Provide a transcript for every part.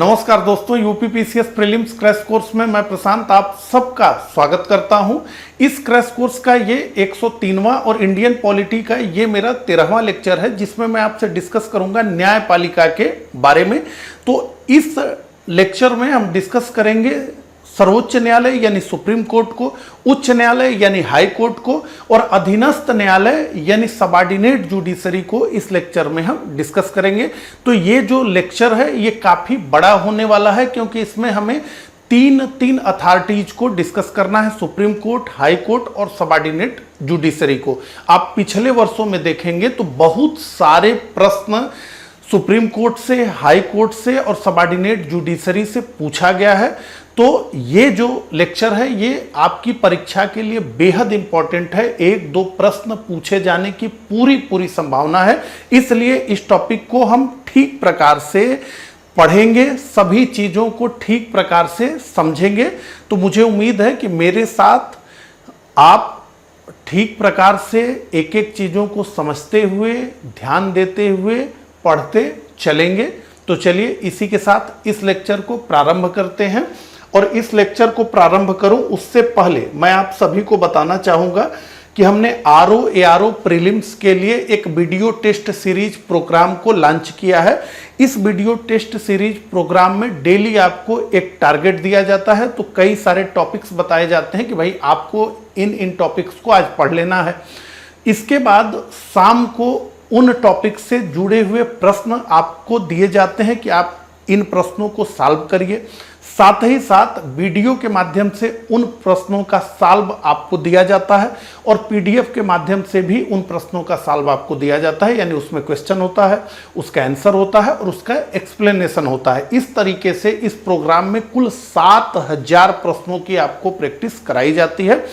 नमस्कार दोस्तों, UPPCS prelims crash course में मैं प्रशांत आप सबका स्वागत करता हूं। इस क्रैश कोर्स का ये 103वां और इंडियन पॉलिटी का ये मेरा 13वां लेक्चर है, जिसमें मैं आपसे डिस्कस करूंगा न्यायपालिका के बारे में। तो इस लेक्चर में हम डिस्कस करेंगे सर्वोच्च न्यायालय यानी सुप्रीम कोर्ट को, उच्च न्यायालय यानी हाई कोर्ट को और अधीनस्थ न्यायालय यानी सबऑर्डिनेट जुडिशरी को इस लेक्चर में हम डिस्कस करेंगे। तो ये जो लेक्चर है ये काफी बड़ा होने वाला है, क्योंकि इसमें हमें तीन अथॉरिटीज को डिस्कस करना है, सुप्रीम कोर्ट, हाई कोर्ट और सबऑर्डिनेट जुडिशरी को। आप पिछले वर्षों में देखेंगे तो बहुत सारे प्रश्न सुप्रीम कोर्ट से, हाई कोर्ट से और सबऑर्डिनेट जुडिशरी से पूछा गया है। तो ये जो लेक्चर है ये आपकी परीक्षा के लिए बेहद इंपॉर्टेंट है। एक दो प्रश्न पूछे जाने की पूरी संभावना है, इसलिए इस टॉपिक को हम ठीक प्रकार से पढ़ेंगे, सभी चीजों को ठीक प्रकार से समझेंगे। तो मुझे उम्मीद है कि मेरे साथ आप ठीक प्रकार से एक एक चीजों को समझते हुए, ध्यान देते हुए पढ़ते चलेंगे। तो चलिए इसी के साथ इस लेक्चर को प्रारंभ करते हैं। और इस लेक्चर को प्रारंभ करूं उससे पहले मैं आप सभी को बताना चाहूंगा कि हमने आरओ प्रीलिम्स के लिए एक वीडियो टेस्ट सीरीज प्रोग्राम को लॉन्च किया है। इस वीडियो टेस्ट सीरीज प्रोग्राम में डेली आपको एक टारगेट दिया जाता है। तो कई सारे टॉपिक्स बताए जाते हैं कि भाई आपको इन टॉपिक्स को आज पढ़ लेना है। इसके बाद शाम को उन टॉपिक से जुड़े हुए प्रश्न आपको दिए जाते हैं कि आप इन प्रश्नों को सॉल्व करिए। साथ ही साथ वीडियो के माध्यम से उन प्रश्नों का सॉल्व आपको दिया जाता है और पीडीएफ के माध्यम से भी उन प्रश्नों का सॉल्व आपको दिया जाता है। यानी उसमें क्वेश्चन होता है, उसका आंसर होता है और उसका एक्सप्लेनेशन होता है। इस तरीके से इस प्रोग्राम में कुल 7000 प्रश्नों की आपको प्रैक्टिस कराई जाती है।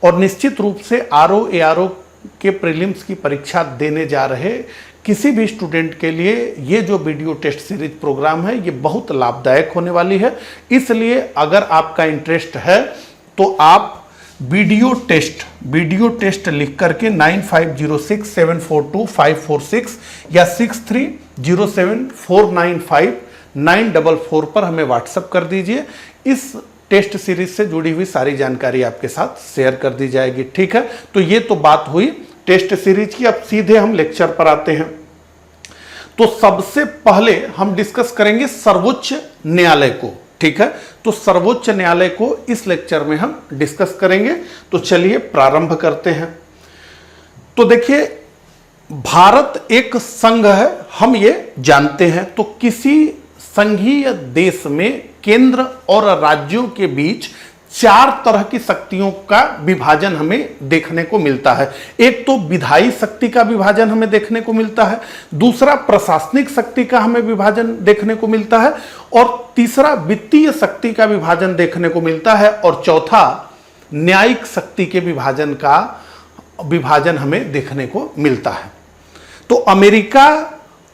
और निश्चित रूप से आरओ के प्रीलिम्स की परीक्षा देने जा रहे किसी भी स्टूडेंट के लिए ये जो वीडियो टेस्ट सीरीज प्रोग्राम है ये बहुत लाभदायक होने वाली है। इसलिए अगर आपका इंटरेस्ट है तो आप वीडियो टेस्ट लिख करके 9506742546 या 6307495944 पर हमें व्हाट्सएप कर दीजिए। इस टेस्ट सीरीज से जुड़ी हुई सारी जानकारी आपके साथ शेयर कर दी जाएगी। ठीक है, तो ये तो बात हुई टेस्ट सीरीज की। अब सीधे हम लेक्चर पर आते हैं। तो सबसे पहले हम डिस्कस करेंगे सर्वोच्च न्यायालय को। ठीक है, तो सर्वोच्च न्यायालय को इस लेक्चर में हम डिस्कस करेंगे। तो चलिए प्रारंभ करते हैं। तो देखिए, भारत एक संघ है, हम ये जानते हैं। तो किसी संघीय देश में केंद्र और राज्यों के बीच 4 तरह की शक्तियों का विभाजन हमें देखने को मिलता है। एक तो विधायी शक्ति का विभाजन हमें देखने को मिलता है, दूसरा प्रशासनिक शक्ति का हमें विभाजन देखने को मिलता है और तीसरा वित्तीय शक्ति का विभाजन देखने को मिलता है और चौथा न्यायिक शक्ति के विभाजन हमें देखने को मिलता है। तो अमेरिका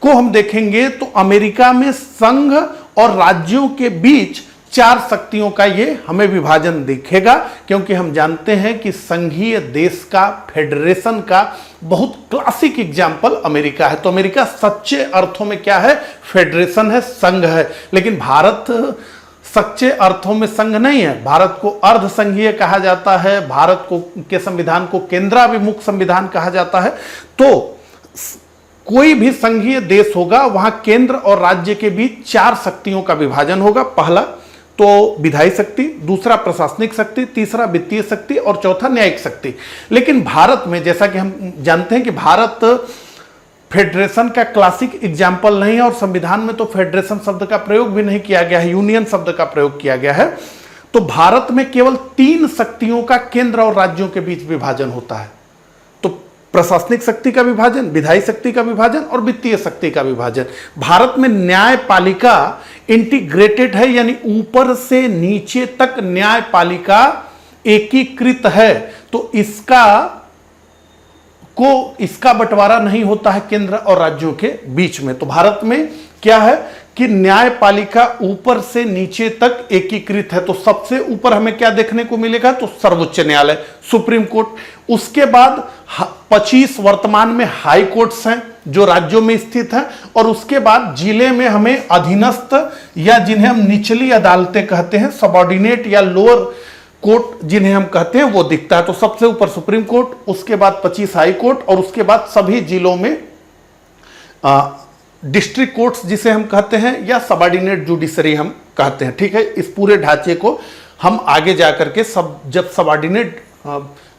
को हम देखेंगे तो अमेरिका में संघ और राज्यों के बीच 4 शक्तियों का ये हमें विभाजन दिखेगा, क्योंकि हम जानते हैं कि संघीय देश का, फेडरेशन का बहुत क्लासिक एग्जाम्पल अमेरिका है। तो अमेरिका सच्चे अर्थों में क्या है? फेडरेशन है, संघ है। लेकिन भारत सच्चे अर्थों में संघ नहीं है। भारत को अर्ध संघीय कहा जाता है, भारत को के संविधान को केंद्राभिमुख संविधान कहा जाता है। तो कोई भी संघीय देश होगा वहां केंद्र और राज्य के बीच 4 शक्तियों का विभाजन होगा। पहला तो विधायी शक्ति, दूसरा प्रशासनिक शक्ति, तीसरा वित्तीय शक्ति और चौथा न्यायिक शक्ति। लेकिन भारत में, जैसा कि हम जानते हैं कि भारत फेडरेशन का क्लासिक एग्जाम्पल नहीं है और संविधान में तो फेडरेशन शब्द का प्रयोग भी नहीं किया गया है, यूनियन शब्द का प्रयोग किया गया है। तो भारत में केवल 3 शक्तियों का केंद्र और राज्यों के बीच विभाजन होता है। तो प्रशासनिक शक्ति का विभाजन, विधायी शक्ति का विभाजन और वित्तीय शक्ति का विभाजन। भारत में न्यायपालिका इंटीग्रेटेड है, यानी ऊपर से नीचे तक न्यायपालिका एकीकृत है। तो इसका बंटवारा नहीं होता है केंद्र और राज्यों के बीच में। तो भारत में क्या है कि न्यायपालिका ऊपर से नीचे तक एकीकृत है। तो सबसे ऊपर हमें क्या देखने को मिलेगा? तो सर्वोच्च न्यायालय, सुप्रीम कोर्ट। उसके बाद 25 वर्तमान में हाई कोर्ट्स हैं। जो राज्यों में स्थित है, और उसके बाद जिले में हमें अधीनस्थ या जिन्हें हम निचली अदालतें कहते हैं, सबऑर्डिनेट या लोअर कोर्ट जिन्हें हम कहते हैं, वो दिखता है। तो सबसे ऊपर सुप्रीम कोर्ट, उसके बाद 25 हाई कोर्ट, और उसके बाद सभी जिलों में डिस्ट्रिक्ट कोर्ट्स जिसे हम कहते हैं, या सबऑर्डिनेट जुडिशरी हम कहते हैं। ठीक है, इस पूरे ढांचे को हम आगे जाकर के जब सबऑर्डिनेट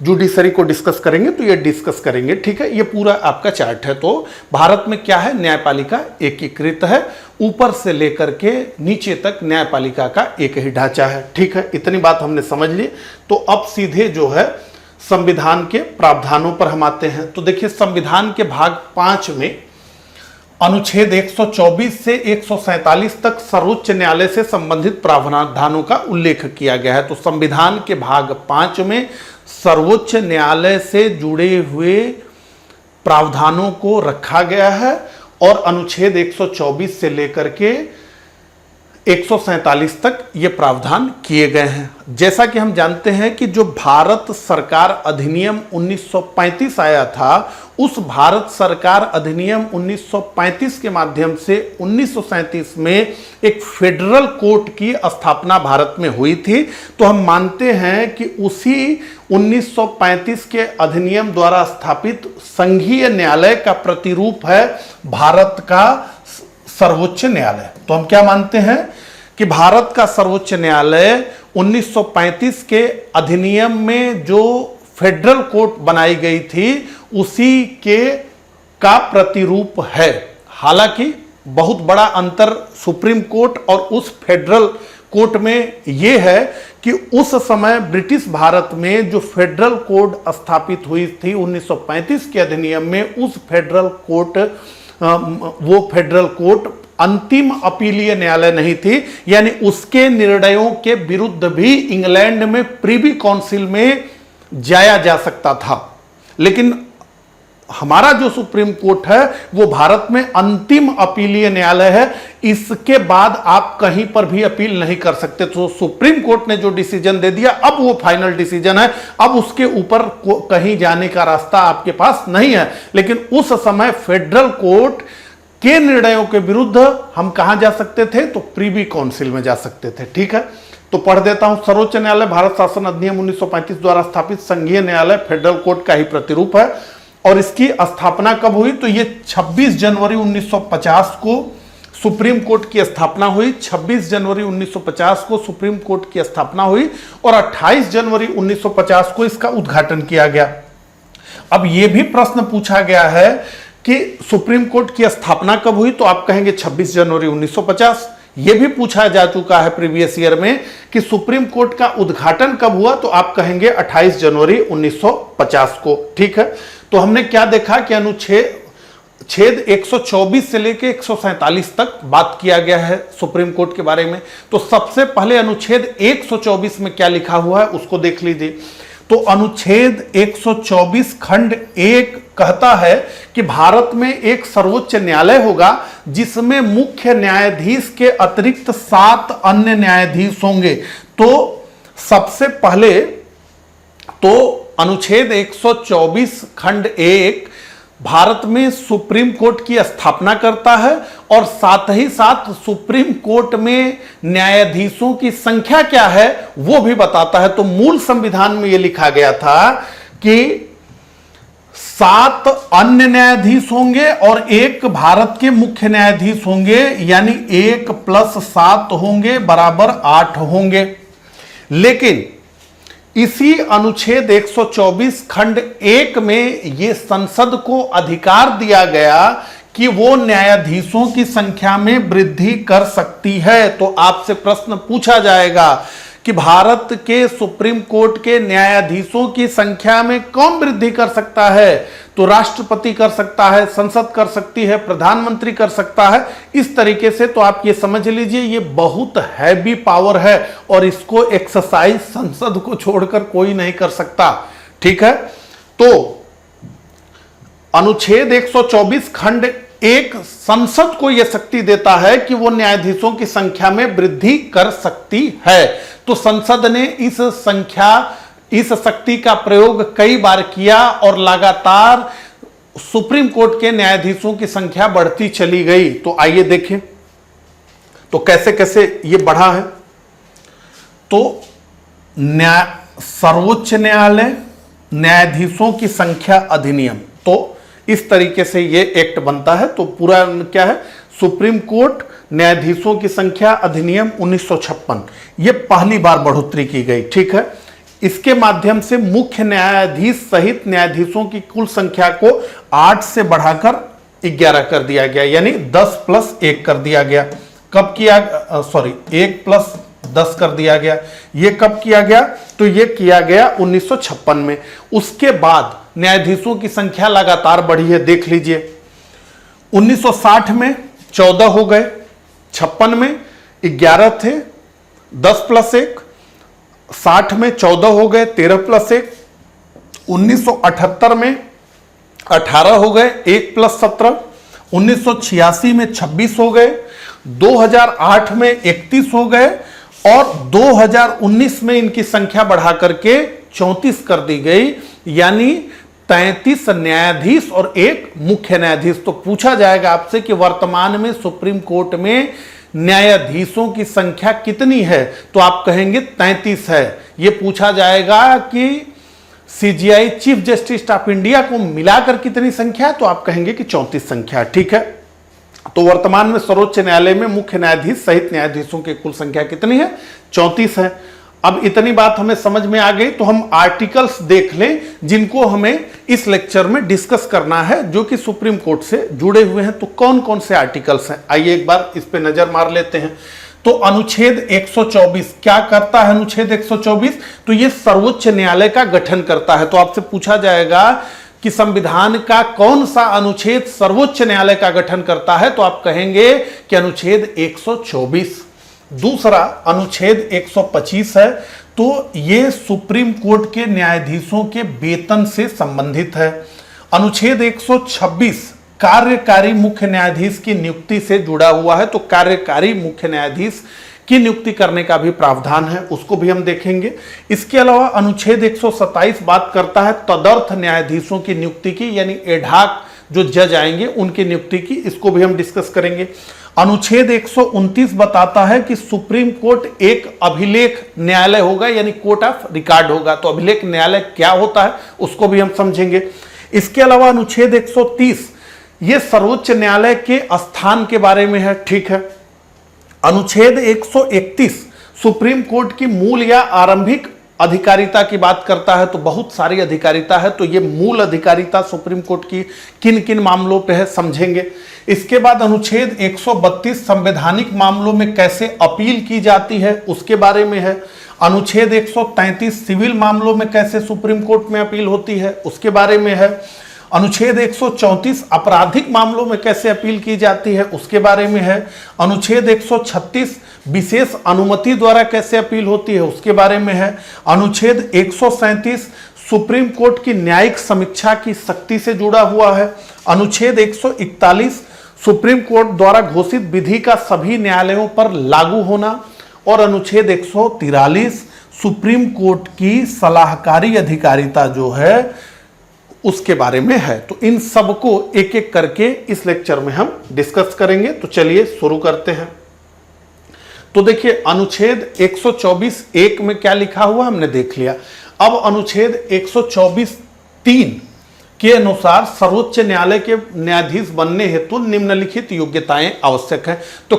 जुडिशरी को डिस्कस करेंगे तो ये डिस्कस करेंगे। ठीक है, ये पूरा आपका चार्ट है। तो भारत में क्या है, न्यायपालिका एकीकृत है, ऊपर से लेकर के नीचे तक न्यायपालिका का एक ही ढांचा है। ठीक है, इतनी बात हमने समझ ली। तो अब सीधे जो है संविधान के प्रावधानों पर हम आते हैं। तो देखिए, संविधान के भाग 5 में अनुच्छेद 124 से 147 तक सर्वोच्च न्यायालय से संबंधित प्रावधानों का उल्लेख किया गया है। तो संविधान के भाग 5 में सर्वोच्च न्यायालय से जुड़े हुए प्रावधानों को रखा गया है, और अनुच्छेद 124 से लेकर के 147 तक ये प्रावधान किए गए हैं। जैसा कि हम जानते हैं कि जो भारत सरकार अधिनियम 1935 आया था, उस भारत सरकार अधिनियम 1935 के माध्यम से 1937 में एक फेडरल कोर्ट की स्थापना भारत में हुई थी। तो हम मानते हैं कि उसी 1935 के अधिनियम द्वारा स्थापित संघीय न्यायालय का प्रतिरूप है भारत का सर्वोच्च न्यायालय। तो हम क्या मानते हैं कि भारत का सर्वोच्च न्यायालय 1935 के अधिनियम में जो फेडरल कोर्ट बनाई गई थी उसी के का प्रतिरूप है। हालांकि बहुत बड़ा अंतर सुप्रीम कोर्ट और उस फेडरल कोर्ट में यह है कि उस समय ब्रिटिश भारत में जो फेडरल कोर्ट स्थापित हुई थी 1935 के अधिनियम में, उस फेडरल कोर्ट वो फेडरल कोर्ट अंतिम अपीलीय न्यायालय नहीं थी, यानी उसके निर्णयों के विरुद्ध भी इंग्लैंड में प्रिवी काउंसिल में जाया जा सकता था। लेकिन हमारा जो सुप्रीम कोर्ट है वो भारत में अंतिम अपीलीय न्यायालय है, इसके बाद आप कहीं पर भी अपील नहीं कर सकते। तो सुप्रीम कोर्ट ने जो डिसीजन दे दिया अब वो फाइनल डिसीजन है, अब उसके ऊपर कहीं जाने का रास्ता आपके पास नहीं है। लेकिन उस समय फेडरल कोर्ट के निर्णयों के विरुद्ध हम कहां जा सकते थे, तो प्रिवी काउंसिल में जा सकते थे। ठीक है, तो पढ़ देता हूं। सर्वोच्च न्यायालय भारत शासन अधिनियम 1935 द्वारा स्थापित संघीय न्यायालय फेडरल कोर्ट का ही प्रतिरूप है। और इसकी स्थापना कब हुई, तो ये 26 जनवरी 1950 को सुप्रीम कोर्ट की स्थापना हुई। 26 जनवरी 1950 को सुप्रीम कोर्ट की स्थापना हुई और 28 जनवरी 1950 को इसका उद्घाटन किया गया। अब यह भी प्रश्न पूछा गया है कि सुप्रीम कोर्ट की स्थापना कब हुई, तो आप कहेंगे 26 जनवरी 1950। यह भी पूछा जा चुका है प्रीवियस ईयर में कि सुप्रीम कोर्ट का उद्घाटन कब हुआ, तो आप कहेंगे 28 जनवरी 1950 को। ठीक है, तो हमने क्या देखा कि अनुच्छेद 124 से लेकर 147 तक बात किया गया है सुप्रीम कोर्ट के बारे में। तो सबसे पहले अनुच्छेद 124 में क्या लिखा हुआ है उसको देख लीजिए। तो अनुच्छेद 124 खंड 1 कहता है कि भारत में एक सर्वोच्च न्यायालय होगा जिसमें मुख्य न्यायाधीश के अतिरिक्त 7 अन्य न्यायाधीश होंगे। तो सबसे पहले तो अनुच्छेद 124 खंड 1 भारत में सुप्रीम कोर्ट की स्थापना करता है और साथ ही साथ सुप्रीम कोर्ट में न्यायाधीशों की संख्या क्या है वो भी बताता है। तो मूल संविधान में यह लिखा गया था कि 7 अन्य न्यायाधीश होंगे और 1 भारत के मुख्य न्यायाधीश होंगे, यानी 1 + 7 होंगे बराबर 8 होंगे। लेकिन इसी अनुच्छेद 124 खंड 1 में यह संसद को अधिकार दिया गया कि वो न्यायाधीशों की संख्या में वृद्धि कर सकती है। तो आपसे प्रश्न पूछा जाएगा कि भारत के सुप्रीम कोर्ट के न्यायाधीशों की संख्या में कौन वृद्धि कर सकता है, तो राष्ट्रपति कर सकता है, संसद कर सकती है, प्रधानमंत्री कर सकता है। इस तरीके से तो आप ये समझ लीजिए ये बहुत हैवी पावर है और इसको एक्सरसाइज संसद को छोड़कर कोई नहीं कर सकता। ठीक है, तो अनुच्छेद 124 खंड 1 संसद को यह शक्ति देता है कि वो न्यायाधीशों की संख्या में वृद्धि कर सकती है। तो संसद ने इस शक्ति का प्रयोग कई बार किया और लगातार सुप्रीम कोर्ट के न्यायाधीशों की संख्या बढ़ती चली गई। तो आइए देखें तो कैसे कैसे ये बढ़ा है। तो सर्वोच्च न्यायालय न्यायाधीशों की संख्या अधिनियम, तो इस तरीके से ये एक्ट बनता है। तो पूरा क्या है, सुप्रीम कोर्ट न्यायाधीशों की संख्या अधिनियम 1956, ये पहली बार बढ़ोतरी की गई। ठीक है, इसके माध्यम से मुख्य न्यायाधीश सहित न्यायाधीशों की कुल संख्या को 8 से बढ़ाकर 11 कर दिया गया, यानी 10+1 कर दिया गया। कब किया, 1+10 कर दिया गया। ये कब किया गया, तो ये किया गया 1956 में। उसके बाद न्यायाधीशों की संख्या लगातार बढ़ी है, देख लीजिए। 1960 में 14 हो गए, 56 में 11 थे, 10+1, 60 में 14 हो गए, 13+1, 1978 में 18 हो गए, 1+17, 1986 में 26 हो गए, 2008 में 31 हो गए और 2019 में इनकी संख्या बढ़ा करके 34 कर दी गई, यानी 33 न्यायाधीश और 1 मुख्य न्यायाधीश। तो पूछा जाएगा आपसे कि वर्तमान में सुप्रीम कोर्ट में न्यायाधीशों की संख्या कितनी है, तो आप कहेंगे 33 है। यह पूछा जाएगा कि CGI chief justice of India को मिलाकर कितनी संख्या है, तो आप कहेंगे कि 34 संख्या। ठीक है, तो वर्तमान में सर्वोच्च न्यायालय में मुख्य न्यायाधीश सहित न्यायाधीशों की कुल संख्या कितनी है, 34 है। अब इतनी बात हमें समझ में आ गई, तो हम आर्टिकल्स देख लें जिनको हमें इस लेक्चर में डिस्कस करना है, जो कि सुप्रीम कोर्ट से जुड़े हुए हैं। तो कौन कौन से आर्टिकल्स हैं, आइए एक बार इस पे नजर मार लेते हैं। तो अनुच्छेद 124 क्या करता है, अनुच्छेद 124, तो ये सर्वोच्च न्यायालय का गठन करता है। तो आपसे पूछा जाएगा कि संविधान का कौन सा अनुच्छेद सर्वोच्च न्यायालय का गठन करता है, तो आप कहेंगे कि अनुच्छेद 124। दूसरा अनुच्छेद 125 है, तो यह सुप्रीम कोर्ट के न्यायाधीशों के वेतन से संबंधित है। अनुच्छेद 126 कार्यकारी मुख्य न्यायाधीश की नियुक्ति से जुड़ा हुआ है, तो कार्यकारी मुख्य न्यायाधीश की नियुक्ति करने का भी प्रावधान है, उसको भी हम देखेंगे। इसके अलावा अनुच्छेद 127 बात करता है तदर्थ न्यायाधीशों की नियुक्ति की, यानी एडहॉक जो जज आएंगे उनकी नियुक्ति की, इसको भी हम डिस्कस करेंगे। अनुच्छेद 129 बताता है कि सुप्रीम कोर्ट एक अभिलेख न्यायालय होगा, यानी कोर्ट ऑफ रिकॉर्ड होगा। तो अभिलेख न्यायालय क्या होता है उसको भी हम समझेंगे। इसके अलावा अनुच्छेद 130 ये सर्वोच्च न्यायालय के स्थान के बारे में है। ठीक है, अनुच्छेद 131 सुप्रीम कोर्ट की मूल या आरंभिक अधिकारिता की बात करता है। तो बहुत सारी अधिकारिता है, तो ये मूल अधिकारिता सुप्रीम कोर्ट की किन किन मामलों पे है समझेंगे। इसके बाद अनुच्छेद 132 संवैधानिक मामलों में कैसे अपील की जाती है उसके बारे में है। अनुच्छेद 133 सिविल मामलों में कैसे सुप्रीम कोर्ट में अपील होती है उसके बारे में है। अनुच्छेद 134 आपराधिक मामलों में कैसे अपील की जाती है उसके बारे में है। अनुच्छेद 136 विशेष अनुमति द्वारा कैसे अपील होती है उसके बारे में है। अनुच्छेद 137 सुप्रीम कोर्ट की न्यायिक समीक्षा की शक्ति से जुड़ा हुआ है। अनुच्छेद 141 सुप्रीम कोर्ट द्वारा घोषित विधि का सभी न्यायालयों पर लागू होना। और अनुच्छेद 143 सुप्रीम कोर्ट की सलाहकारी अधिकारिता जो है उसके बारे में है। तो इन सबको एक एक करके इस लेक्चर में हम डिस्कस करेंगे। तो चलिए शुरू करते हैं। तो देखिए अनुच्छेद 124(1) में क्या लिखा हुआ हमने देख लिया। अब अनुच्छेद 124(3) के अनुसार सर्वोच्च न्यायालय के न्यायाधीश बनने हेतु निम्नलिखित योग्यताएं आवश्यक है। तो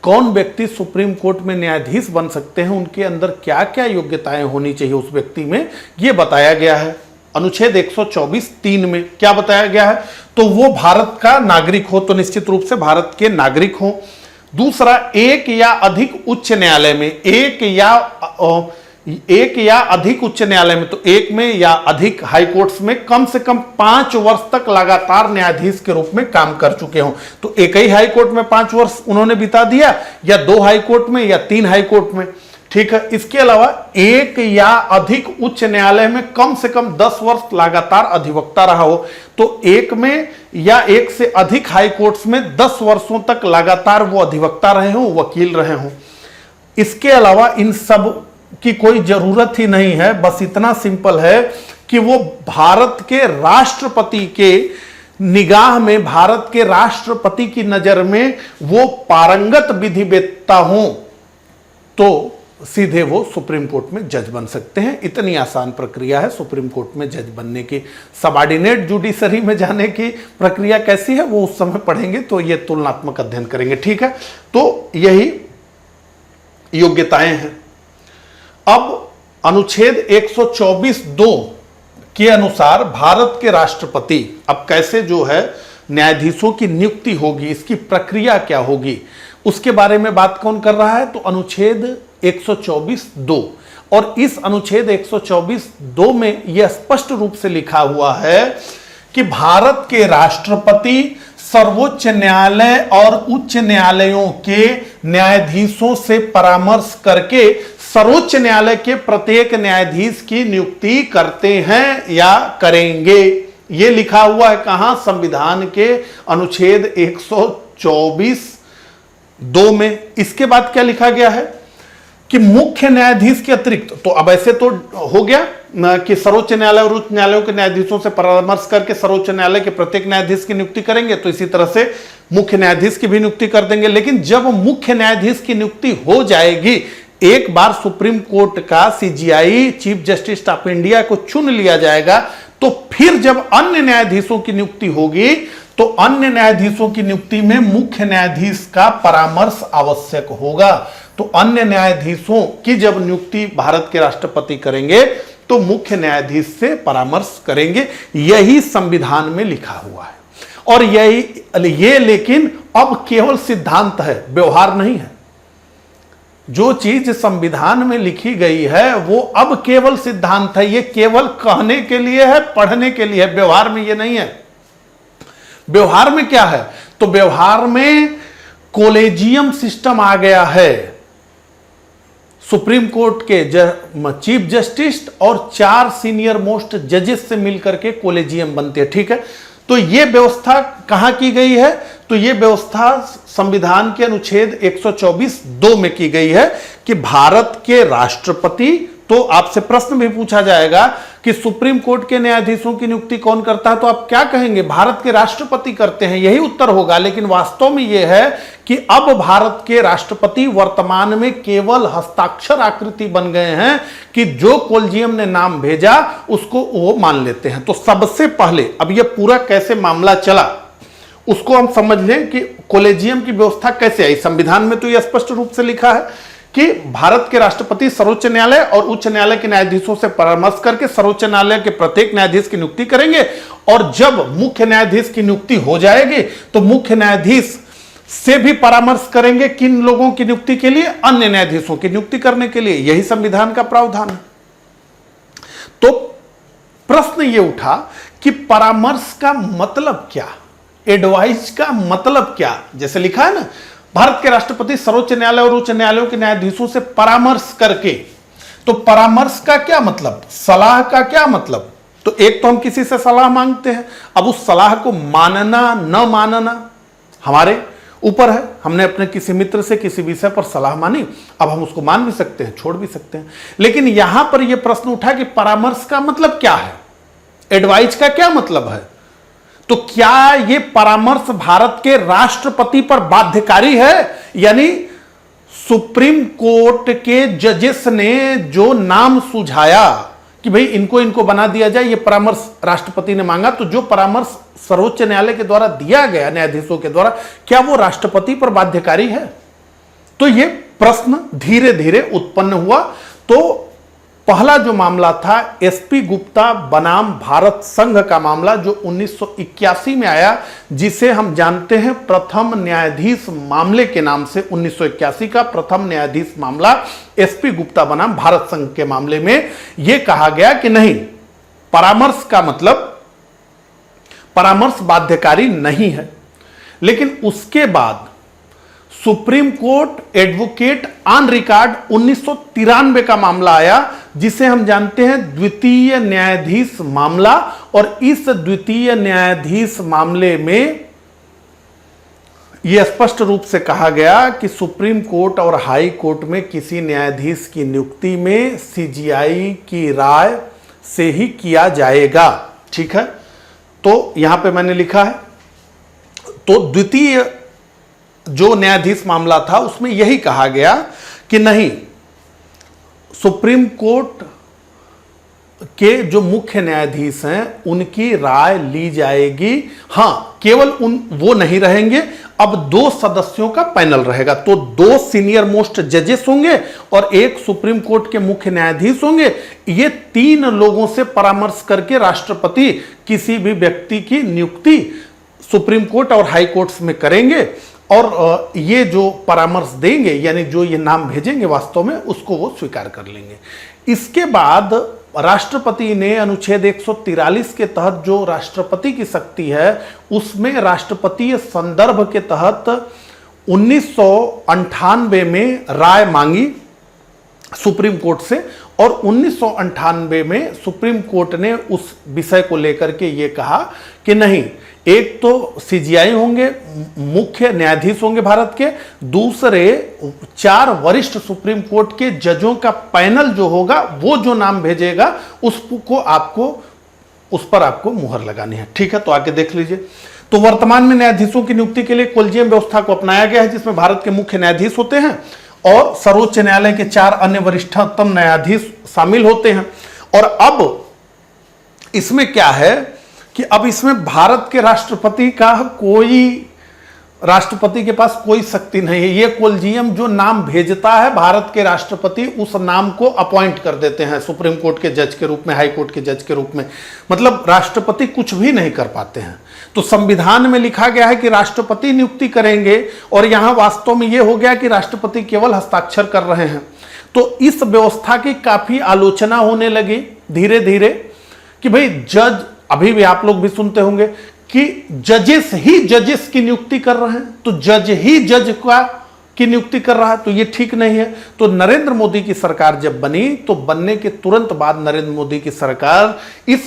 कौन व्यक्ति सुप्रीम कोर्ट में न्यायाधीश बन सकते हैं, उनके अंदर क्या क्या योग्यताएं होनी चाहिए उस व्यक्ति में, यह बताया गया है। अनुच्छेद 124(3) में क्या बताया गया है, तो वो भारत का नागरिक हो, तो निश्चित रूप से भारत के नागरिक हो। दूसरा, एक या अधिक उच्च न्यायालय में, एक या अधिक उच्च न्यायालय में, तो एक में या अधिक हाई कोर्ट्स में कम से कम 5 वर्ष तक लगातार न्यायाधीश के रूप में काम कर चुके हों। तो एक ही हाई कोर्ट में 5 वर्ष उन्होंने बिता दिया, या 2 हाई कोर्ट में, या 3 हाई कोर्ट में। ठीक है, इसके अलावा एक या अधिक उच्च न्यायालय में कम से कम 10 वर्ष लगातार अधिवक्ता रहा हो। तो एक में या एक से अधिक हाई कोर्ट्स में 10 वर्षों तक लगातार वो अधिवक्ता रहे हों, वकील रहे हों। इसके अलावा इन सब की कोई जरूरत ही नहीं है, बस इतना सिंपल है कि वो भारत के राष्ट्रपति के निगाह में, भारत के राष्ट्रपति की नजर में वो पारंगत विधिवेत्ता हो तो सीधे वो सुप्रीम कोर्ट में जज बन सकते हैं। इतनी आसान प्रक्रिया है सुप्रीम कोर्ट में जज बनने की। सबऑर्डिनेट जुडिशरी में जाने की प्रक्रिया कैसी है वो उस समय पढ़ेंगे, तो ये तुलनात्मक अध्ययन करेंगे, ठीक है। तो यही योग्यताएं हैं। अब अनुच्छेद 124(2) के अनुसार भारत के राष्ट्रपति अब कैसे जो है न्यायाधीशों की नियुक्ति होगी, इसकी प्रक्रिया क्या होगी, उसके बारे में बात कौन कर रहा है? तो अनुच्छेद 124(2), और इस अनुच्छेद 124(2) में यह स्पष्ट रूप से लिखा हुआ है कि भारत के राष्ट्रपति सर्वोच्च न्यायालय और उच्च न्यायालयों के न्यायाधीशों से परामर्श करके सर्वोच्च न्यायालय के प्रत्येक न्यायाधीश की नियुक्ति करते हैं या करेंगे। यह लिखा हुआ है कहां? संविधान के अनुच्छेद 124(2) में। इसके बाद क्या लिखा गया है कि मुख्य न्यायाधीश के अतिरिक्त, तो अब ऐसे तो हो गया ना कि सर्वोच्च न्यायालय और उच्च न्यायालयों के न्यायाधीशों से परामर्श करके सर्वोच्च न्यायालय के प्रत्येक न्यायाधीश की नियुक्ति करेंगे, तो इसी तरह से मुख्य न्यायाधीश की भी नियुक्ति कर देंगे। लेकिन जब मुख्य न्यायाधीश की नियुक्ति हो जाएगी, एक बार सुप्रीम कोर्ट का CGI chief justice of India को चुन लिया जाएगा, तो फिर जब अन्य न्यायाधीशों की नियुक्ति होगी तो अन्य न्यायाधीशों की नियुक्ति में मुख्य न्यायाधीश का परामर्श आवश्यक होगा। तो अन्य न्यायाधीशों की जब नियुक्ति भारत के राष्ट्रपति करेंगे तो मुख्य न्यायाधीश से परामर्श करेंगे। यही संविधान में लिखा हुआ है, और ये लेकिन अब केवल सिद्धांत है, व्यवहार नहीं है। जो चीज संविधान में लिखी गई है वो अब केवल सिद्धांत है, ये केवल कहने के लिए है, पढ़ने के लिए है, व्यवहार में ये नहीं है। व्यवहार में क्या है? तो व्यवहार में कोलेजियम सिस्टम आ गया है। सुप्रीम कोर्ट के चीफ जस्टिस और 4 सीनियर मोस्ट जजेस से मिलकर के कोलेजियम बनते हैं, ठीक है। तो यह व्यवस्था कहां की गई है? तो यह व्यवस्था संविधान के अनुच्छेद 124(2) में की गई है कि भारत के राष्ट्रपति, तो आपसे प्रश्न भी पूछा जाएगा कि सुप्रीम कोर्ट के न्यायाधीशों की नियुक्ति कौन करता है, तो आप क्या कहेंगे? भारत के राष्ट्रपति करते हैं, यही उत्तर होगा। लेकिन वास्तव में यह है कि अब भारत के राष्ट्रपति वर्तमान में केवल हस्ताक्षर आकृति बन गए हैं कि जो कोलेजियम ने नाम भेजा उसको वो मान लेते हैं। तो सबसे पहले अब यह पूरा कैसे मामला चला उसको हम समझ लें कि कोलेजियम की व्यवस्था कैसे आई। संविधान में तो यह स्पष्ट रूप से लिखा है कि भारत के राष्ट्रपति सर्वोच्च न्यायालय और उच्च न्यायालय के न्यायाधीशों से परामर्श करके सर्वोच्च न्यायालय के प्रत्येक न्यायाधीश की नियुक्ति करेंगे, और जब मुख्य न्यायाधीश की नियुक्ति हो जाएगी तो मुख्य न्यायाधीश से भी परामर्श करेंगे किन लोगों की नियुक्ति के लिए? अन्य न्यायाधीशों की नियुक्ति करने के लिए। यही संविधान का प्रावधान है। तो प्रश्न यह उठा कि परामर्श का मतलब क्या, एडवाइस का मतलब क्या? जैसे लिखा है ना, भारत के राष्ट्रपति सर्वोच्च न्यायालय और उच्च न्यायालयों के न्यायाधीशों से परामर्श करके, तो परामर्श का क्या मतलब, सलाह का क्या मतलब? तो एक तो हम किसी से सलाह मांगते हैं, अब उस सलाह को मानना न मानना हमारे ऊपर है। हमने अपने किसी मित्र से किसी विषय पर सलाह मानी, अब हम उसको मान भी सकते हैं, छोड़ भी सकते हैं। लेकिन यहां पर यह प्रश्न उठा कि परामर्श का मतलब क्या है, एडवाइस का क्या मतलब है? तो क्या यह परामर्श भारत के राष्ट्रपति पर बाध्यकारी है? यानी सुप्रीम कोर्ट के जजेस ने जो नाम सुझाया कि भाई इनको बना दिया जाए, यह परामर्श राष्ट्रपति ने मांगा, तो जो परामर्श सर्वोच्च न्यायालय के द्वारा दिया गया न्यायाधीशों के द्वारा, क्या वो राष्ट्रपति पर बाध्यकारी है? तो यह प्रश्न धीरे धीरे उत्पन्न हुआ। तो पहला जो मामला था एसपी गुप्ता बनाम भारत संघ का मामला, जो 1981 में आया, जिसे हम जानते हैं प्रथम न्यायाधीश मामले के नाम से। 1981 का प्रथम न्यायाधीश मामला एसपी गुप्ता बनाम भारत संघ के मामले में यह कहा गया कि नहीं, परामर्श का मतलब परामर्श बाध्यकारी नहीं है। लेकिन उसके बाद supreme court advocate on record 1993 का मामला आया, जिसे हम जानते हैं द्वितीय न्यायाधीश मामला। और इस द्वितीय न्यायाधीश मामले में यह स्पष्ट रूप से कहा गया कि सुप्रीम कोर्ट और हाई कोर्ट में किसी न्यायाधीश की नियुक्ति में सीजीआई की राय से ही किया जाएगा। ठीक है, तो यहां पे मैंने लिखा है, तो द्वितीय जो न्यायाधीश मामला था उसमें यही कहा गया कि नहीं, सुप्रीम कोर्ट के जो मुख्य न्यायाधीश हैं उनकी राय ली जाएगी। हां, केवल वो नहीं रहेंगे, अब 2 सदस्यों का पैनल रहेगा। तो 2 सीनियर मोस्ट जजेस होंगे और 1 सुप्रीम कोर्ट के मुख्य न्यायाधीश होंगे। ये 3 लोगों से परामर्श करके राष्ट्रपति किसी भी व्यक्ति की नियुक्ति सुप्रीम कोर्ट और हाई कोर्ट्स में करेंगे और ये जो परामर्श देंगे, यानी जो ये नाम भेजेंगे वास्तव में उसको वो स्वीकार कर लेंगे। इसके बाद राष्ट्रपति ने अनुच्छेद 143 के तहत जो राष्ट्रपति की शक्ति है उसमें राष्ट्रपतीय संदर्भ के तहत 1998 में राय मांगी सुप्रीम कोर्ट से, और 1998 में सुप्रीम कोर्ट ने उस विषय को लेकर के ये कहा कि नहीं, एक तो सीजीआई होंगे, मुख्य न्यायाधीश होंगे भारत के, दूसरे 4 वरिष्ठ सुप्रीम कोर्ट के जजों का पैनल जो होगा वो जो नाम भेजेगा उसको आपको, उस पर आपको मुहर लगानी है। ठीक है, तो आगे देख लीजिए। तो वर्तमान में न्यायाधीशों की नियुक्ति के लिए कोलिजियम व्यवस्था को अपनाया गया है, जिसमें भारत के मुख्य न्यायाधीश होते हैं और सर्वोच्च न्यायालय के 4 अन्य वरिष्ठतम न्यायाधीश शामिल होते हैं। और अब इसमें क्या है कि अब इसमें भारत के राष्ट्रपति के पास कोई शक्ति नहीं है। ये कोलिजियम जो नाम भेजता है, भारत के राष्ट्रपति उस नाम को अपॉइंट कर देते हैं सुप्रीम कोर्ट के जज के रूप में, हाई कोर्ट के जज के रूप में। मतलब राष्ट्रपति कुछ भी नहीं कर पाते हैं। तो संविधान में लिखा गया है कि राष्ट्रपति नियुक्ति करेंगे, और यहां वास्तव में यह हो गया कि राष्ट्रपति केवल हस्ताक्षर कर रहे हैं। तो इस व्यवस्था की काफी आलोचना होने लगी धीरे धीरे कि भाई जज, अभी भी आप लोग भी सुनते होंगे कि जजेस ही जजेस की नियुक्ति कर रहे हैं, तो जज ही जज की नियुक्ति कर रहा है, तो ये ठीक नहीं है। तो नरेंद्र मोदी की सरकार जब बनी तो बनने के तुरंत बाद नरेंद्र मोदी की सरकार इस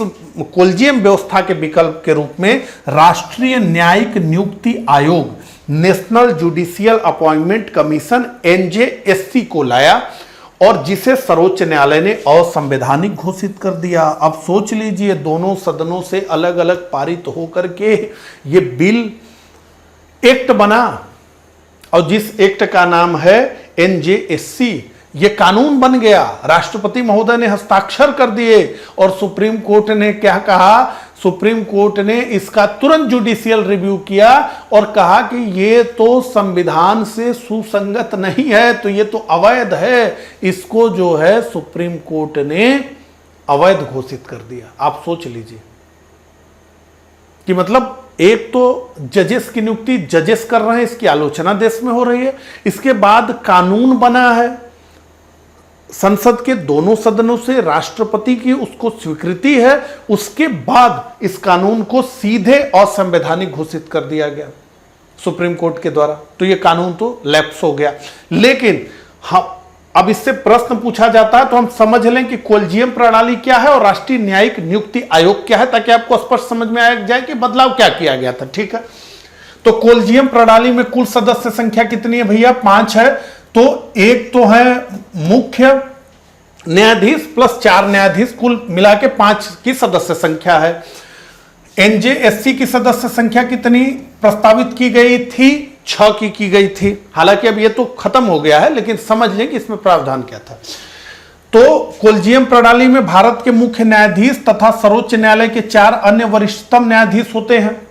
कोलिजियम व्यवस्था के विकल्प के रूप में राष्ट्रीय न्यायिक नियुक्ति आयोग, national judicial appointment commission, NJSC को लाया, और जिसे सर्वोच्च न्यायालय ने असंवैधानिक घोषित कर दिया। अब सोच लीजिए, दोनों सदनों से अलग अलग पारित होकर के ये बिल एक्ट बना, और जिस एक्ट का नाम है NJSC, ये कानून बन गया। राष्ट्रपति महोदय ने हस्ताक्षर कर दिए, और सुप्रीम कोर्ट ने क्या कहा? सुप्रीम कोर्ट ने इसका तुरंत जुडिशियल रिव्यू किया और कहा कि ये तो संविधान से सुसंगत नहीं है, तो ये तो अवैध है। इसको जो है सुप्रीम कोर्ट ने अवैध घोषित कर दिया। आप सोच लीजिए कि मतलब एक तो जजेस की नियुक्ति जजेस कर रहे हैं, इसकी आलोचना देश में हो रही है। इसके बाद कानून बना है, संसद के दोनों सदनों से राष्ट्रपति की उसको स्वीकृति है, उसके बाद इस कानून को सीधे असंवैधानिक घोषित कर दिया गया सुप्रीम कोर्ट के द्वारा। तो ये कानून तो लैप्स हो गया। लेकिन अब इससे प्रश्न पूछा जाता है, तो हम समझ लें कि कोलिजियम प्रणाली क्या है और राष्ट्रीय न्यायिक नियुक्ति आयोग क्या है, ताकि आपको स्पष्ट समझ में आ जाए कि बदलाव क्या किया गया था। ठीक है, तो कोलिजियम प्रणाली में कुल सदस्य संख्या कितनी है भैया? 5 है। तो एक तो है मुख्य न्यायाधीश प्लस 4 न्यायाधीश, कुल मिला के 5 की सदस्य संख्या है। NJSC की सदस्य संख्या कितनी प्रस्तावित की गई थी? 6 की गई थी। हालांकि अब ये तो खत्म हो गया है, लेकिन समझ लें कि इसमें प्रावधान क्या था। तो कोलिजियम प्रणाली में भारत के मुख्य न्यायाधीश तथा सर्वोच्च न्यायालय के 4 अन्य वरिष्ठतम न्यायाधीश होते हैं।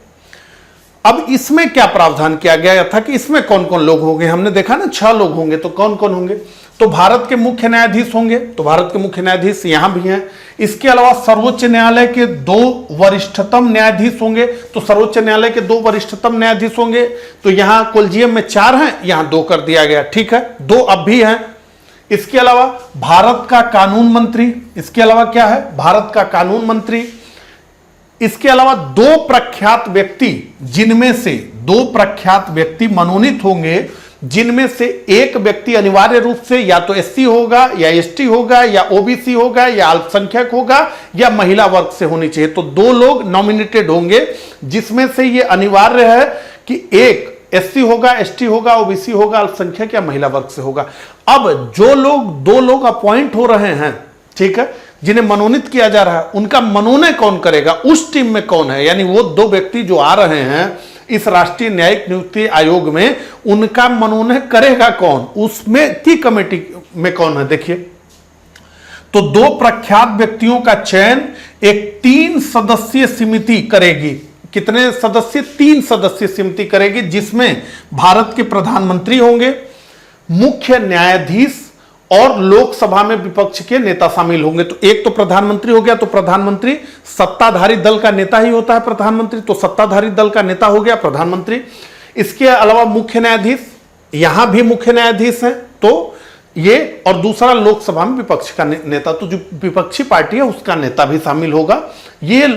अब इसमें क्या प्रावधान किया गया था कि इसमें कौन कौन लोग होंगे? हमने देखा ना 6 लोग होंगे, तो कौन कौन होंगे? तो भारत के मुख्य न्यायाधीश होंगे, तो भारत के मुख्य न्यायाधीश यहां भी हैं। इसके अलावा सर्वोच्च न्यायालय के 2 वरिष्ठतम न्यायाधीश होंगे, तो सर्वोच्च न्यायालय के 2 वरिष्ठतम न्यायाधीश होंगे। तो यहां कोलिजियम में 4 हैं, यहां 2 कर दिया गया। ठीक है, 2 अब भी हैं। इसके अलावा भारत का कानून मंत्री, इसके अलावा क्या है? भारत का कानून मंत्री। इसके अलावा 2 प्रख्यात व्यक्ति, जिनमें से 2 प्रख्यात व्यक्ति मनोनीत होंगे, जिनमें से एक व्यक्ति अनिवार्य रूप से या तो SC होगा या ST होगा या OBC होगा या अल्पसंख्यक होगा या महिला वर्ग से होनी चाहिए। तो 2 लोग नॉमिनेटेड होंगे, जिसमें से ये अनिवार्य है कि एक SC होगा, ST होगा, OBC होगा, अल्पसंख्यक या महिला वर्ग से होगा। अब जो लोग 2 लोग अपॉइंट हो रहे हैं, ठीक है, जिन्हें मनोनीत किया जा रहा है उनका मनोनयन कौन करेगा, उस टीम में कौन है, यानी वो 2 व्यक्ति जो आ रहे हैं इस राष्ट्रीय न्यायिक नियुक्ति आयोग में, उनका मनोनयन करेगा कौन, उसमें की कमेटी में कौन है। देखिए, तो 2 प्रख्यात व्यक्तियों का चयन एक 3 सदस्यीय समिति करेगी। कितने सदस्य? 3 सदस्यीय समिति करेगी, जिसमें भारत के प्रधानमंत्री होंगे, मुख्य न्यायाधीश और लोकसभा में विपक्ष के नेता शामिल होंगे। तो एक तो प्रधानमंत्री हो गया, तो प्रधानमंत्री सत्ताधारी दल का नेता ही होता है प्रधानमंत्री, तो सत्ताधारी दल का नेता हो गया प्रधानमंत्री। इसके अलावा मुख्य न्यायाधीश, यहां भी मुख्य न्यायाधीश हैं, तो ये, और दूसरा लोकसभा में विपक्ष का नेता, तो जो विपक्षी पार्टी है उसका नेता भी शामिल होगा। ये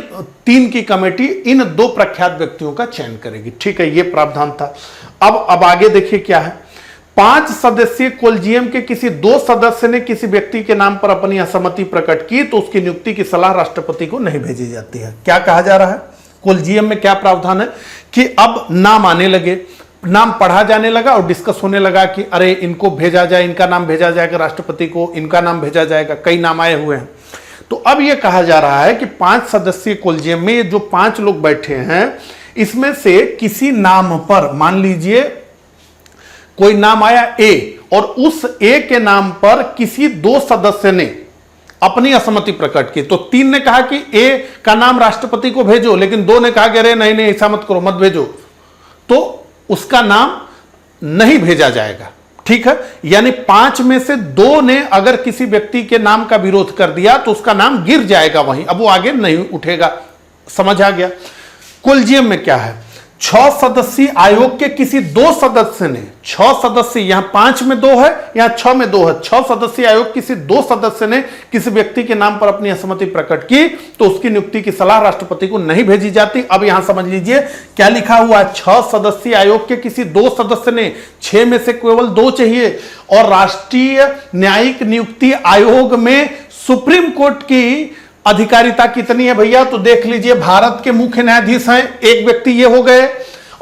3 की कमेटी इन 2 प्रख्यात व्यक्तियों का चयन करेगी। ठीक है, ये प्रावधान था। अब आगे देखिए क्या है। 5 सदस्यीय कोलिजियम के किसी 2 सदस्य ने किसी व्यक्ति के नाम पर अपनी असहमति प्रकट की तो उसकी नियुक्ति की सलाह राष्ट्रपति को नहीं भेजी जाती है। क्या कहा जा रहा है? कोलिजियम में क्या प्रावधान है कि अब नाम आने लगे, नाम पढ़ा जाने लगा और डिस्कस होने लगा कि अरे इनको भेजा जाए, इनका नाम भेजा जाएगा राष्ट्रपति को, इनका नाम भेजा जाएगा, कई नाम आए हुए हैं। तो अब यह कहा जा रहा है कि 5 सदस्यीय कोलिजियम में ये जो 5 लोग बैठे हैं, इसमें से किसी नाम पर, मान लीजिए कोई नाम आया ए, और उस ए के नाम पर किसी 2 सदस्य ने अपनी असहमति प्रकट की, तो 3 ने कहा कि ए का नाम राष्ट्रपति को भेजो, लेकिन 2 ने कहा कि अरे नहीं नहीं ऐसा मत करो, मत भेजो, तो उसका नाम नहीं भेजा जाएगा। ठीक है, यानी 5 में से 2 ने अगर किसी व्यक्ति के नाम का विरोध कर दिया तो उसका नाम गिर जाएगा वहीं, अब वो आगे नहीं उठेगा। समझ आ गया? कोलिजियम में क्या है? 6 सदस्यीय आयोग के किसी 2 सदस्य ने, 6 सदस्य, यहां 5 में 2 है, यहां 6 में 2 है, 6 सदस्यीय आयोग किसी 2 सदस्य ने किसी व्यक्ति के नाम पर अपनी असहमति प्रकट की तो उसकी नियुक्ति की सलाह राष्ट्रपति को नहीं भेजी जाती। अब यहां समझ लीजिए क्या लिखा हुआ है। 6 सदस्यीय आयोग के किसी 2 सदस्य ने, 6 में से केवल 2 चाहिए, और राष्ट्रीय न्यायिक नियुक्ति आयोग में सुप्रीम कोर्ट की अधिकारिता कितनी है भैया? तो देख लीजिए, भारत के मुख्य न्यायाधीश हैं, एक व्यक्ति ये हो गए,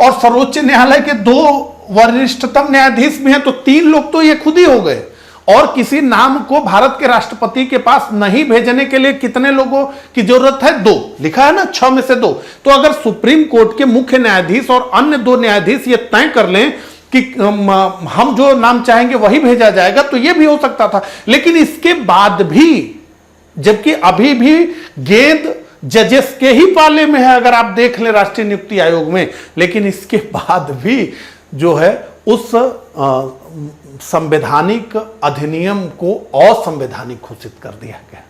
और सर्वोच्च न्यायालय के 2 वरिष्ठतम न्यायाधीश भी हैं, तो 3 लोग तो ये खुद ही हो गए। और किसी नाम को भारत के राष्ट्रपति के पास नहीं भेजने के लिए कितने लोगों की जरूरत है? 2, लिखा है ना, 6 में से 2। तो अगर सुप्रीम कोर्ट के मुख्य न्यायाधीश और अन्य 2 न्यायाधीश ये तय कर लें कि हम जो नाम चाहेंगे वही भेजा जाएगा, तो ये भी हो सकता था। लेकिन इसके बाद भी, जबकि अभी भी गेंद जजेस के ही पाले में है, अगर आप देख लें राष्ट्रीय नियुक्ति आयोग में, लेकिन इसके बाद भी जो है उस संवैधानिक अधिनियम को असंवैधानिक घोषित कर दिया गया।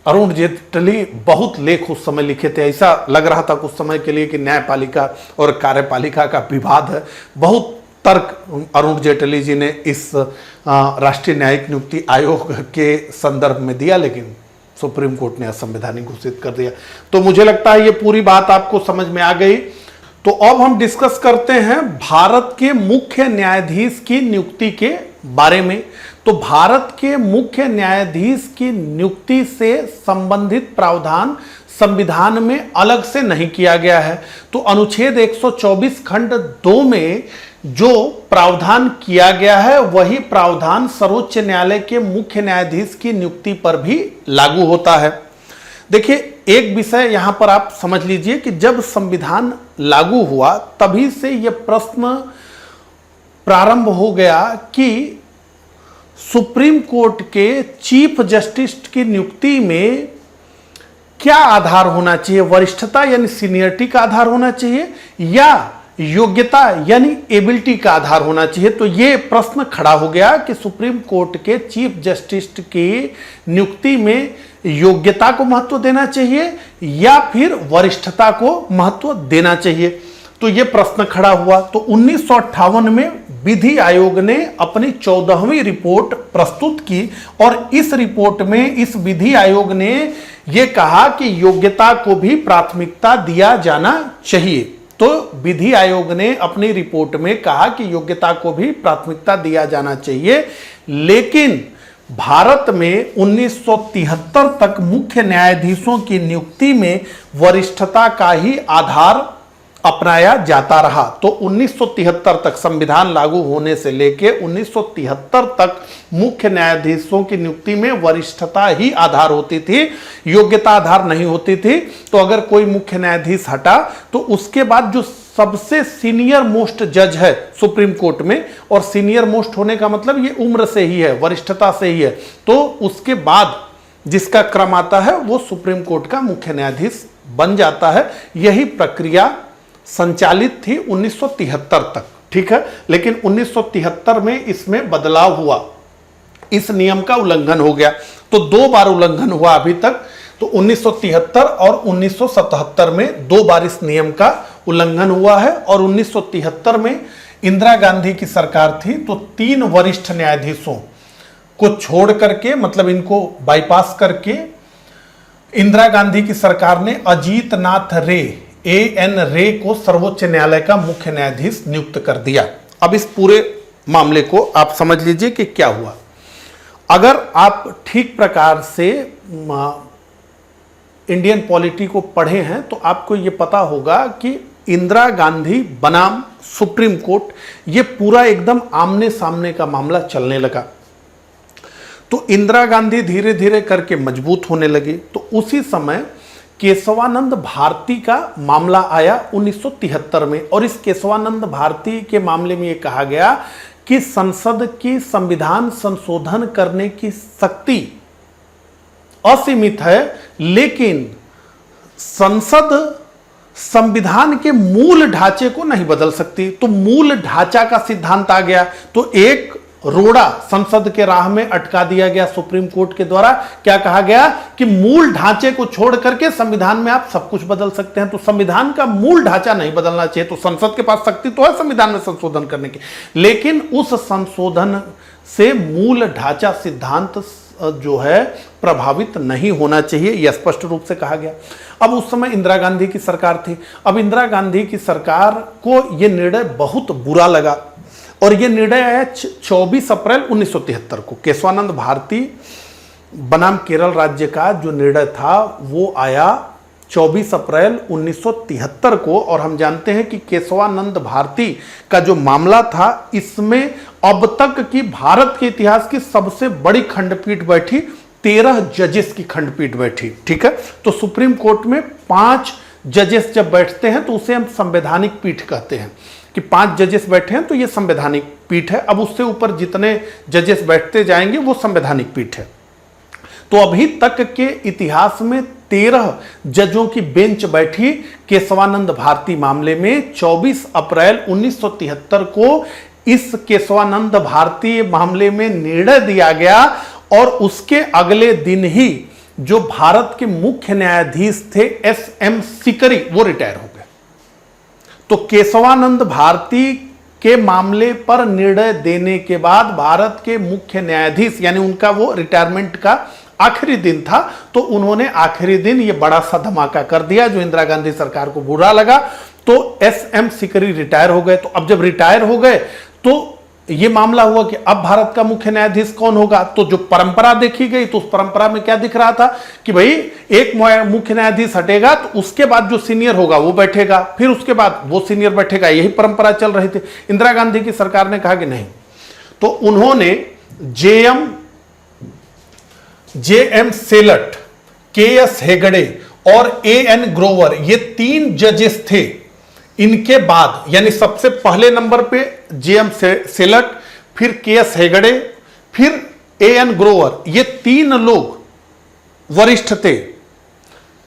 अरुण जेटली बहुत लेख उस समय लिखे थे, ऐसा लग रहा था कुछ समय के लिए कि न्यायपालिका और कार्यपालिका का विवाद है। बहुत तर्क अरुण जेटली जी ने इस राष्ट्रीय न्यायिक नियुक्ति आयोग के संदर्भ में दिया, लेकिन सुप्रीम कोर्ट ने असंवैधानिक घोषित कर दिया। तो मुझे लगता है ये पूरी बात आपको समझ में आ गई। तो अब हम डिस्कस करते हैं भारत के मुख्य न्यायाधीश की नियुक्ति के बारे में। तो भारत के मुख्य न्यायाधीश की नियुक्ति से संबंधित प्रावधान संविधान में अलग से नहीं किया गया है। तो अनुच्छेद 124 खंड 2 में जो प्रावधान किया गया है वही प्रावधान सर्वोच्च न्यायालय के मुख्य न्यायाधीश की नियुक्ति पर भी लागू होता है। देखिए, एक विषय यहां पर आप समझ लीजिए कि जब संविधान लागू हुआ तभी से यह प्रश्न प्रारंभ हो गया कि सुप्रीम कोर्ट के चीफ जस्टिस की नियुक्ति में क्या आधार होना चाहिए? वरिष्ठता यानी सीनियरिटी का आधार होना चाहिए या योग्यता यानी एबिलिटी का आधार होना चाहिए? तो यह प्रश्न खड़ा हो गया कि सुप्रीम कोर्ट के चीफ जस्टिस की नियुक्ति में योग्यता को महत्व देना चाहिए या फिर वरिष्ठता को महत्व देना चाहिए। तो यह प्रश्न खड़ा हुआ। तो 1958 में विधि आयोग ने अपनी 14वीं रिपोर्ट प्रस्तुत की और इस रिपोर्ट में इस विधि आयोग ने यह कहा कि योग्यता को भी प्राथमिकता दिया जाना चाहिए। तो विधि आयोग ने अपनी रिपोर्ट में कहा कि योग्यता को भी प्राथमिकता दिया जाना चाहिए, लेकिन भारत में 1973 तक मुख्य न्यायाधीशों की नियुक्ति में वरिष्ठता का ही आधार अपनाया जाता रहा। तो 1973 तक संविधान लागू होने से लेके 1973 तक मुख्य न्यायाधीशों की नियुक्ति में वरिष्ठता ही आधार होती थी, योग्यता आधार नहीं होती थी। तो अगर कोई मुख्य न्यायाधीश हटा तो उसके बाद जो सबसे सीनियर मोस्ट जज है सुप्रीम कोर्ट में, और सीनियर मोस्ट होने का मतलब ये उम्र से ही है, वरिष्ठता से ही है, तो उसके बाद जिसका क्रम आता है वो सुप्रीम कोर्ट का मुख्य न्यायाधीश बन जाता है। यही प्रक्रिया संचालित थी 1973 तक, ठीक है। लेकिन 1973 में इसमें बदलाव हुआ, इस नियम का उल्लंघन हो गया। तो 2 बार उल्लंघन हुआ अभी तक। तो 1973 और 1977 में 2 बार इस नियम का उल्लंघन हुआ है। और 1973 में इंदिरा गांधी की सरकार थी, तो 3 वरिष्ठ न्यायाधीशों को छोड़ करके, मतलब इनको बाईपास करके, इंदिरा गांधी की सरकार ने अजीत नाथ रे, AN रे को सर्वोच्च न्यायालय का मुख्य न्यायाधीश नियुक्त कर दिया। अब इस पूरे मामले को आप समझ लीजिए कि क्या हुआ। अगर आप ठीक प्रकार से इंडियन पॉलिटी को पढ़े हैं तो आपको यह पता होगा कि इंदिरा गांधी बनाम सुप्रीम कोर्ट, यह पूरा एकदम आमने सामने का मामला चलने लगा। तो इंदिरा गांधी धीरे धीरे करके मजबूत होने लगी। तो उसी समय केशवानंद भारती का मामला आया 1973 में, और इस केशवानंद भारती के मामले में यह कहा गया कि संसद की संविधान संशोधन करने की शक्ति असीमित है, लेकिन संसद संविधान के मूल ढांचे को नहीं बदल सकती। तो मूल ढांचा का सिद्धांत आ गया। तो एक रोड़ा संसद के राह में अटका दिया गया सुप्रीम कोर्ट के द्वारा। क्या कहा गया कि मूल ढांचे को छोड़ करके संविधान में आप सब कुछ बदल सकते हैं। तो संविधान का मूल ढांचा नहीं बदलना चाहिए। तो संसद के पास शक्ति तो है संविधान में संशोधन करने की, लेकिन उस संशोधन से मूल ढांचा सिद्धांत जो है प्रभावित नहीं होना चाहिए, यह स्पष्ट रूप से कहा गया। अब उस समय इंदिरा गांधी की सरकार थी। अब इंदिरा गांधी की सरकार को यह निर्णय बहुत बुरा लगा, और यह निर्णय आया 24 अप्रैल 1973 को। केशवानंद भारती बनाम केरल राज्य का जो निर्णय था वो आया 24 अप्रैल 1973 को। और हम जानते हैं कि केशवानंद भारती का जो मामला था, इसमें अब तक की भारत के इतिहास की सबसे बड़ी खंडपीठ बैठी, 13 जजेस की खंडपीठ बैठी, ठीक है। तो सुप्रीम कोर्ट में 5 जजेस जब बैठते हैं तो उसे हम संवैधानिक पीठ कहते हैं, कि 5 जजेस बैठे हैं तो ये संवैधानिक पीठ है। अब उससे ऊपर जितने जजेस बैठते जाएंगे वो संवैधानिक पीठ है। तो अभी तक के इतिहास में 13 जजों की बेंच बैठी केशवानंद भारती मामले में। 24 अप्रैल 1973 को इस केशवानंद भारती मामले में निर्णय दिया गया, और उसके अगले दिन ही जो भारत के मुख्य न्यायाधीश थे SM सिकरी, वो रिटायर हो गए। तो केशवानंद भारती के मामले पर निर्णय देने के बाद भारत के मुख्य न्यायाधीश, यानी उनका वो रिटायरमेंट का आखिरी दिन था, तो उन्होंने आखिरी दिन ये बड़ा सा धमाका कर दिया जो इंदिरा गांधी सरकार को बुरा लगा। तो SM सिकरी रिटायर हो गए। तो अब जब रिटायर हो गए तो ये मामला हुआ कि अब भारत का मुख्य न्यायाधीश कौन होगा। तो जो परंपरा देखी गई, तो उस परंपरा में क्या दिख रहा था कि भाई एक मुख्य न्यायाधीश हटेगा तो उसके बाद जो सीनियर होगा वो बैठेगा, फिर उसके बाद वो सीनियर बैठेगा, यही परंपरा चल रही थी। इंदिरा गांधी की सरकार ने कहा कि नहीं, तो उन्होंने JM सेलट, KS हेगड़े और AN ग्रोवर, ये 3 जजेस थे। इनके बाद, यानी सबसे पहले नंबर पे JM सेलट, फिर KS हेगड़े, फिर AN ग्रोवर, ये 3 लोग वरिष्ठ थे।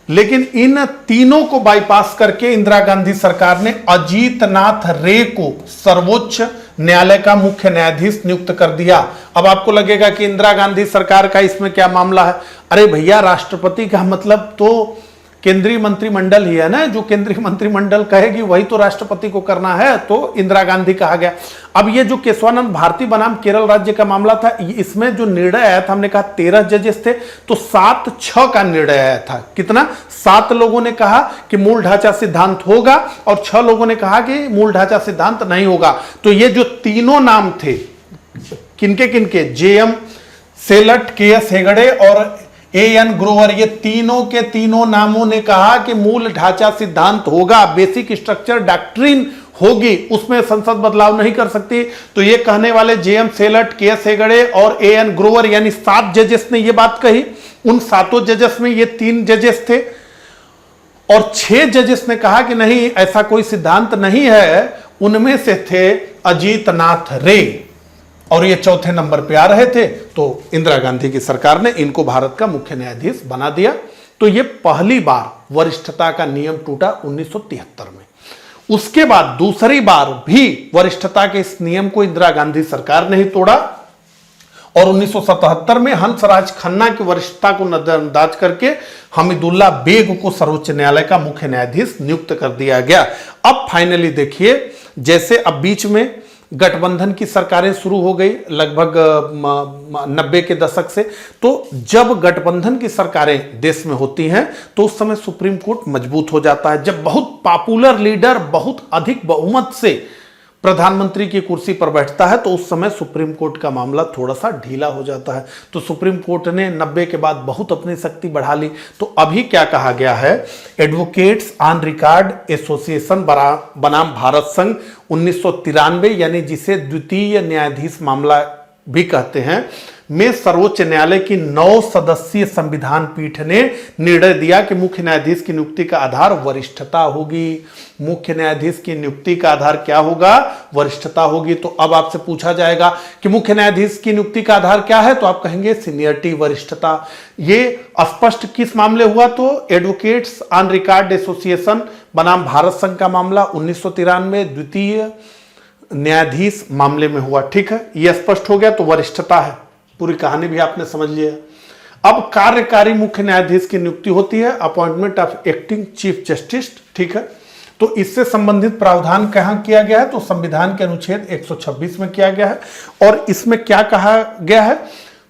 लेकिन इन तीनों को बाईपास करके इंदिरा गांधी सरकार ने अजीत नाथ रे को सर्वोच्च न्यायालय का मुख्य न्यायाधीश नियुक्त कर दिया। अब आपको लगेगा कि इंदिरा गांधी सरकार का इसमें क्या मामला है। अरे भैया, राष्ट्रपति का मतलब तो केंद्रीय मंत्रिमंडल ही है ना, जो केंद्रीय मंत्रिमंडल कहेगी वही तो राष्ट्रपति को करना है। तो इंदिरा गांधी कहा गया। अब ये जो केशवानंद भारती बनाम केरल राज्य का मामला था, इसमें जो निर्णय आया था, हमने कहा 13 जजेस थे, तो 7-6 का निर्णय आया था। कितना? 7 लोगों ने कहा कि मूल ढांचा सिद्धांत होगा, और 6 लोगों ने कहा कि मूल ढांचा सिद्धांत नहीं होगा। तो ये जो तीनों नाम थे, किनके किनके, JM सेलट, KS हेगड़े और एएन ग्रोवर, ये तीनों के तीनों नामों ने कहा कि मूल ढांचा सिद्धांत होगा, बेसिक स्ट्रक्चर डॉक्ट्रिन होगी, उसमें संसद बदलाव नहीं कर सकती। तो ये कहने वाले जेएम सेलट, केएस हेगड़े और एएन ग्रोवर यानी 7 जजेस ने ये बात कही। उन 7 जजेस में ये 3 जजेस थे और 6 जजेस ने कहा कि नहीं, ऐसा कोई सिद्धांत नहीं है। उनमें से थे अजीत नाथ रे और ये चौथे नंबर पे आ रहे थे। तो इंदिरा गांधी की सरकार ने इनको भारत का मुख्य न्यायाधीश बना दिया। तो ये पहली बार वरिष्ठता का नियम टूटा 1973 में। उसके बाद दूसरी बार भी वरिष्ठता के इस नियम को इंदिरा गांधी सरकार ने ही तोड़ा और 1977 में हंसराज खन्ना की वरिष्ठता को नजरअंदाज करके हमीदुल्ला बेग को सर्वोच्च न्यायालय का मुख्य न्यायाधीश नियुक्त कर दिया गया। अब फाइनली देखिए, जैसे अब बीच में गठबंधन की सरकारें शुरू हो गई लगभग 90 के दशक से, तो जब गठबंधन की सरकारें देश में होती हैं तो उस समय सुप्रीम कोर्ट मजबूत हो जाता है। जब बहुत पॉपुलर लीडर बहुत अधिक बहुमत से प्रधानमंत्री की कुर्सी पर बैठता है तो उस समय सुप्रीम कोर्ट का मामला थोड़ा सा ढीला हो जाता है। तो सुप्रीम कोर्ट ने 90 के बाद बहुत अपनी शक्ति बढ़ा ली। तो अभी क्या कहा गया है, एडवोकेट्स ऑन रिकॉर्ड एसोसिएशन बनाम भारत संघ 1993 यानी जिसे द्वितीय न्यायाधीश मामला भी कहते हैं, में सर्वोच्च न्यायालय की 9 सदस्यीय संविधान पीठ ने निर्णय दिया कि मुख्य न्यायाधीश की नियुक्ति का आधार वरिष्ठता होगी। मुख्य न्यायाधीश की नियुक्ति का आधार क्या होगा, वरिष्ठता होगी। तो अब आपसे पूछा जाएगा कि मुख्य न्यायाधीश की नियुक्ति का आधार क्या है, तो आप कहेंगे सीनियरिटी, वरिष्ठता। ये स्पष्ट किस मामले हुआ, तो एडवोकेट्स ऑन रिकॉर्ड एसोसिएशन बनाम भारत संघ का मामला 1993 द्वितीय न्यायाधीश मामले में हुआ। ठीक है, यह स्पष्ट हो गया। तो वरिष्ठता है, पूरी कहानी भी आपने समझ लिया। अब कार्यकारी मुख्य न्यायाधीश की नियुक्ति होती है, appointment of acting chief justice. ठीक है, तो इससे संबंधित प्रावधान कहां किया गया है, तो संविधान के अनुच्छेद 126 में किया गया है। और इसमें क्या कहा गया है,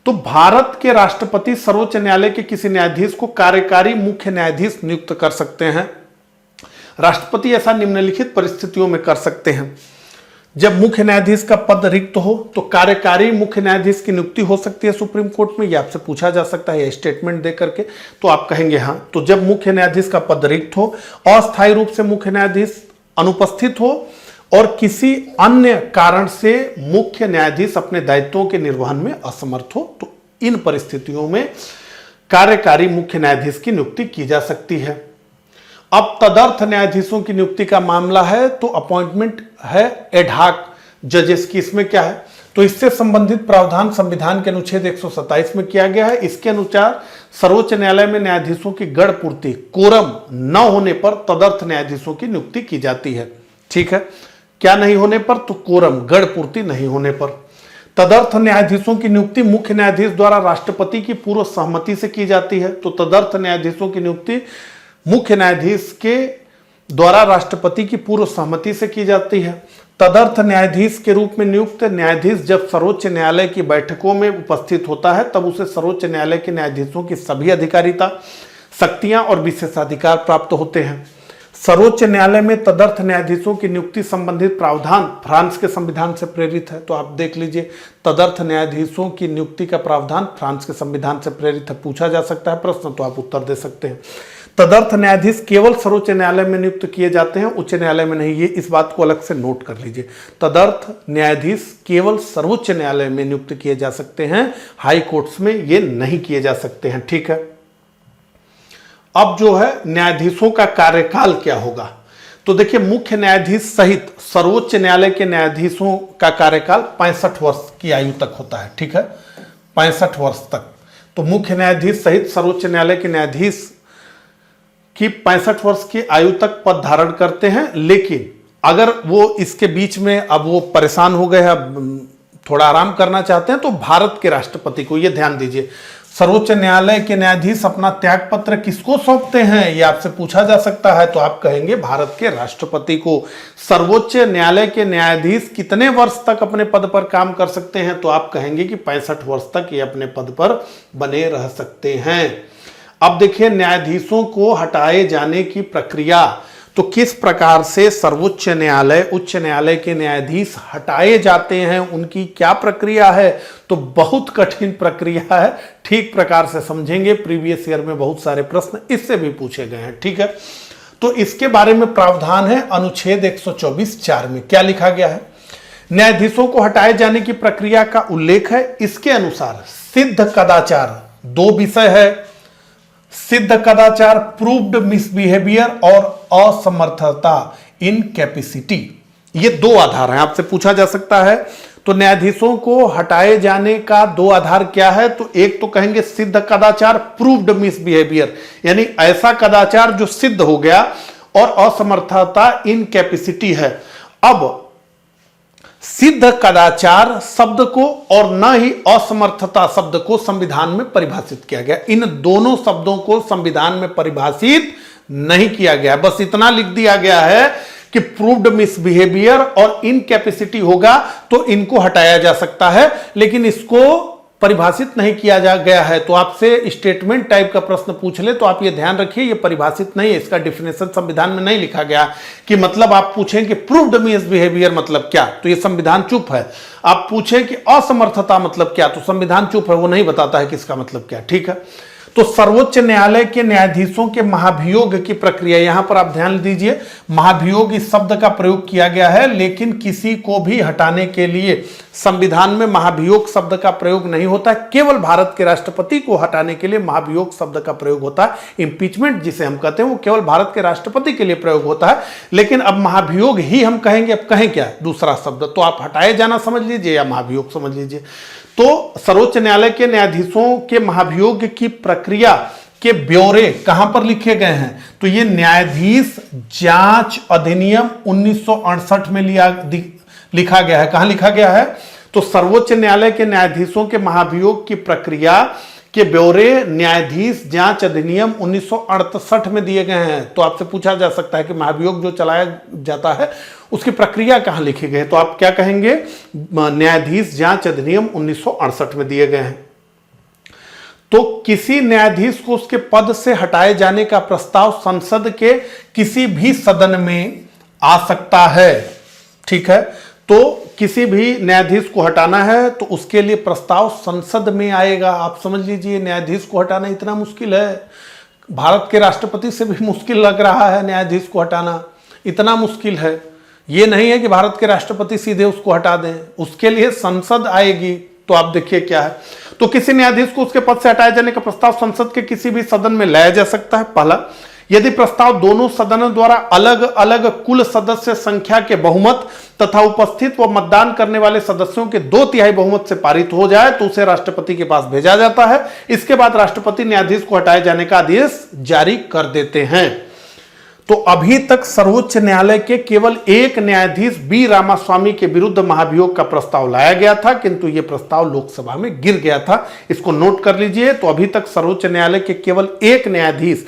तो भारत के राष्ट्रपति सर्वोच्च न्यायालय के किसी न्यायाधीश को कार्यकारी मुख्य न्यायाधीश नियुक्त कर सकते हैं। राष्ट्रपति ऐसा निम्नलिखित परिस्थितियों में कर सकते हैं, जब मुख्य न्यायाधीश का पद रिक्त हो तो कार्यकारी मुख्य न्यायाधीश की नियुक्ति हो सकती है सुप्रीम कोर्ट में। यह आपसे पूछा जा सकता है स्टेटमेंट दे करके, तो आप कहेंगे हाँ। तो जब मुख्य न्यायाधीश का पद रिक्त हो, अस्थायी रूप से मुख्य न्यायाधीश अनुपस्थित हो और किसी अन्य कारण से मुख्य न्यायाधीश अपने दायित्वों के निर्वहन में असमर्थ हो, तो इन परिस्थितियों में कार्यकारी मुख्य न्यायाधीश की नियुक्ति की जा सकती है। अब तदर्थ न्यायाधीशों की नियुक्ति का मामला है, तो अपॉइंटमेंट है एडहॉक जजेस की। इसमें क्या है, तो इससे संबंधित प्रावधान संविधान के अनुच्छेद 127 में किया गया है। इसके अनुसार सर्वोच्च न्यायालय में न्यायाधीशों की गढ़ पूर्ति कोरम न होने पर तदर्थ न्यायाधीशों की नियुक्ति की जाती है। ठीक है, क्या नहीं होने पर, तो कोरम गढ़ पूर्ति नहीं होने पर। तदर्थ न्यायाधीशों की नियुक्ति मुख्य न्यायाधीश द्वारा राष्ट्रपति की पूर्व सहमति से की जाती है। तो तदर्थ न्यायाधीशों की नियुक्ति मुख्य न्यायाधीश के द्वारा राष्ट्रपति की पूर्व सहमति से की जाती है। तदर्थ न्यायाधीश के रूप में नियुक्त न्यायाधीश जब सर्वोच्च न्यायालय की बैठकों में उपस्थित होता है तब उसे सर्वोच्च न्यायालय के न्यायाधीशों की सभी अधिकारिता, शक्तियां और विशेषाधिकार प्राप्त होते हैं। सर्वोच्च न्यायालय में तदर्थ न्यायाधीशों की नियुक्ति संबंधित प्रावधान फ्रांस के संविधान से प्रेरित है। तो आप देख लीजिए, तदर्थ न्यायाधीशों की नियुक्ति का प्रावधान फ्रांस के संविधान से प्रेरित है। पूछा जा सकता है प्रश्न, तो आप उत्तर दे सकते हैं। तदर्थ न्यायाधीश केवल सर्वोच्च न्यायालय में नियुक्त किए जाते हैं, उच्च न्यायालय में नहीं। ये इस बात को अलग से नोट कर लीजिए। तदर्थ न्यायाधीश केवल सर्वोच्च न्यायालय में नियुक्त किए जा सकते हैं, हाई कोर्ट्स में ये नहीं किए जा सकते हैं। ठीक है, अब जो है न्यायाधीशों का कार्यकाल क्या होगा, तो देखिए मुख्य न्यायाधीश सहित सर्वोच्च न्यायालय के न्यायाधीशों का कार्यकाल 65 वर्ष की आयु तक होता है। ठीक है, 65 वर्ष तक। तो मुख्य न्यायाधीश सहित सर्वोच्च न्यायालय के न्यायाधीश कि 65 वर्ष की आयु तक पद धारण करते हैं। लेकिन अगर वो इसके बीच में अब वो परेशान हो गए, अब थोड़ा आराम करना चाहते हैं, तो भारत के राष्ट्रपति को, ये ध्यान दीजिए, सर्वोच्च न्यायालय के न्यायाधीश अपना त्याग पत्र किसको सौंपते हैं, ये आपसे पूछा जा सकता है। तो आप कहेंगे भारत के राष्ट्रपति को। सर्वोच्च न्यायालय के न्यायाधीश कितने वर्ष तक अपने पद पर काम कर सकते हैं, तो आप कहेंगे कि 65 वर्ष तक ये अपने पद पर बने रह सकते हैं। अब देखिए न्यायाधीशों को हटाए जाने की प्रक्रिया, तो किस प्रकार से सर्वोच्च न्यायालय, उच्च न्यायालय के न्यायाधीश हटाए जाते हैं, उनकी क्या प्रक्रिया है, तो बहुत कठिन प्रक्रिया है। ठीक प्रकार से समझेंगे, प्रीवियस ईयर में बहुत सारे प्रश्न इससे भी पूछे गए हैं। ठीक है, तो इसके बारे में प्रावधान है अनुच्छेद 124(4) में। क्या लिखा गया है? न्यायाधीशों को हटाए जाने की प्रक्रिया का उल्लेख है। इसके अनुसार सिद्ध कदाचार, दो विषय है, सिद्ध कदाचार, प्रूव्ड मिसबिहेवियर और असमर्थता, इनकैपेसिटी, ये दो आधार हैं। आपसे पूछा जा सकता है तो न्यायाधीशों को हटाए जाने का दो आधार क्या है? तो एक तो कहेंगे सिद्ध कदाचार, प्रूव्ड मिसबिहेवियर, यानी ऐसा कदाचार जो सिद्ध हो गया, और असमर्थता, इनकैपेसिटी है। अब सिद्ध कदाचार शब्द को और न ही असमर्थता शब्द को संविधान में परिभाषित किया गया। इन दोनों शब्दों को संविधान में परिभाषित नहीं किया गया। बस इतना लिख दिया गया है कि प्रूव्ड मिसबिहेवियर और इनकैपेसिटी होगा तो इनको हटाया जा सकता है, लेकिन इसको परिभाषित नहीं किया जा गया है। तो आपसे स्टेटमेंट टाइप का प्रश्न पूछ ले तो आप ये ध्यान रखिए, ये परिभाषित नहीं है, इसका डिफिनेशन संविधान में नहीं लिखा गया। कि मतलब आप पूछें कि प्रूव्ड मिसबिहेवियर मतलब क्या, तो ये संविधान चुप है। आप पूछें कि असमर्थता मतलब क्या, तो संविधान चुप है, वो नहीं बताता है कि इसका मतलब क्या। ठीक है, तो सर्वोच्च न्यायालय के न्यायाधीशों के महाभियोग की प्रक्रिया, यहां पर आप ध्यान दीजिए, महाभियोग इस शब्द का प्रयोग किया गया है, लेकिन किसी को भी हटाने के लिए संविधान में महाभियोग शब्द का प्रयोग नहीं होता। केवल भारत के राष्ट्रपति को हटाने के लिए महाभियोग शब्द का प्रयोग होता है। इंपीचमेंट जिसे हम कहते हैं वो केवल भारत के राष्ट्रपति के लिए प्रयोग होता है, लेकिन अब महाभियोग ही हम कहेंगे। अब कहें क्या दूसरा शब्द, तो आप हटाए जाना समझ लीजिए या महाभियोग समझ लीजिए। तो सर्वोच्च न्यायालय के न्यायाधीशों के महाभियोग की प्रक्रिया के ब्यौरे कहां पर लिखे गए हैं? तो ये न्यायाधीश जांच अधिनियम 1968 में लिखा गया है। कहां लिखा गया है? तो सर्वोच्च न्यायालय के न्यायाधीशों के महाभियोग की प्रक्रिया के ब्यौरे न्यायाधीश जांच अधिनियम 1968 में दिए गए हैं। तो आपसे पूछा जा सकता है कि महाभियोग जो चलाया जाता है उसकी प्रक्रिया कहां लिखी गई है, तो आप क्या कहेंगे? न्यायाधीश जांच अधिनियम 1968 में दिए गए हैं। तो किसी न्यायाधीश को उसके पद से हटाए जाने का प्रस्ताव संसद के किसी भी सदन में आ सकता है। ठीक है, तो किसी भी न्यायाधीश को हटाना है तो उसके लिए प्रस्ताव संसद में आएगा। आप समझ लीजिए, न्यायाधीश को हटाना इतना मुश्किल है, भारत के राष्ट्रपति से भी मुश्किल लग रहा है न्यायाधीश को हटाना, इतना मुश्किल है। ये नहीं है कि भारत के राष्ट्रपति सीधे उसको हटा दें, उसके लिए संसद आएगी। तो आप देखिए क्या है, तो किसी न्यायाधीश को उसके पद से हटाए जाने का प्रस्ताव संसद के किसी भी सदन में लाया जा सकता है। पहला, यदि प्रस्ताव दोनों सदनों द्वारा अलग अलग कुल सदस्य संख्या के बहुमत तथा उपस्थित व मतदान करने वाले सदस्यों के 2/3 बहुमत से पारित हो जाए तो उसे राष्ट्रपति के पास भेजा जाता है। इसके बाद राष्ट्रपति न्यायाधीश को हटाए जाने का आदेश जारी कर देते हैं। तो अभी तक सर्वोच्च न्यायालय के केवल एक न्यायाधीश बी रामास्वामी के विरुद्ध महाभियोग का प्रस्ताव लाया गया था, किंतु यह प्रस्ताव लोकसभा में गिर गया था। इसको नोट कर लीजिए। तो अभी तक सर्वोच्च न्यायालय के केवल एक न्यायाधीश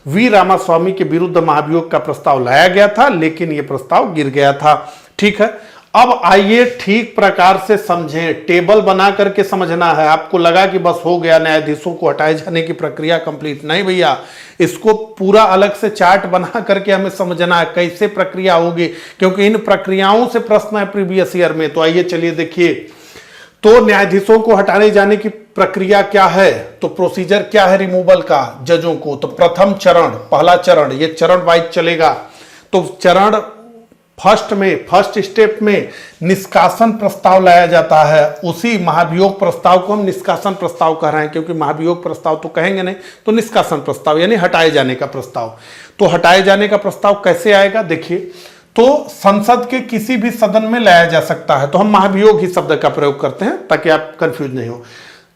वी रामास्वामी के विरुद्ध महाभियोग का प्रस्ताव लाया गया था, लेकिन यह प्रस्ताव गिर गया था। ठीक है, अब आइए ठीक प्रकार से समझें, टेबल बना करके समझना है। आपको लगा कि बस हो गया, न्यायाधीशों को हटाए जाने की प्रक्रिया कंप्लीट, नहीं भैया, इसको पूरा अलग से चार्ट बना करके हमें समझना है कैसे प्रक्रिया होगी, क्योंकि इन प्रक्रियाओं से प्रश्न है प्रीवियस ईयर में। तो आइए चलिए देखिए, तो न्यायाधीशों को हटाने जाने की प्रक्रिया क्या है, तो प्रोसीजर क्या है रिमूवल का जजों को। तो प्रथम चरण, पहला चरण, ये चरण वाइज चलेगा। तो चरण फर्स्ट स्टेप में निष्कासन प्रस्ताव लाया जाता है। उसी महाभियोग प्रस्ताव को हम निष्कासन प्रस्ताव कह रहे हैं, क्योंकि महाभियोग प्रस्ताव तो कहेंगे नहीं, तो निष्कासन प्रस्ताव यानी हटाए जाने का प्रस्ताव। तो हटाए जाने का प्रस्ताव कैसे आएगा, देखिए, तो संसद के किसी भी सदन में लाया जा सकता है। तो हम महाभियोग ही शब्द का प्रयोग करते हैं ताकि आप कंफ्यूज नहीं हो।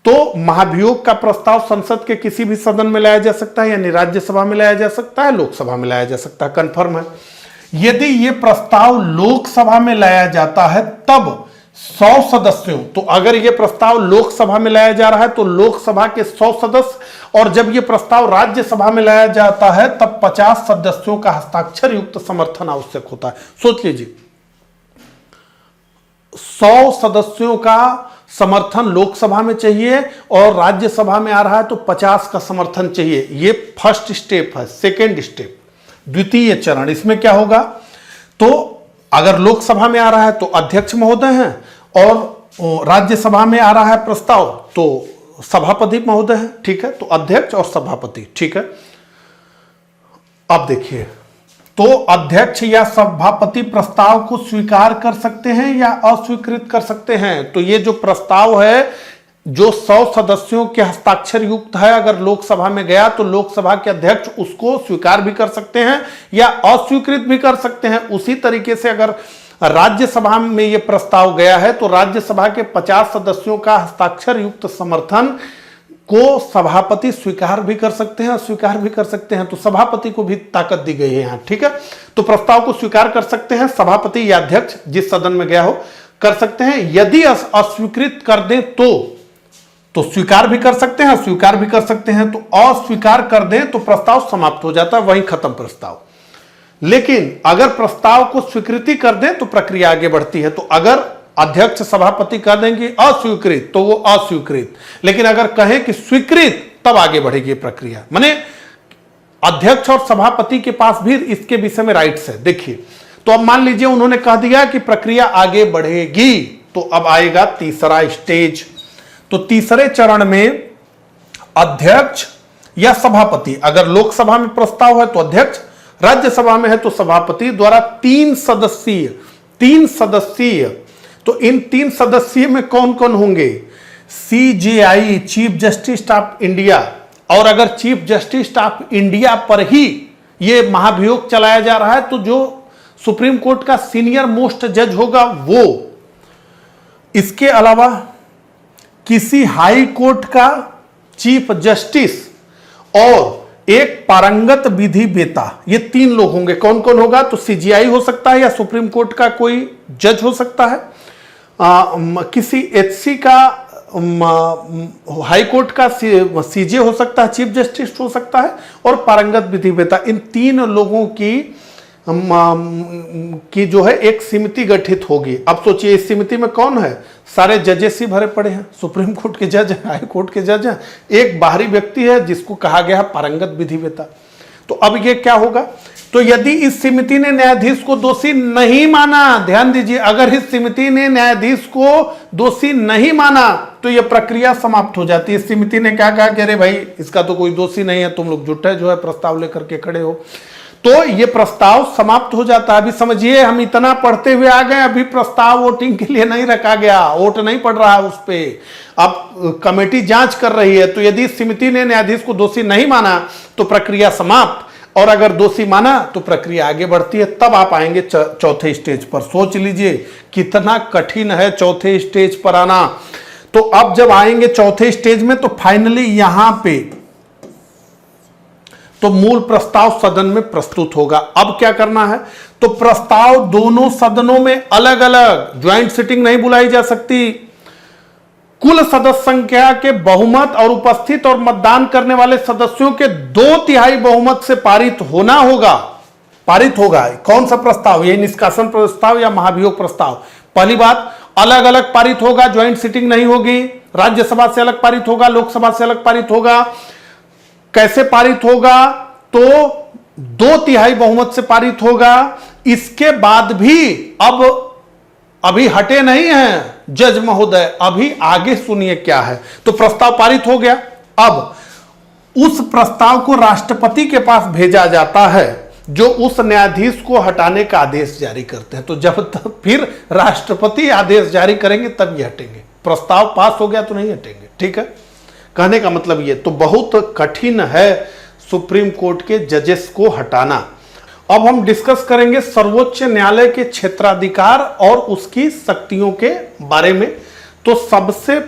तो महाभियोग का प्रस्ताव संसद के किसी भी सदन में लाया जा सकता है, यानी राज्यसभा में लाया जा सकता है, लोकसभा में लाया जा सकता है, कंफर्म है। यदि यह प्रस्ताव लोकसभा में लाया जाता है तब 100 सदस्यों, तो अगर यह प्रस्ताव लोकसभा में लाया जा रहा है तो लोकसभा के 100 सदस्य, और जब यह प्रस्ताव राज्यसभा में लाया जाता है तब 50 सदस्यों का हस्ताक्षर युक्त समर्थन आवश्यक होता है। सोच लीजिए, 100 सदस्यों का समर्थन लोकसभा में चाहिए और राज्यसभा में आ रहा है तो 50 का समर्थन चाहिए। यह फर्स्ट स्टेप है। सेकेंड स्टेप, द्वितीय चरण, इसमें क्या होगा, तो अगर लोकसभा में आ रहा है तो अध्यक्ष महोदय हैं और राज्यसभा में आ रहा है प्रस्ताव तो सभापति महोदय हैं, ठीक है। तो अध्यक्ष और सभापति, ठीक है। अब देखिए, तो अध्यक्ष या सभापति प्रस्ताव को स्वीकार कर सकते हैं या अस्वीकृत कर सकते हैं। तो ये जो प्रस्ताव है जो 100 सदस्यों के हस्ताक्षर युक्त है, अगर लोकसभा में गया तो लोकसभा के अध्यक्ष उसको स्वीकार भी कर सकते हैं या अस्वीकृत भी कर सकते हैं। उसी तरीके से अगर राज्यसभा में यह प्रस्ताव गया है तो राज्यसभा के 50 सदस्यों का हस्ताक्षर युक्त समर्थन को सभापति स्वीकार भी कर सकते हैं, अस्वीकार भी कर सकते हैं। तो सभापति को भी ताकत दी गई है यहां, ठीक है। तो प्रस्ताव को स्वीकार कर सकते हैं सभापति या अध्यक्ष, जिस सदन में गया हो कर सकते हैं। यदि अस्वीकृत कर दें तो स्वीकार भी कर सकते हैं, अस्वीकार भी कर सकते हैं। तो अस्वीकार कर दें तो प्रस्ताव समाप्त हो जाता है, वहीं खत्म प्रस्ताव। लेकिन अगर प्रस्ताव को स्वीकृति कर दें तो प्रक्रिया आगे बढ़ती है। तो अगर अध्यक्ष सभापति कह देंगे अस्वीकृत तो वो अस्वीकृत, लेकिन अगर कहें कि स्वीकृत तब आगे बढ़ेगी प्रक्रिया। माने अध्यक्ष और सभापति के पास भी इसके विषय में राइट्स है। देखिए, तो अब मान लीजिए उन्होंने कह दिया कि प्रक्रिया आगे बढ़ेगी, तो अब आएगा तीसरा स्टेज। तो तीसरे चरण में अध्यक्ष या सभापति, अगर लोकसभा में प्रस्ताव है तो अध्यक्ष, राज्यसभा में है तो सभापति द्वारा 3 सदस्यीय, तो इन 3 सदस्यीय में कौन कौन होंगे, CJI chief justice of India, और अगर चीफ जस्टिस ऑफ इंडिया पर ही यह महाभियोग चलाया जा रहा है तो जो सुप्रीम कोर्ट का सीनियर मोस्ट जज होगा वो, इसके अलावा किसी हाई कोर्ट का चीफ जस्टिस और एक पारंगत विधि वेता, ये 3 लोग होंगे। कौन कौन होगा, तो CJI हो सकता है या सुप्रीम कोर्ट का कोई जज हो सकता है, किसी HC का हाई कोर्ट का CJ हो सकता है, चीफ जस्टिस हो सकता है, और पारंगत विधि वेता। इन 3 लोगों की जो है एक समिति गठित होगी। अब सोचिए इस समिति में कौन है, सारे जजेस ही भरे पड़े हैं, सुप्रीम कोर्ट के जज हैं, हाई कोर्ट के जज हैं, एक बाहरी व्यक्ति है जिसको कहा गया है पारंगत विधि वेता। तो अब ये क्या होगा, तो यदि इस समिति ने न्यायाधीश को दोषी नहीं माना, ध्यान दीजिए, अगर इस समिति ने न्यायाधीश को दोषी नहीं माना तो यह प्रक्रिया समाप्त हो जाती है। इस समिति ने क्या कहा कि अरे भाई इसका तो कोई दोषी नहीं है, तुम लोग झूठे जो है प्रस्ताव लेकर के खड़े हो, तो ये प्रस्ताव समाप्त हो जाता है। अभी समझिए हम इतना पढ़ते हुए आ गए, अभी प्रस्ताव वोटिंग के लिए नहीं रखा गया, वोट नहीं पड़ रहा है उस पे, अब कमेटी जांच कर रही है। तो यदि समिति ने न्यायाधीश को दोषी नहीं माना तो प्रक्रिया समाप्त, और अगर दोषी माना तो प्रक्रिया आगे बढ़ती है। तब आप आएंगे चौथे स्टेज पर। सोच लीजिए कितना कठिन है चौथे स्टेज पर आना। तो अब जब आएंगे चौथे स्टेज में तो फाइनली यहां पे तो मूल प्रस्ताव सदन में प्रस्तुत होगा। अब क्या करना है, तो प्रस्ताव दोनों सदनों में अलग अलग, ज्वाइंट सिटिंग नहीं बुलाई जा सकती, कुल सदस्य संख्या के बहुमत और उपस्थित और मतदान करने वाले सदस्यों के 2/3 बहुमत से पारित होना होगा। पारित होगा कौन सा प्रस्ताव, ये निष्कासन प्रस्ताव या महाभियोग प्रस्ताव। पहली बात, अलग अलग पारित होगा, ज्वाइंट सिटिंग नहीं होगी, राज्यसभा से अलग पारित होगा, लोकसभा से अलग पारित होगा। कैसे पारित होगा, तो 2/3 बहुमत से पारित होगा। इसके बाद भी अब अभी हटे नहीं हैं जज महोदय, अभी आगे सुनिए क्या है। तो प्रस्ताव पारित हो गया, अब उस प्रस्ताव को राष्ट्रपति के पास भेजा जाता है जो उस न्यायाधीश को हटाने का आदेश जारी करते हैं। तो जब तक फिर राष्ट्रपति आदेश जारी करेंगे तब ये हटेंगे, प्रस्ताव पास हो गया तो नहीं हटेंगे, ठीक है। कहने का मतलब ये तो बहुत कठिन है सुप्रीम कोर्ट के जजेस को हटाना। अब हम डिस्कस करेंगे सर्वोच्च न्यायालय के क्षेत्राधिकार और उसकी शक्तियों के बारे में। तो सबसे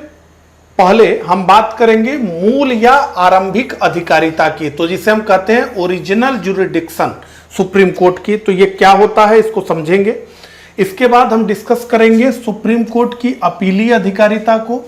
पहले हम बात करेंगे मूल या आरंभिक अधिकारिता की, तो जिसे हम कहते हैं ओरिजिनल ज्यूरिडिक्शन सुप्रीम कोर्ट की। तो ये क्या होता है इसको समझेंगे। इसके बाद हम डिस्कस करेंगे सुप्रीम कोर्ट की अपीलीय अधिकारिता को।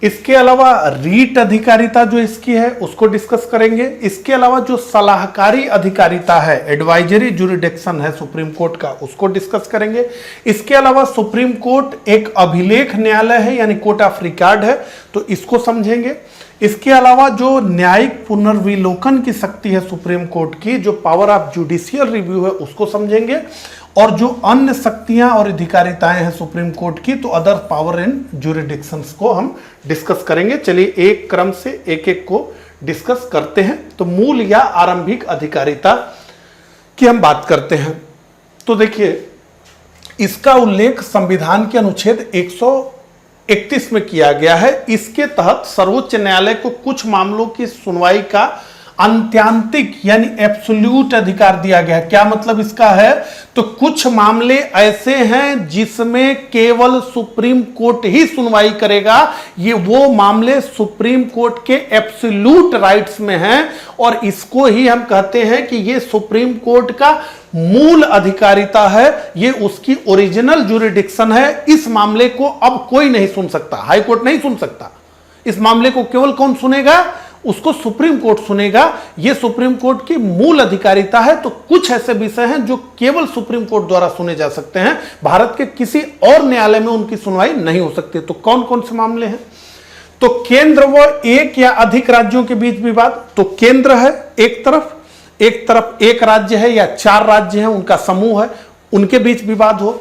इसके अलावा रीट अधिकारिता जो इसकी है उसको डिस्कस करेंगे। इसके अलावा जो सलाहकारी अधिकारिता है, एडवाइजरी ज्यूरिडिक्शन है सुप्रीम कोर्ट का, उसको डिस्कस करेंगे। इसके अलावा सुप्रीम कोर्ट एक अभिलेख न्यायालय है, यानी कोर्ट ऑफ रिकॉर्ड है, तो इसको समझेंगे। इसके अलावा जो न्यायिक पुनर्विलोकन की शक्ति है सुप्रीम कोर्ट की, जो पावर ऑफ जुडिशियल रिव्यू है उसको समझेंगे, और जो अन्य शक्तियां और अधिकारिताएं हैं सुप्रीम कोर्ट की, तो अदर पावर एंड ज्यूरिडिक्शंस को हम डिस्कस करेंगे। चलिए एक क्रम से एक एक को डिस्कस करते हैं। तो मूल या आरंभिक अधिकारिता की हम बात करते हैं। तो देखिए, इसका उल्लेख संविधान के अनुच्छेद 131 में किया गया है। इसके तहत सर्वोच्च न्यायालय को कुछ मामलों की सुनवाई का अंत्यांतिक यानी एब्सोल्यूट अधिकार दिया गया है। क्या मतलब इसका है? तो कुछ मामले ऐसे हैं जिसमें केवल सुप्रीम कोर्ट ही सुनवाई करेगा। ये वो मामले सुप्रीम कोर्ट के एब्सोल्यूट राइट्स में हैं, और इसको ही हम कहते हैं कि ये सुप्रीम कोर्ट का मूल अधिकारिता है, ये उसकी ओरिजिनल ज्यूरिडिक्शन है। इस मामले को अब कोई नहीं सुन सकता, हाई कोर्ट नहीं सुन सकता। इस मामले को केवल कौन सुनेगा? उसको सुप्रीम कोर्ट सुनेगा। यह सुप्रीम कोर्ट की मूल अधिकारिता है। तो कुछ ऐसे विषय हैं जो केवल सुप्रीम कोर्ट द्वारा सुने जा सकते हैं, भारत के किसी और न्यायालय में उनकी सुनवाई नहीं हो सकती। तो कौन कौन से मामले हैं? तो केंद्र व एक या अधिक राज्यों के बीच विवाद। तो केंद्र है एक तरफ एक राज्य है या 4 राज्य हैं, उनका समूह है, उनके बीच विवाद हो।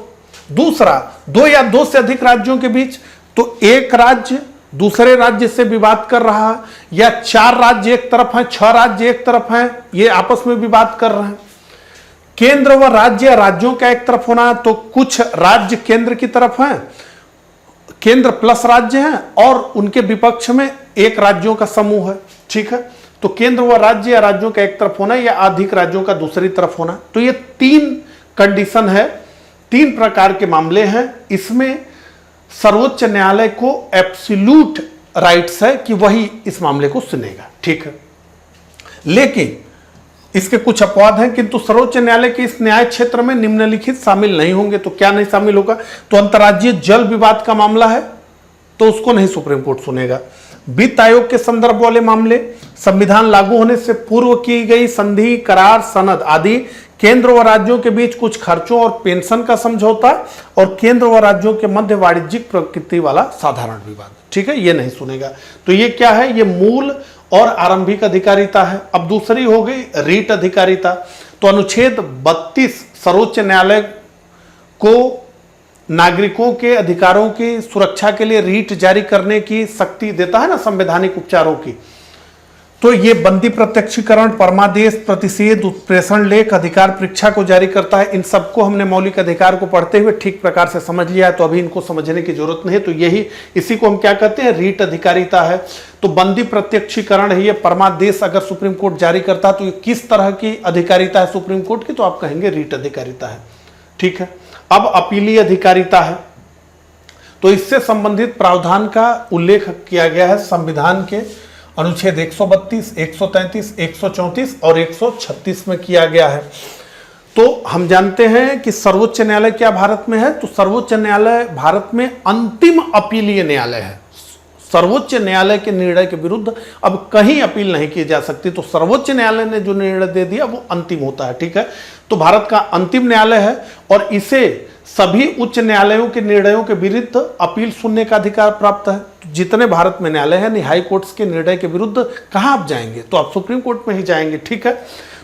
दूसरा, 2 या 2 से अधिक राज्यों के बीच, तो एक राज्य दूसरे राज्य से विवाद कर रहा है, या 4 राज्य एक तरफ हैं, 6 राज्य एक तरफ हैं, ये आपस में विवाद कर रहे हैं। केंद्र व राज्य, राज्यों का एक तरफ होना, तो कुछ राज्य केंद्र की तरफ हैं, केंद्र प्लस राज्य हैं, और उनके विपक्ष में एक राज्यों का समूह है। ठीक है, तो केंद्र व राज्य या राज्यों का एक तरफ होना या अधिक राज्यों का दूसरी तरफ होना। तो ये 3 कंडीशन है, 3 प्रकार के मामले हैं। इसमें सर्वोच्च न्यायालय को एब्सोल्यूट राइट्स है कि वही इस मामले को सुनेगा। ठीक है, लेकिन इसके कुछ अपवाद हैं, किंतु सर्वोच्च न्यायालय के इस न्याय क्षेत्र में निम्नलिखित शामिल नहीं होंगे। तो क्या नहीं शामिल होगा? तो अंतर्राज्यीय जल विवाद का मामला है तो उसको नहीं सुप्रीम कोर्ट सुनेगा। वित्त आयोग के संदर्भ वाले मामले, संविधान लागू होने से पूर्व की गई संधि, करार, सनद आदि, केंद्र व राज्यों के बीच कुछ खर्चों और पेंशन का समझौता, और केंद्र व राज्यों के मध्य वाणिज्यिक प्रकृति वाला साधारण विवाद। ठीक है, ये नहीं सुनेगा। तो ये क्या है? ये मूल और आरंभिक अधिकारिता है। अब दूसरी हो गई रीट अधिकारिता। तो अनुच्छेद 32 सर्वोच्च न्यायालय को नागरिकों के अधिकारों की सुरक्षा के लिए रीट जारी करने की शक्ति देता है ना, संवैधानिक उपचारों की। तो ये बंदी प्रत्यक्षीकरण, परमादेश, प्रतिषेध, उत्प्रेषण लेख, अधिकार परीक्षा को जारी करता है। इन सबको हमने मौलिक अधिकार को पढ़ते हुए ठीक प्रकार से समझ लिया है, तो अभी इनको समझने की जरूरत नहीं है। तो यही, इसी को हम क्या कहते हैं? रीट अधिकारिता है। तो बंदी प्रत्यक्षीकरण है, ये परमादेश अगर सुप्रीम कोर्ट जारी करता है तो ये किस तरह की अधिकारिता है सुप्रीम कोर्ट की? तो आप कहेंगे रीट अधिकारिता है। ठीक है, अब अपीलीय अधिकारिता है। तो इससे संबंधित प्रावधान का उल्लेख किया गया है संविधान के अनुच्छेद 132, 133, 134 और 136 में किया गया है। तो हम जानते हैं कि सर्वोच्च न्यायालय क्या भारत में है? तो सर्वोच्च न्यायालय भारत में अंतिम अपीलीय न्यायालय है। सर्वोच्च न्यायालय के निर्णय के विरुद्ध अब कहीं अपील नहीं की जा सकती। तो सर्वोच्च न्यायालय ने जो निर्णय दे दिया वो अंतिम होता है। ठीक है, तो भारत का अंतिम न्यायालय है, और इसे सभी उच्च न्यायालयों के निर्णयों के विरुद्ध अपील सुनने का अधिकार प्राप्त है। तो जितने भारत में न्यायालय हैं, हाई कोर्ट्स के निर्णय के विरुद्ध कहां आप जाएंगे? तो आप सुप्रीम कोर्ट में ही जाएंगे। ठीक है,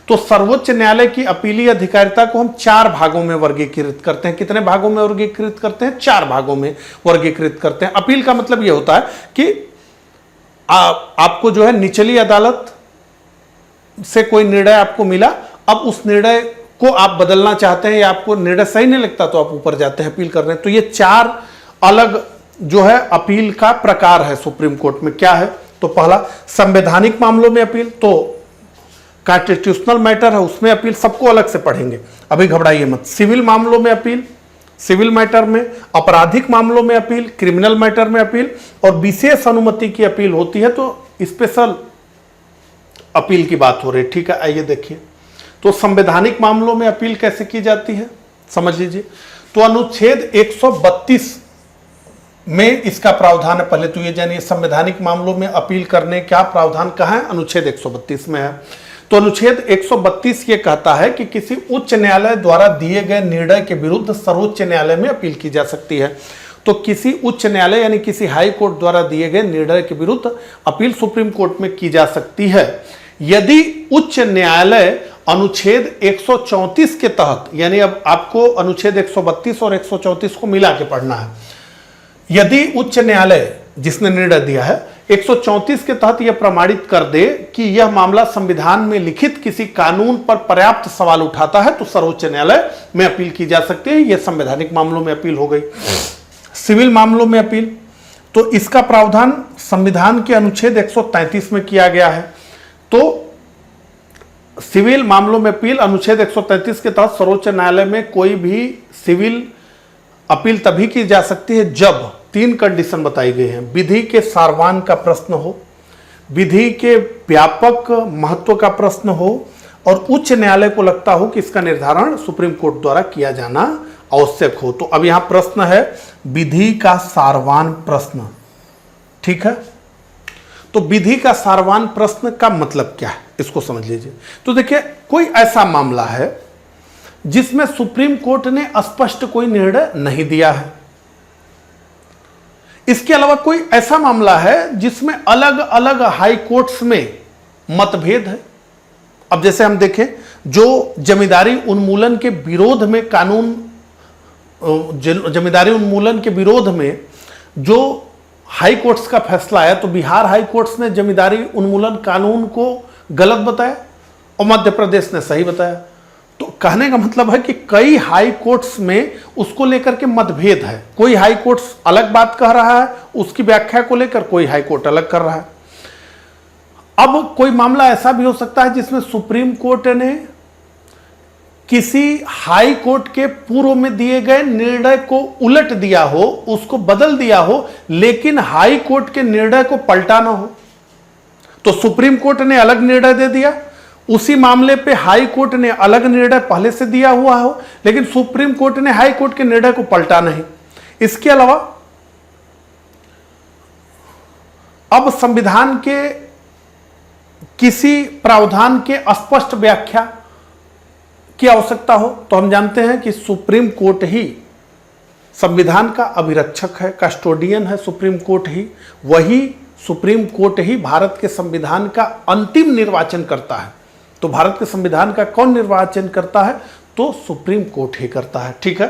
तो सर्वोच्च न्यायालय की अपीलीय अधिकारिता को हम 4 भागों में वर्गीकृत करते हैं। कितने भागों में वर्गीकृत करते हैं? 4 भागों में वर्गीकृत करते हैं। अपील का मतलब यह होता है कि आपको जो है निचली अदालत से कोई निर्णय आपको मिला, अब उस निर्णय को आप बदलना चाहते हैं या आपको निर्णय सही नहीं लगता तो आप ऊपर जाते हैं अपील करने। तो ये 4 अलग जो है अपील का प्रकार है सुप्रीम कोर्ट में। क्या है? तो पहला, संवैधानिक मामलों में अपील, तो कॉन्स्टिट्यूशनल मैटर है उसमें अपील, सबको अलग से पढ़ेंगे, अभी घबराइए मत। सिविल मामलों में अपील, सिविल मैटर में, आपराधिक मामलों में अपील, क्रिमिनल मैटर में अपील, और विशेष अनुमति की अपील होती है तो स्पेशल अपील की बात हो रही है। ठीक है, आइए देखिए। तो संवैधानिक मामलों में अपील कैसे की जाती है समझ लीजिए। तो अनुच्छेद 132 में इसका प्रावधान है। पहले तो ये जानिए संवैधानिक मामलों में अपील करने का प्रावधान कहाँ है? अनुच्छेद 132 में है। तो अनुच्छेद 132 ये कहता है कि किसी उच्च न्यायालय द्वारा दिए गए निर्णय के विरुद्ध सर्वोच्च न्यायालय में अपील की जा सकती है। तो किसी उच्च न्यायालय यानी किसी हाई कोर्ट द्वारा दिए गए निर्णय के विरुद्ध अपील सुप्रीम कोर्ट में की जा सकती है यदि उच्च न्यायालय अनुच्छेद 134 के तहत, यानी अब आपको अनुच्छेद 132 और 134 को मिला के पढ़ना है, यदि उच्च न्यायालय जिसने निर्णय दिया है 134 के तहत यह प्रमाणित कर दे कि यह मामला संविधान में लिखित किसी कानून पर पर्याप्त सवाल उठाता है तो सर्वोच्च न्यायालय में अपील की जा सकती है। यह संवैधानिक मामलों में अपील हो गई। सिविल मामलों में अपील, तो इसका प्रावधान संविधान के अनुच्छेद 133 में किया गया है। तो सिविल मामलों में अपील अनुच्छेद 133 के तहत सर्वोच्च न्यायालय में कोई भी सिविल अपील तभी की जा सकती है जब 3 कंडीशन बताई गई हैं। विधि के सारवान का प्रश्न हो, विधि के व्यापक महत्व का प्रश्न हो और उच्च न्यायालय को लगता हो कि इसका निर्धारण सुप्रीम कोर्ट द्वारा किया जाना आवश्यक हो। तो अब यहां प्रश्न है विधि का सारवान प्रश्न, ठीक है। तो विधि का सारवान प्रश्न का मतलब क्या है, इसको समझ लीजिए। तो देखिए, कोई ऐसा मामला है जिसमें सुप्रीम कोर्ट ने स्पष्ट कोई निर्णय नहीं दिया है। इसके अलावा कोई ऐसा मामला है जिसमें अलग अलग हाई कोर्ट्स में मतभेद है। अब जैसे हम देखें, जो जमींदारी उन्मूलन के विरोध में कानून, जमींदारी उन्मूलन के विरोध में जो हाई कोर्ट्स का फैसला है, तो बिहार हाई कोर्ट्स ने जमींदारी उन्मूलन कानून को गलत बताया और मध्य प्रदेश ने सही बताया। तो कहने का मतलब है कि कई हाई कोर्ट्स में उसको लेकर के मतभेद है। कोई हाई कोर्ट्स अलग बात कह रहा है, उसकी व्याख्या को लेकर कोई हाई कोर्ट अलग कर रहा है। अब कोई मामला ऐसा भी हो सकता है जिसमें सुप्रीम कोर्ट ने किसी हाई कोर्ट के पूर्व में दिए गए निर्णय को उलट दिया हो, उसको बदल दिया हो, लेकिन हाई कोर्ट के निर्णय को पलटा ना हो। तो सुप्रीम कोर्ट ने अलग निर्णय दे दिया, उसी मामले पे हाई कोर्ट ने अलग निर्णय पहले से दिया हुआ हो, लेकिन सुप्रीम कोर्ट ने हाई कोर्ट के निर्णय को पलटा नहीं। इसके अलावा अब संविधान के किसी प्रावधान के स्पष्ट व्याख्या की आवश्यकता हो, तो हम जानते हैं कि सुप्रीम कोर्ट ही संविधान का अभिरक्षक है, कस्टोडियन है सुप्रीम कोर्ट ही। वही सुप्रीम कोर्ट ही भारत के संविधान का अंतिम निर्वाचन करता है। तो भारत के संविधान का कौन निर्वाचन करता है? तो सुप्रीम कोर्ट ही करता है, ठीक है।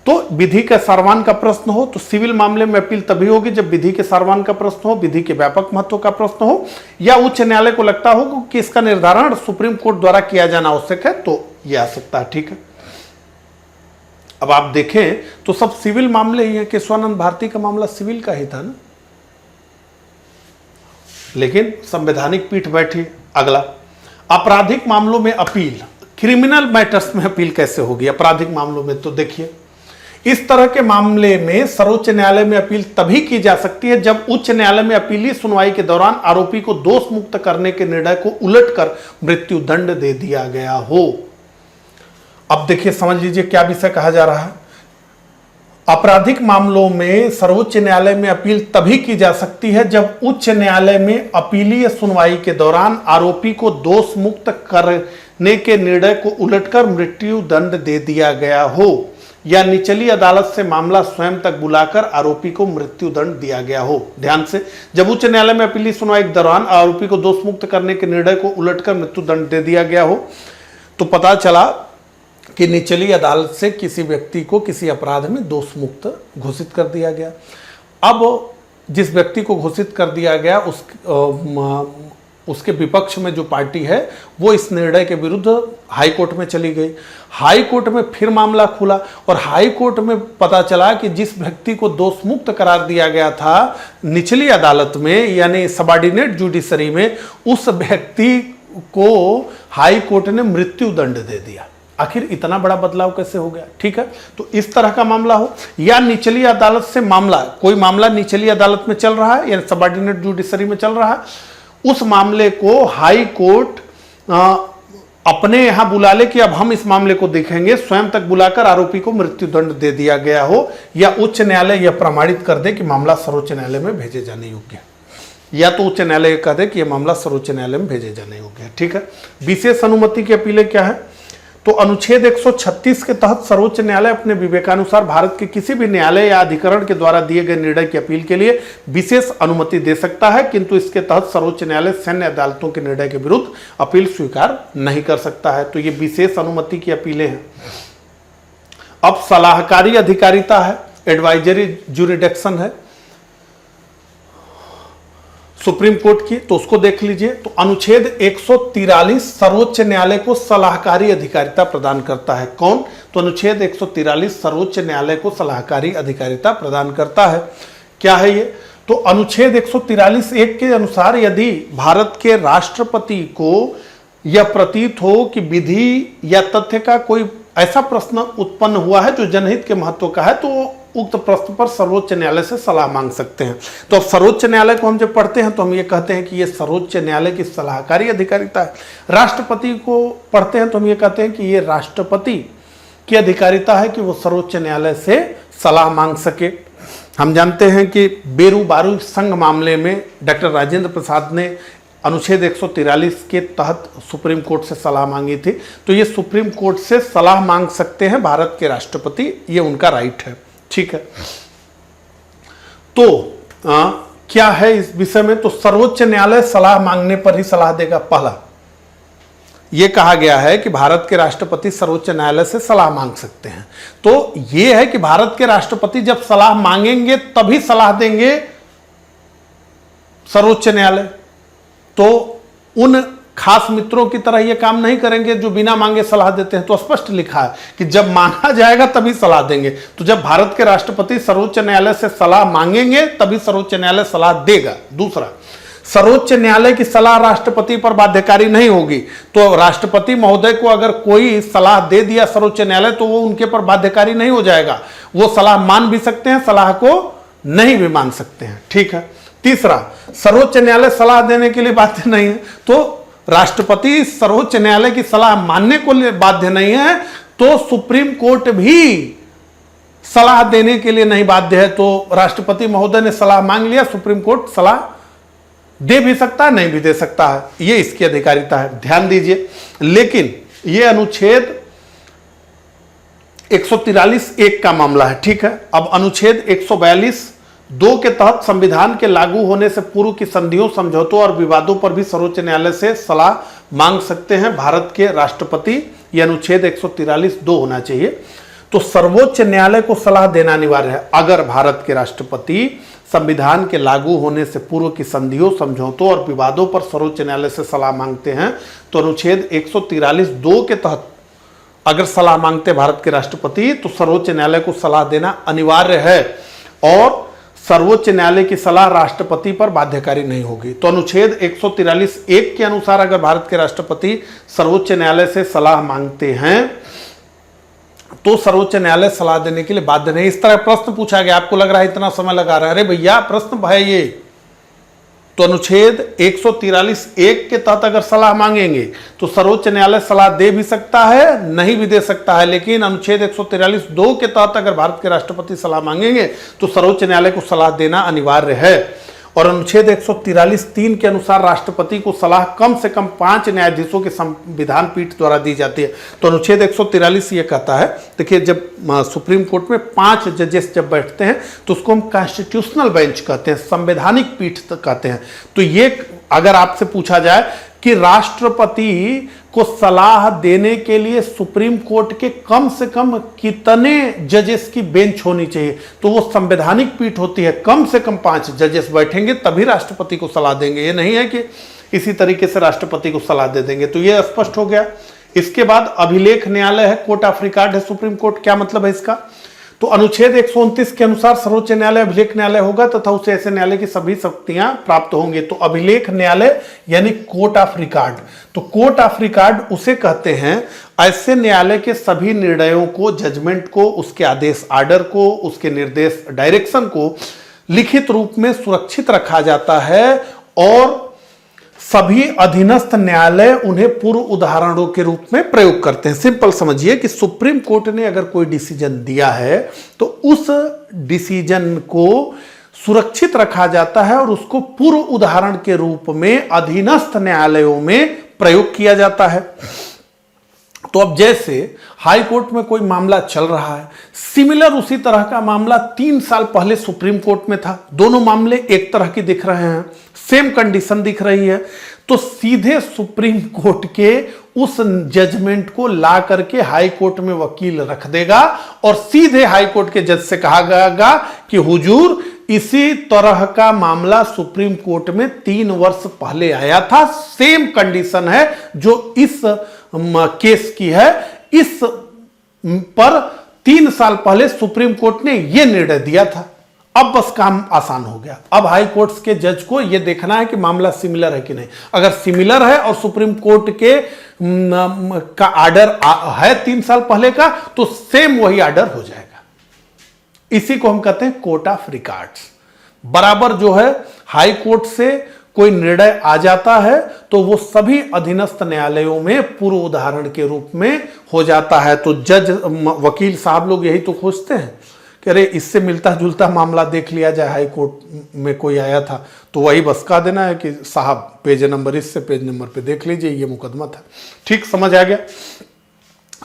तो विधि के सारवान का प्रश्न हो तो सिविल मामले में अपील तभी होगी जब विधि के सारवान का प्रश्न हो, विधि के व्यापक महत्व का प्रश्न हो, या उच्च न्यायालय को लगता हो कि इसका निर्धारण सुप्रीम कोर्ट द्वारा किया जाना आवश्यक है, तो यह आ सकता है, ठीक है। अब आप देखें तो सब सिविल मामले ही हैं। केशवानंद भारती का मामला सिविल का ही था ना, लेकिन संवैधानिक पीठ बैठी। अगला, आपराधिक मामलों में अपील। क्रिमिनल मैटर्स में अपील कैसे होगी आपराधिक मामलों में? तो देखिए, इस तरह के मामले में सर्वोच्च न्यायालय में अपील तभी की जा सकती है जब उच्च न्यायालय में अपीली सुनवाई के दौरान आरोपी को दोष मुक्त करने के निर्णय को उलटकर मृत्यु दंड दे दिया गया हो। अब देखिए, समझ लीजिए क्या विषय कहा जा रहा है। आपराधिक मामलों में सर्वोच्च न्यायालय में अपील तभी की जा सकती है जब उच्च न्यायालय में अपीलीय सुनवाई के दौरान आरोपी को दोष मुक्त करने के निर्णय को उलटकर मृत्यु दंड दे दिया गया हो, या निचली अदालत से मामला स्वयं तक बुलाकर आरोपी को मृत्यु दंड दिया गया हो। ध्यान से, जब उच्च न्यायालय में अपीली सुनवाई के दौरान आरोपी को दोष मुक्त करने के निर्णय को उलटकर मृत्यु दंड दे दिया गया हो, तो पता चला कि निचली अदालत से किसी व्यक्ति को किसी अपराध में दोष मुक्त घोषित कर दिया गया। अब जिस व्यक्ति को घोषित कर दिया गया उसके विपक्ष में जो पार्टी है वो इस निर्णय के विरुद्ध हाई कोर्ट में चली गई। हाई कोर्ट में फिर मामला खुला और हाई कोर्ट में पता चला कि जिस व्यक्ति को दोष मुक्त करार दिया गया था निचली अदालत में, यानी सबऑर्डिनेट जुडिशरी में, उस व्यक्ति को हाई कोर्ट ने मृत्यु दंड दे दिया। आखिर इतना बड़ा बदलाव कैसे हो गया? ठीक है, तो इस तरह का मामला हो, या निचली अदालत से मामला, कोई मामला निचली अदालत में चल रहा है या सबऑर्डिनेट जुडिशरी में चल रहा है, उस मामले को हाई कोर्ट अपने यहां बुला ले कि अब हम इस मामले को देखेंगे, स्वयं तक बुलाकर आरोपी को मृत्यु दंड दे दिया गया हो, या उच्च न्यायालय यह प्रमाणित कर दे कि मामला सर्वोच्च न्यायालय में भेजे जाने योग्य है, या तो उच्च न्यायालय कह दे कि यह मामला सर्वोच्च न्यायालय में भेजे जाने योग्य है। ठीक है, विशेष अनुमति की अपीलें क्या है? तो अनुच्छेद 136 के तहत सर्वोच्च न्यायालय अपने विवेकानुसार भारत के किसी भी न्यायालय या अधिकरण के द्वारा दिए गए निर्णय की अपील के लिए विशेष अनुमति दे सकता है, किंतु इसके तहत सर्वोच्च न्यायालय सैन्य अदालतों के निर्णय के विरुद्ध अपील स्वीकार नहीं कर सकता है। तो ये विशेष अनुमति की अपीलें हैं। अब सलाहकारी अधिकारिता है, एडवाइजरी ज्यूरिडिक्शन है सुप्रीम कोर्ट की, तो उसको देख लीजिए। तो अनुच्छेद 143 सर्वोच्च न्यायालय को सलाहकारी अधिकारिता प्रदान करता है। कौन? तो अनुच्छेद 143 सर्वोच्च न्यायालय को सलाहकारी अधिकारिता प्रदान करता है। क्या है ये? तो अनुच्छेद 143(1) के अनुसार यदि भारत के राष्ट्रपति को यह प्रतीत हो कि विधि या तथ्य का कोई ऐसा प्रश्न उत्पन्न हुआ है जो जनहित के महत्व का है, तो उक्त प्रश्न पर सर्वोच्च न्यायालय से सलाह मांग सकते हैं। तो अब सर्वोच्च न्यायालय को हम जब पढ़ते हैं तो हम ये कहते हैं कि ये सर्वोच्च न्यायालय की सलाहकारी अधिकारिता है। राष्ट्रपति को पढ़ते हैं तो हम ये कहते हैं कि ये राष्ट्रपति की अधिकारिता है कि वो सर्वोच्च न्यायालय से सलाह मांग सके। हम जानते हैं कि बेरू बारू संघ मामले में डॉक्टर राजेंद्र प्रसाद ने अनुच्छेद 143 के तहत सुप्रीम कोर्ट से सलाह मांगी थी। तो ये सुप्रीम कोर्ट से सलाह मांग सकते हैं भारत के राष्ट्रपति, ये उनका राइट है। ठीक है। तो क्या है इस विषय में? तो सर्वोच्च न्यायालय सलाह मांगने पर ही सलाह देगा। पहला यह कहा गया है कि भारत के राष्ट्रपति सर्वोच्च न्यायालय से सलाह मांग सकते हैं। तो यह है कि भारत के राष्ट्रपति जब सलाह मांगेंगे तभी सलाह देंगे सर्वोच्च न्यायालय। तो उन खास मित्रों की तरह ये काम नहीं करेंगे जो बिना मांगे सलाह देते हैं। तो स्पष्ट लिखा है कि जब मांगा जाएगा तभी सलाह देंगे। तो जब भारत के राष्ट्रपति सर्वोच्च न्यायालय से सलाह मांगेंगे तभी सर्वोच्च न्यायालय सलाह देगा। दूसरा, सर्वोच्च न्यायालय की सलाह राष्ट्रपति पर बाध्यकारी नहीं होगी। तो राष्ट्रपति महोदय को अगर कोई सलाह दे दिया सर्वोच्च न्यायालय तो वो उनके पर बाध्यकारी नहीं हो जाएगा। वो सलाह मान भी सकते हैं, सलाह को नहीं भी मान सकते हैं। ठीक है। तीसरा, सर्वोच्च न्यायालय सलाह देने के लिए बाध्य नहीं है। तो राष्ट्रपति सर्वोच्च न्यायालय की सलाह मानने को बाध्य नहीं है, तो सुप्रीम कोर्ट भी सलाह देने के लिए नहीं बाध्य है। तो राष्ट्रपति महोदय ने सलाह मांग लिया, सुप्रीम कोर्ट सलाह दे भी सकता है, नहीं भी दे सकता है। यह इसकी अधिकारिता है, ध्यान दीजिए। लेकिन यह अनुच्छेद 143(1) का मामला है। ठीक है। अब अनुच्छेद 142(2) के तहत संविधान के लागू होने से पूर्व की संधियों, समझौतों और विवादों पर भी सर्वोच्च न्यायालय से सलाह मांग सकते हैं भारत के राष्ट्रपति। यह अनुच्छेद 143(2) होना चाहिए। तो सर्वोच्च न्यायालय को सलाह देना अनिवार्य है। अगर भारत के राष्ट्रपति संविधान के लागू होने से पूर्व की संधियों, समझौतों और विवादों पर सर्वोच्च न्यायालय से सलाह मांगते हैं तो अनुच्छेद 143(2) के तहत अगर सलाह मांगते भारत के राष्ट्रपति तो सर्वोच्च न्यायालय को सलाह देना अनिवार्य है और सर्वोच्च न्यायालय की सलाह राष्ट्रपति पर बाध्यकारी नहीं होगी। तो अनुच्छेद 143(1) के अनुसार अगर भारत के राष्ट्रपति सर्वोच्च न्यायालय से सलाह मांगते हैं तो सर्वोच्च न्यायालय सलाह देने के लिए बाध्य नहीं। इस तरह प्रश्न पूछा गया, आपको लग रहा है इतना समय लगा रहा है, अरे भैया प्रश्न है ये। तो अनुच्छेद 143(1) के तहत अगर सलाह मांगेंगे तो सर्वोच्च न्यायालय सलाह दे भी सकता है, नहीं भी दे सकता है। लेकिन अनुच्छेद 143(2) के तहत अगर भारत के राष्ट्रपति सलाह मांगेंगे तो सर्वोच्च न्यायालय को सलाह देना अनिवार्य है। और अनुच्छेद 143(3) के अनुसार राष्ट्रपति को सलाह कम से कम 5 न्यायाधीशों के संविधान पीठ द्वारा दी जाती है। तो अनुच्छेद 143 ये कहता है, देखिए जब सुप्रीम कोर्ट में 5 जजेस जब बैठते हैं तो उसको हम कॉन्स्टिट्यूशनल बेंच कहते हैं, संवैधानिक पीठ कहते हैं। तो ये अगर आपसे पूछा जाए कि राष्ट्रपति को सलाह देने के लिए सुप्रीम कोर्ट के कम से कम कितने जजेस की बेंच होनी चाहिए, तो वो संवैधानिक पीठ होती है। कम से कम 5 जजेस बैठेंगे तभी राष्ट्रपति को सलाह देंगे। ये नहीं है कि इसी तरीके से राष्ट्रपति को सलाह दे देंगे। तो ये स्पष्ट हो गया। इसके बाद अभिलेख न्यायालय है, कोर्ट ऑफ रिकॉर्ड है सुप्रीम कोर्ट। क्या मतलब है इसका? तो अनुच्छेद 129 के अनुसार सर्वोच्च न्यायालय अभिलेख न्यायालय होगा तथा उसे ऐसे न्यायालय की सभी शक्तियां प्राप्त होंगी। तो अभिलेख न्यायालय यानी कोर्ट ऑफ रिकॉर्ड। तो कोर्ट ऑफ रिकॉर्ड उसे कहते हैं ऐसे न्यायालय के सभी निर्णयों को, जजमेंट को, उसके आदेश आर्डर को, उसके निर्देश डायरेक्शन को लिखित रूप में सुरक्षित रखा जाता है और सभी अधीनस्थ न्यायालय उन्हें पूर्व उदाहरणों के रूप में प्रयोग करते हैं। सिंपल समझिए कि सुप्रीम कोर्ट ने अगर कोई डिसीजन दिया है तो उस डिसीजन को सुरक्षित रखा जाता है और उसको पूर्व उदाहरण के रूप में अधीनस्थ न्यायालयों में प्रयोग किया जाता है। तो अब जैसे हाई कोर्ट में कोई मामला चल रहा है, सिमिलर उसी तरह का मामला 3 साल पहले सुप्रीम कोर्ट में था, दोनों मामले एक तरह के दिख रहे हैं, सेम कंडीशन दिख रही है, तो सीधे सुप्रीम कोर्ट के उस जजमेंट को ला करके हाई कोर्ट में वकील रख देगा और सीधे हाई कोर्ट के जज से कहा जाएगा कि हुजूर इसी तरह का मामला सुप्रीम कोर्ट में 3 वर्ष पहले आया था, सेम कंडीशन है जो इस केस की है, इस पर 3 साल पहले सुप्रीम कोर्ट ने यह निर्णय दिया था। अब बस काम आसान हो गया। अब हाई कोर्ट्स के जज को यह देखना है कि मामला सिमिलर है कि नहीं। अगर सिमिलर है और सुप्रीम कोर्ट के का आर्डर है 3 साल पहले का, तो सेम वही आर्डर हो जाएगा। इसी को हम कहते हैं कोर्ट ऑफ रिकॉर्ड्स। बराबर जो है हाई कोर्ट से कोई निर्णय आ जाता है तो वो सभी अधीनस्थ न्यायालयों में पूर्व उदाहरण के रूप में हो जाता है। तो जज वकील साहब लोग यही तो खोजते हैं कि अरे इससे मिलता जुलता मामला देख लिया जाए, हाई कोर्ट में कोई आया था तो वही बस कह देना है कि साहब पेज नंबर इससे पेज नंबर पे देख लीजिए, ये मुकदमा था। ठीक समझ आ गया।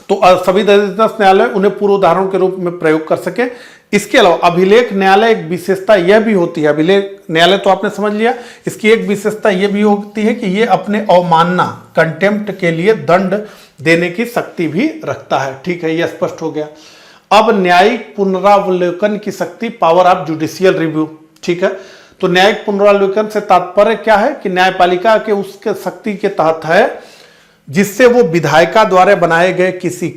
तो सभी अधीनस्थ न्यायालय उन्हें पूर्व उदाहरण के रूप में प्रयोग कर सके। इसके अलावा अभिलेख न्यायालय एक विशेषता यह भी होती है, अभिलेख न्यायालय तो आपने समझ लिया, इसकी एक विशेषता यह भी होती है कि यह अपने अवमानना कंटेम्प्ट के लिए दंड देने की शक्ति भी रखता है। ठीक है, यह स्पष्ट हो गया। अब न्यायिक पुनरावलोकन की शक्ति, पावर ऑफ जुडिशियल रिव्यू। ठीक है, तो न्यायिक पुनरावलोकन से तात्पर्य क्या है कि न्यायपालिका के उसके शक्ति के तहत है जिससे वो विधायिका द्वारा बनाए गए किसी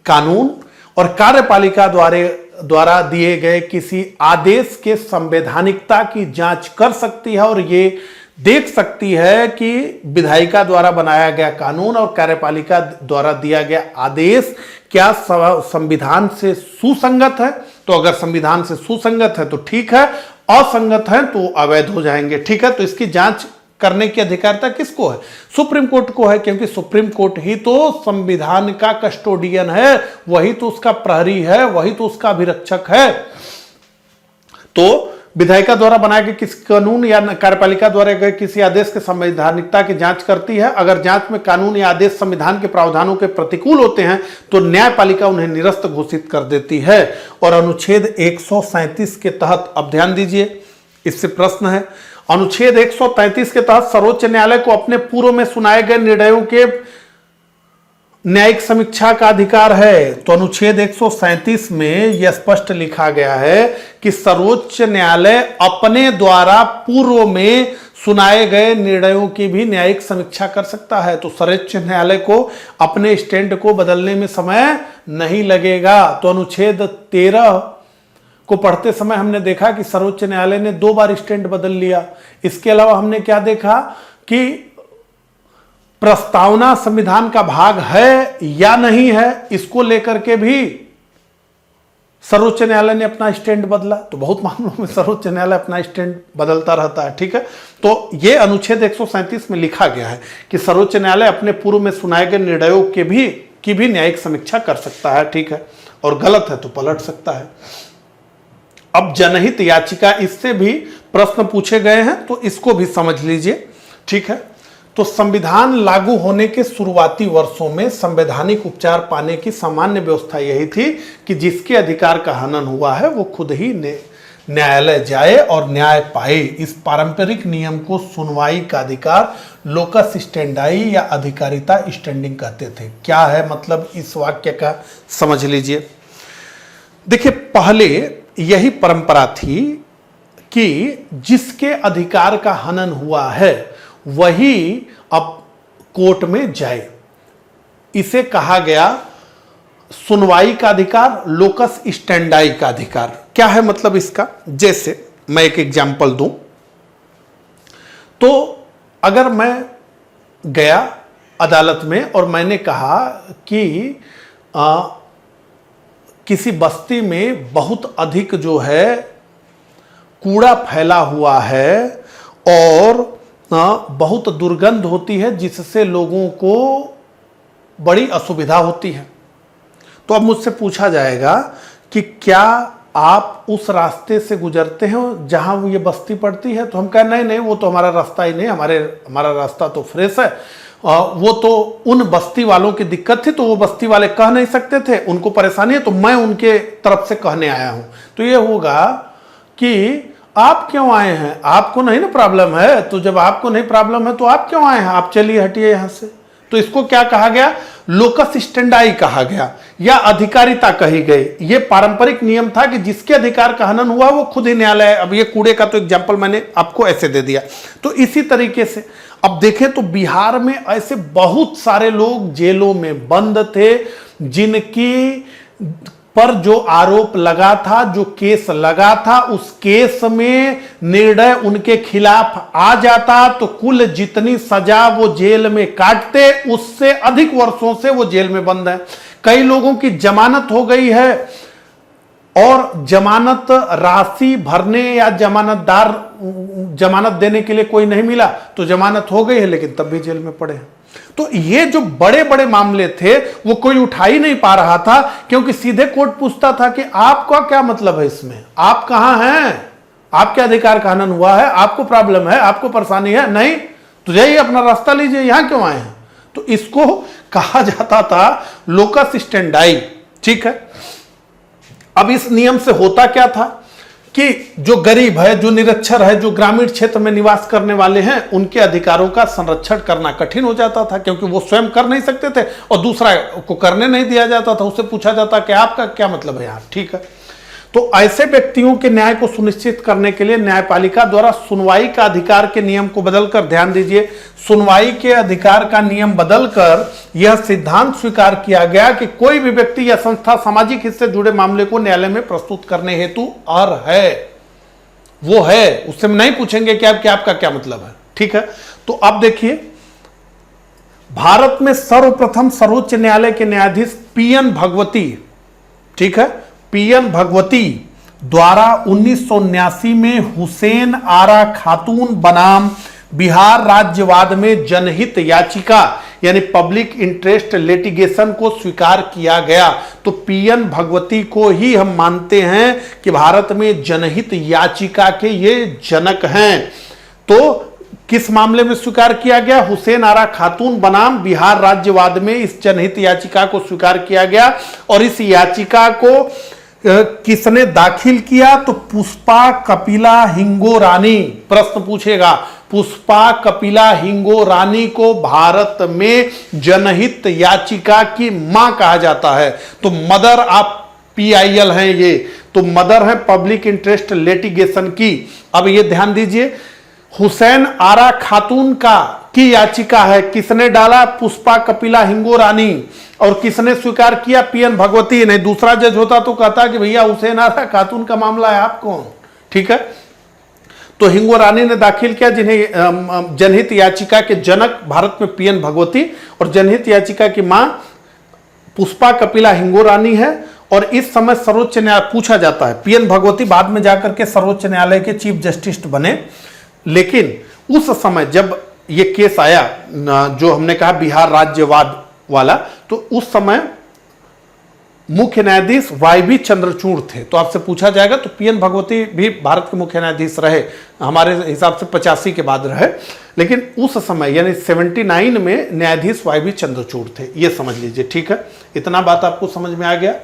कानून और कार्यपालिका द्वारा दिए गए किसी आदेश के संवैधानिकता की जांच कर सकती है और ये देख सकती है कि विधायिका द्वारा बनाया गया कानून और कार्यपालिका द्वारा दिया गया आदेश क्या संविधान से सुसंगत है। तो अगर संविधान से सुसंगत है तो ठीक है, असंगत है तो अवैध हो जाएंगे। ठीक है, तो इसकी जांच करने की अधिकारिता किसको है? सुप्रीम कोर्ट को है, क्योंकि सुप्रीम कोर्ट ही तो संविधान का कस्टोडियन है, वही तो उसका प्रहरी है, वही तो उसका अभिरक्षक है। तो विधायिका द्वारा बनाए गए किसी कानून या कार्यपालिका द्वारा गए किसी आदेश के संवैधानिकता की जांच करती है। अगर जांच में कानून या आदेश संविधान के प्रावधानों के प्रतिकूल होते हैं तो न्यायपालिका उन्हें निरस्त घोषित कर देती है। और अनुच्छेद 137 के तहत, अब ध्यान दीजिए, इससे प्रश्न है, अनुच्छेद 133 के तहत सर्वोच्च न्यायालय को अपने पूर्व में सुनाए गए निर्णयों के न्यायिक समीक्षा का अधिकार है। तो अनुच्छेद 137 में यह स्पष्ट लिखा गया है कि सर्वोच्च न्यायालय अपने द्वारा पूर्व में सुनाए गए निर्णयों की भी न्यायिक समीक्षा कर सकता है। तो सर्वोच्च न्यायालय को अपने स्टैंड को बदलने में समय नहीं लगेगा। तो अनुच्छेद 13 को पढ़ते समय हमने देखा कि सर्वोच्च न्यायालय ने 2 बार स्टैंड बदल लिया। इसके अलावा हमने क्या देखा कि प्रस्तावना संविधान का भाग है या नहीं है, इसको लेकर के भी सर्वोच्च न्यायालय ने अपना स्टैंड बदला। तो बहुत मामलों में सर्वोच्च न्यायालय अपना स्टैंड बदलता रहता है। ठीक है, तो यह अनुच्छेद 137 में लिखा गया है कि सर्वोच्च न्यायालय अपने पूर्व में सुनाए गए निर्णयों की भी न्यायिक समीक्षा कर सकता है। ठीक है, और गलत है तो पलट सकता है। अब जनहित याचिका, इससे भी प्रश्न पूछे गए हैं तो इसको भी समझ लीजिए। ठीक है, तो संविधान लागू होने के शुरुआती वर्षों में संवैधानिक उपचार पाने की सामान्य व्यवस्था यही थी कि जिसके अधिकार का हनन हुआ है वो खुद ही न्यायालय जाए और न्याय पाए। इस पारंपरिक नियम को सुनवाई का अधिकार लोकस स्टैंडाई या अधिकारिता स्टैंडिंग कहते थे। क्या है मतलब इस वाक्य का, समझ लीजिए। देखिए, पहले यही परंपरा थी कि जिसके अधिकार का हनन हुआ है वही अब कोर्ट में जाए। इसे कहा गया सुनवाई का अधिकार, लोकस स्टैंडाई का अधिकार। क्या है मतलब इसका? जैसे मैं एक एग्जांपल दूं तो अगर मैं गया अदालत में और मैंने कहा कि किसी बस्ती में बहुत अधिक जो है कूड़ा फैला हुआ है और बहुत दुर्गंध होती है जिससे लोगों को बड़ी असुविधा होती है। तो अब मुझसे पूछा जाएगा कि क्या आप उस रास्ते से गुजरते हैं जहां वो ये बस्ती पड़ती है? तो हम कहें नहीं नहीं, वो तो हमारा रास्ता ही नहीं, हमारा रास्ता तो फ्रेश है। वो तो उन बस्ती वालों की दिक्कत थी, तो वो बस्ती वाले कह नहीं सकते थे, उनको परेशानी है, तो मैं उनके तरफ से कहने आया हूं। तो ये होगा कि आप क्यों आए हैं, आपको नहीं ना प्रॉब्लम है, तो जब आपको नहीं प्रॉब्लम है तो आप क्यों आए हैं, आप चलिए हटिए यहां से। तो इसको क्या कहा गया? लोकस स्टैंडाई कहा गया या अधिकारिता कही गई। ये पारंपरिक नियम था कि जिसके अधिकार का हनन हुआ वो खुद ही न्यायालय। अब ये कूड़े का तो एग्जाम्पल मैंने आपको ऐसे दे दिया। तो इसी तरीके से अब देखें तो बिहार में ऐसे बहुत सारे लोग जेलों में बंद थे, जिनकी पर जो आरोप लगा था, जो केस लगा था, उस केस में निर्णय उनके खिलाफ आ जाता तो कुल जितनी सजा वो जेल में काटते उससे अधिक वर्षों से वो जेल में बंद है। कई लोगों की जमानत हो गई है और जमानत राशि भरने या जमानत देने के लिए कोई नहीं मिला, तो जमानत हो गई है लेकिन तब भी जेल में पड़े हैं। तो ये जो बड़े बड़े मामले थे वो कोई उठा ही नहीं पा रहा था, क्योंकि सीधे कोर्ट पूछता था कि आपका क्या मतलब है इसमें, आप कहां हैं, आपके अधिकार का हनन हुआ है, आपको प्रॉब्लम है, आपको परेशानी है, नहीं तो जाइए अपना रास्ता लीजिए, यहां क्यों आए हैं। तो इसको कहा जाता था लोकस स्टैंडाई। ठीक है, अब इस नियम से होता क्या था कि जो गरीब है, जो निरक्षर है, जो ग्रामीण क्षेत्र में निवास करने वाले हैं, उनके अधिकारों का संरक्षण करना कठिन हो जाता था, क्योंकि वो स्वयं कर नहीं सकते थे और दूसरा को करने नहीं दिया जाता था। उससे पूछा जाता कि आपका क्या मतलब है यहाँ। ठीक है, तो ऐसे व्यक्तियों के न्याय को सुनिश्चित करने के लिए न्यायपालिका द्वारा सुनवाई का अधिकार के नियम को बदलकर, ध्यान दीजिए, सुनवाई के अधिकार का नियम बदलकर यह सिद्धांत स्वीकार किया गया कि कोई भी व्यक्ति या संस्था सामाजिक हित से जुड़े मामले को न्यायालय में प्रस्तुत करने हेतु अर्ह है। वो है, उससे नहीं पूछेंगे कि आपका क्या मतलब है। ठीक है, तो अब देखिए, भारत में सर्वप्रथम सर्वोच्च न्यायालय के न्यायाधीश पीएन भगवती, ठीक है, पीएन भगवती द्वारा 1979 में हुसैन आरा खातून बनाम बिहार राज्यवाद में जनहित याचिका यानी पब्लिक इंटरेस्ट लिटिगेशन को स्वीकार किया गया। तो पीएन भगवती को ही हम मानते हैं कि भारत में जनहित याचिका के ये जनक हैं। तो किस मामले में स्वीकार किया गया? हुसैन आरा खातून बनाम बिहार राज्यवाद में इस जनहित याचिका को स्वीकार किया गया। और इस याचिका को किसने दाखिल किया? तो पुष्पा कपिला हिंगोरानी। प्रश्न पूछेगा, पुष्पा कपिला हिंगोरानी को भारत में जनहित याचिका की मां कहा जाता है। तो मदर ऑफ पीआईएल हैं ये, तो मदर है पब्लिक इंटरेस्ट लिटिगेशन की। अब ये ध्यान दीजिए, हुसैन आरा खातून की याचिका है, किसने डाला? पुष्पा कपिला हिंगोरानी। और किसने स्वीकार किया? पीएन भगवती। नहीं, दूसरा जज होता तो कहता कि भैया हुसैन आरा खातून का मामला है, आप कौन? ठीक है, तो हिंगोरानी ने दाखिल किया, जिन्हें जनहित याचिका के जनक भारत में पीएन भगवती और जनहित याचिका की मां पुष्पा कपिला हिंगोरानी है। और इस समय सर्वोच्च न्यायालय पूछा जाता है, पीएन भगवती बाद में जाकर के सर्वोच्च न्यायालय के चीफ जस्टिस बने, लेकिन उस समय जब ये केस आया, जो हमने कहा बिहार राज्यवाद वाला, तो उस समय मुख्य न्यायाधीश वाईबी चंद्रचूड़ थे। तो आपसे पूछा जाएगा, तो पीएन भगवती भी भारत के मुख्य न्यायाधीश रहे, हमारे हिसाब से 85 के बाद रहे, लेकिन उस समय यानी 79 में न्यायाधीश वाईबी चंद्रचूड़ थे, ये समझ लीजिए। ठीक है, इतना बात आपको समझ में आ गया।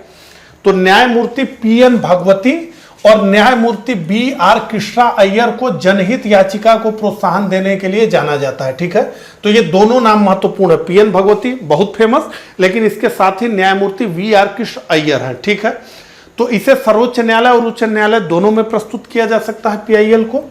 तो न्यायमूर्ति पीएन भगवती और न्यायमूर्ति बी.आर. कृष्णा अय्यर को जनहित याचिका को प्रोत्साहन देने के लिए जाना जाता है। ठीक है, तो ये दोनों नाम महत्वपूर्ण है। पीएन भगवती बहुत फेमस, लेकिन इसके साथ ही न्यायमूर्ति वी.आर. कृष्ण अय्यर है। ठीक है, तो इसे सर्वोच्च न्यायालय और उच्च न्यायालय दोनों में प्रस्तुत किया जा सकता है पीआईएल को।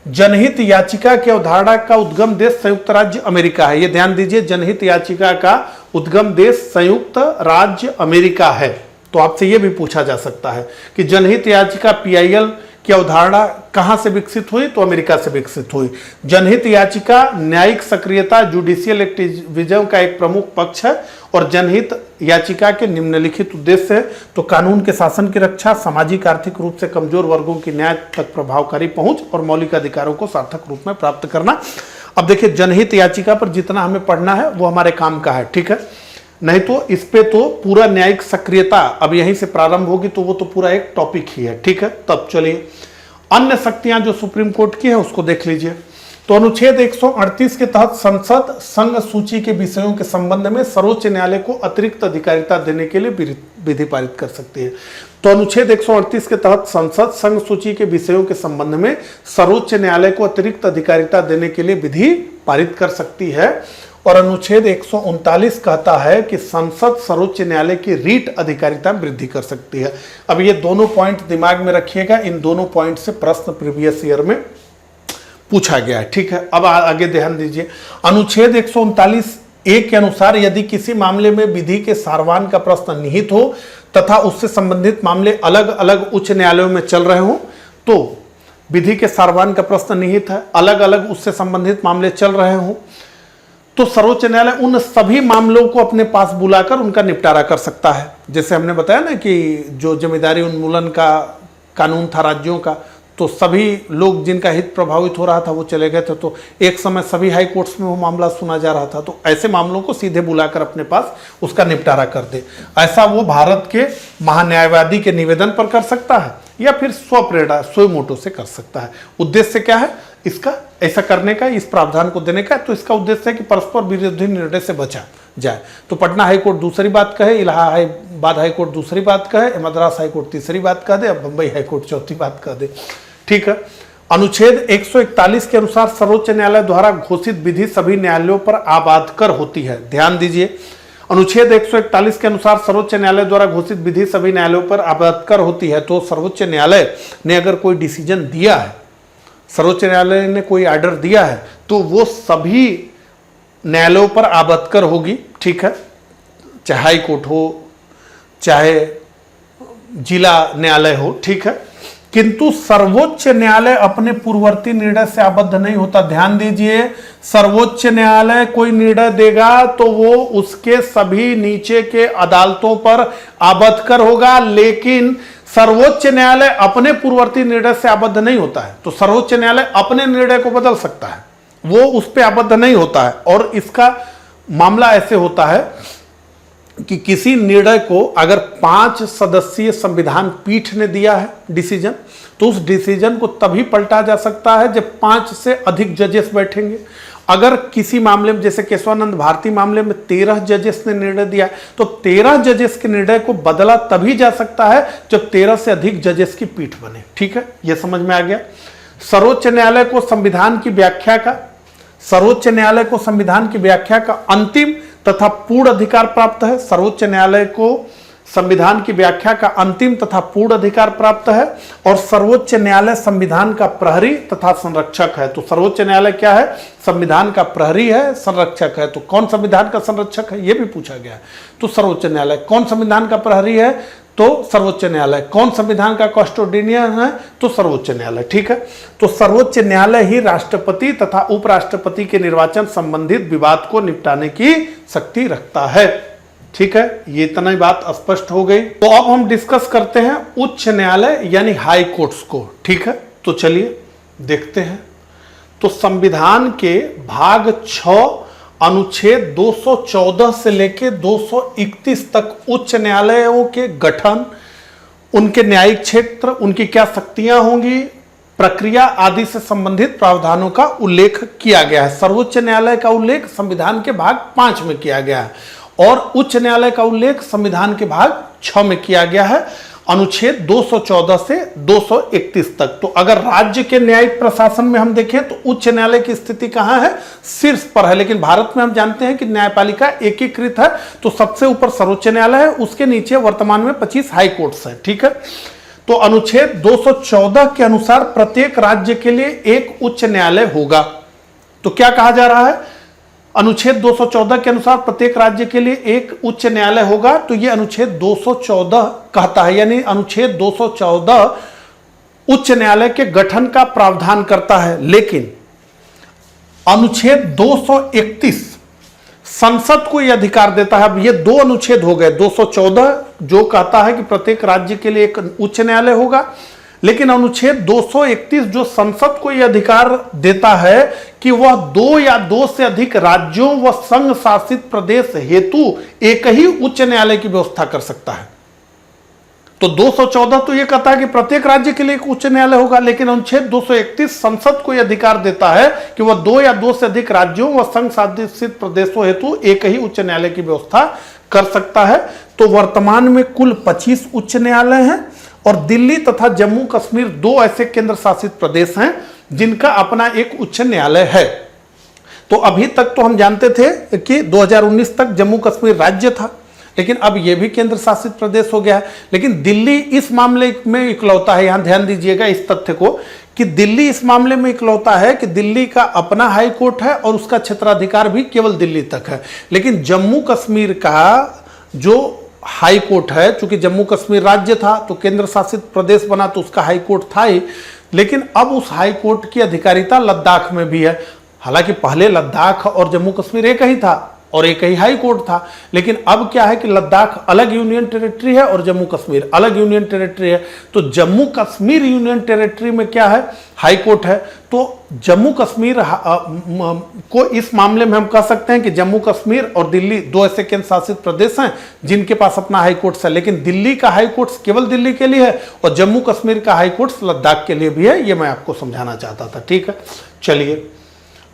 जनहित याचिका की अवधारणा का उद्गम देश संयुक्त राज्य अमेरिका है। ये ध्यान दीजिए, जनहित याचिका का उद्गम देश संयुक्त राज्य अमेरिका है। तो आपसे यह भी पूछा जा सकता है कि जनहित याचिका पीआईएल की अवधारणा कहां से विकसित हुई? तो अमेरिका से विकसित हुई। जनहित याचिका न्यायिक सक्रियता, जुडिशियल एक्टिविज्म का एक प्रमुख पक्ष है और जनहित याचिका के निम्नलिखित उद्देश्य है, तो कानून के शासन की रक्षा, सामाजिक आर्थिक रूप से कमजोर वर्गों की न्याय तक प्रभावकारी पहुंच और मौलिक अधिकारों को सार्थक रूप में प्राप्त करना। अब देखिए, जनहित याचिका पर जितना हमें पढ़ना है वो हमारे काम का है। ठीक है, नहीं तो इस पे तो पूरा न्यायिक सक्रियता अब यहीं से प्रारंभ होगी, तो वो तो पूरा एक टॉपिक ही है। ठीक है, तब चलिए अन्य शक्तियां जो सुप्रीम कोर्ट की है उसको देख लीजिए। तो अनुच्छेद 138 के तहत संसद संघ सूची के विषयों के संबंध में सर्वोच्च न्यायालय को अतिरिक्त अधिकारिता देने के लिए विधि पारित कर सकती है। तो अनुच्छेद 138 के तहत संसद संघ सूची के विषयों के संबंध में सर्वोच्च न्यायालय को अतिरिक्त अधिकारिता देने के लिए विधि पारित कर सकती है। और अनुच्छेद 139 कहता है कि संसद सर्वोच्च न्यायालय की रीट अधिकारिता वृद्धि कर सकती है। अब ये दोनों पॉइंट दिमाग में रखिएगा, इन दोनों पॉइंट से प्रश्न प्रीवियस ईयर में पूछा गया है। ठीक है, अब आगे ध्यान दीजिए। अनुच्छेद 139(a) के अनुसार यदि किसी मामले में विधि के सारवान का प्रश्न निहित हो तथा उससे संबंधित मामले अलग अलग उच्च न्यायालयों में चल रहे हो, तो विधि के सारवान का प्रश्न निहित है, अलग अलग उससे संबंधित मामले चल रहे हो, तो सर्वोच्च न्यायालय उन सभी मामलों को अपने पास बुलाकर उनका निपटारा कर सकता है। जैसे हमने बताया ना कि जो जमींदारी उन्मूलन का कानून था राज्यों का, तो सभी लोग जिनका हित प्रभावित हो रहा था वो चले गए थे, तो एक समय सभी हाई कोर्ट्स में वो मामला सुना जा रहा था, तो ऐसे मामलों को सीधे बुलाकर अपने पास उसका निपटारा कर दे। ऐसा वो भारत के महान्यायवादी के निवेदन पर कर सकता है या फिर स्वप्रेरणा स्वमोटो से कर सकता है। उद्देश्य क्या है इसका, ऐसा करने का, इस प्रावधान को देने का? तो इसका उद्देश्य है कि परस्पर विरोधी निर्णय से बचा जाए। तो पटना हाईकोर्ट दूसरी बात कहे, इलाहाबाद हाईकोर्ट दूसरी बात कहे, मद्रास हाईकोर्ट तीसरी बात कह दे, अब बंबई हाईकोर्ट चौथी बात कह दे। ठीक है, अनुच्छेद 141 के अनुसार सर्वोच्च न्यायालय द्वारा घोषित विधि सभी न्यायालयों पर आबादकर होती है। ध्यान दीजिए, अनुच्छेद 141 के अनुसार सर्वोच्च न्यायालय द्वारा घोषित विधि सभी न्यायालयों पर आबादकर होती है। तो सर्वोच्च न्यायालय ने अगर कोई डिसीजन दिया है, सर्वोच्च न्यायालय ने कोई ऑर्डर दिया है, तो वो सभी न्यायालयों पर आबादकर होगी। ठीक है, चाहे हाई कोर्ट हो, चाहे जिला न्यायालय हो। ठीक है, किंतु सर्वोच्च न्यायालय अपने पूर्ववर्ती निर्णय से आबद्ध नहीं होता। ध्यान दीजिए, सर्वोच्च न्यायालय कोई निर्णय देगा तो वो उसके सभी नीचे के अदालतों पर आबद्धकर होगा, लेकिन सर्वोच्च न्यायालय अपने पूर्ववर्ती निर्णय से आबद्ध नहीं होता है। तो सर्वोच्च न्यायालय अपने निर्णय को बदल सकता है, वो उस पर आबद्ध नहीं होता है। और इसका मामला ऐसे होता है कि किसी निर्णय को अगर 5 सदस्यीय संविधान पीठ ने दिया है डिसीजन, तो उस डिसीजन को तभी पलटा जा सकता है जब 5 से अधिक जजेस बैठेंगे। अगर किसी मामले में, जैसे केशवानंद भारती मामले में 13 जजेस ने निर्णय दिया, तो 13 जजेस के निर्णय को बदला तभी जा सकता है जब 13 से अधिक जजेस की पीठ बने। ठीक है, यह समझ में आ गया। सर्वोच्च न्यायालय को संविधान की व्याख्या का अंतिम तथा पूर्ण अधिकार प्राप्त है। सर्वोच्च न्यायालय को संविधान की व्याख्या का अंतिम तथा पूर्ण अधिकार प्राप्त है। और सर्वोच्च न्यायालय संविधान का प्रहरी तथा संरक्षक है। तो सर्वोच्च न्यायालय क्या है? संविधान का प्रहरी है, संरक्षक है। तो कौन संविधान का संरक्षक है, यह भी पूछा गया है। तो सर्वोच्च न्यायालय। कौन संविधान का प्रहरी है? तो सर्वोच्च न्यायालय। कौन संविधान का कस्टोडियन है? तो सर्वोच्च न्यायालय। ठीक है, तो सर्वोच्च न्यायालय ही राष्ट्रपति तथा उपराष्ट्रपति के निर्वाचन संबंधित विवाद को निपटाने की शक्ति रखता है। ठीक है, ये इतना ही बात स्पष्ट हो गई। तो अब हम डिस्कस करते हैं उच्च न्यायालय यानी हाई कोर्ट्स को। ठीक है, तो चलिए देखते हैं। तो संविधान के भाग 6 अनुच्छेद 214 से लेकर 231 तक उच्च न्यायालयों के गठन, उनके न्यायिक क्षेत्र, उनकी क्या शक्तियां होंगी, प्रक्रिया आदि से संबंधित प्रावधानों का उल्लेख किया गया है। सर्वोच्च न्यायालय का उल्लेख संविधान के भाग 5 में किया गया है और उच्च न्यायालय का उल्लेख संविधान के भाग 6 में किया गया है, अनुच्छेद 214 से 231 तक। तो अगर राज्य के न्यायिक प्रशासन में हम देखें तो उच्च न्यायालय की स्थिति कहां है? शीर्ष पर है। लेकिन भारत में हम जानते हैं कि न्यायपालिका एकीकृत है, तो सबसे ऊपर सर्वोच्च न्यायालय है, उसके नीचे वर्तमान में 25 हाई कोर्ट्स हैं। ठीक है, तो अनुच्छेद 214 के अनुसार प्रत्येक राज्य के लिए एक उच्च न्यायालय होगा। तो क्या कहा जा रहा है? अनुच्छेद 214 के अनुसार प्रत्येक राज्य के लिए एक उच्च न्यायालय होगा। तो यह अनुच्छेद 214 कहता है, यानी अनुच्छेद 214 उच्च न्यायालय के गठन का प्रावधान करता है। लेकिन अनुच्छेद 231 संसद को यह अधिकार देता है। अब ये 2 अनुच्छेद हो गए। 214 जो कहता है कि प्रत्येक राज्य के लिए एक उच्च न्यायालय होगा, लेकिन अनुच्छेद 231 जो संसद को यह अधिकार देता है कि वह 2 या 2 से अधिक राज्यों व संघ शासित प्रदेश हेतु एक ही उच्च न्यायालय की व्यवस्था कर सकता है। तो 214 तो यह कहता है कि प्रत्येक राज्य के लिए एक उच्च न्यायालय होगा, लेकिन अनुच्छेद 231 संसद को यह अधिकार देता है कि वह 2 या 2 से अधिक राज्यों व संघ शासित प्रदेशों हेतु एक ही उच्च न्यायालय की व्यवस्था कर सकता है। तो वर्तमान में कुल 25 उच्च न्यायालय हैं और दिल्ली तथा जम्मू कश्मीर 2 ऐसे केंद्र शासित प्रदेश हैं जिनका अपना एक उच्च न्यायालय है। तो अभी तक तो हम जानते थे कि 2019 तक जम्मू कश्मीर राज्य था, लेकिन अब यह भी केंद्र शासित प्रदेश हो गया है। लेकिन दिल्ली इस मामले में इकलौता है, यहां ध्यान दीजिएगा इस तथ्य को कि दिल्ली इस मामले में इकलौता है कि दिल्ली का अपना हाई कोर्ट है और उसका क्षेत्राधिकार भी केवल दिल्ली तक है। लेकिन जम्मू कश्मीर का जो हाई कोर्ट है, चूंकि जम्मू कश्मीर राज्य था तो केंद्र शासित प्रदेश बना तो उसका हाई कोर्ट था ही, लेकिन अब उस हाई कोर्ट की अधिकारिता लद्दाख में भी है। हालांकि पहले लद्दाख और जम्मू कश्मीर एक ही था और एक ही हाई कोर्ट था, लेकिन अब क्या है कि लद्दाख अलग यूनियन टेरिटरी है और जम्मू कश्मीर अलग यूनियन टेरिटरी है। तो जम्मू कश्मीर यूनियन टेरिटरी में क्या है, हाई कोर्ट है। तो जम्मू कश्मीर को इस मामले में हम कह सकते हैं कि जम्मू कश्मीर और दिल्ली 2 ऐसे केंद्र शासित प्रदेश हैं जिनके पास अपना हाई कोर्ट है, लेकिन दिल्ली का हाई कोर्ट केवल दिल्ली के लिए है और जम्मू कश्मीर का हाई कोर्ट लद्दाख के लिए भी है। ये मैं आपको समझाना चाहता था। ठीक है, चलिए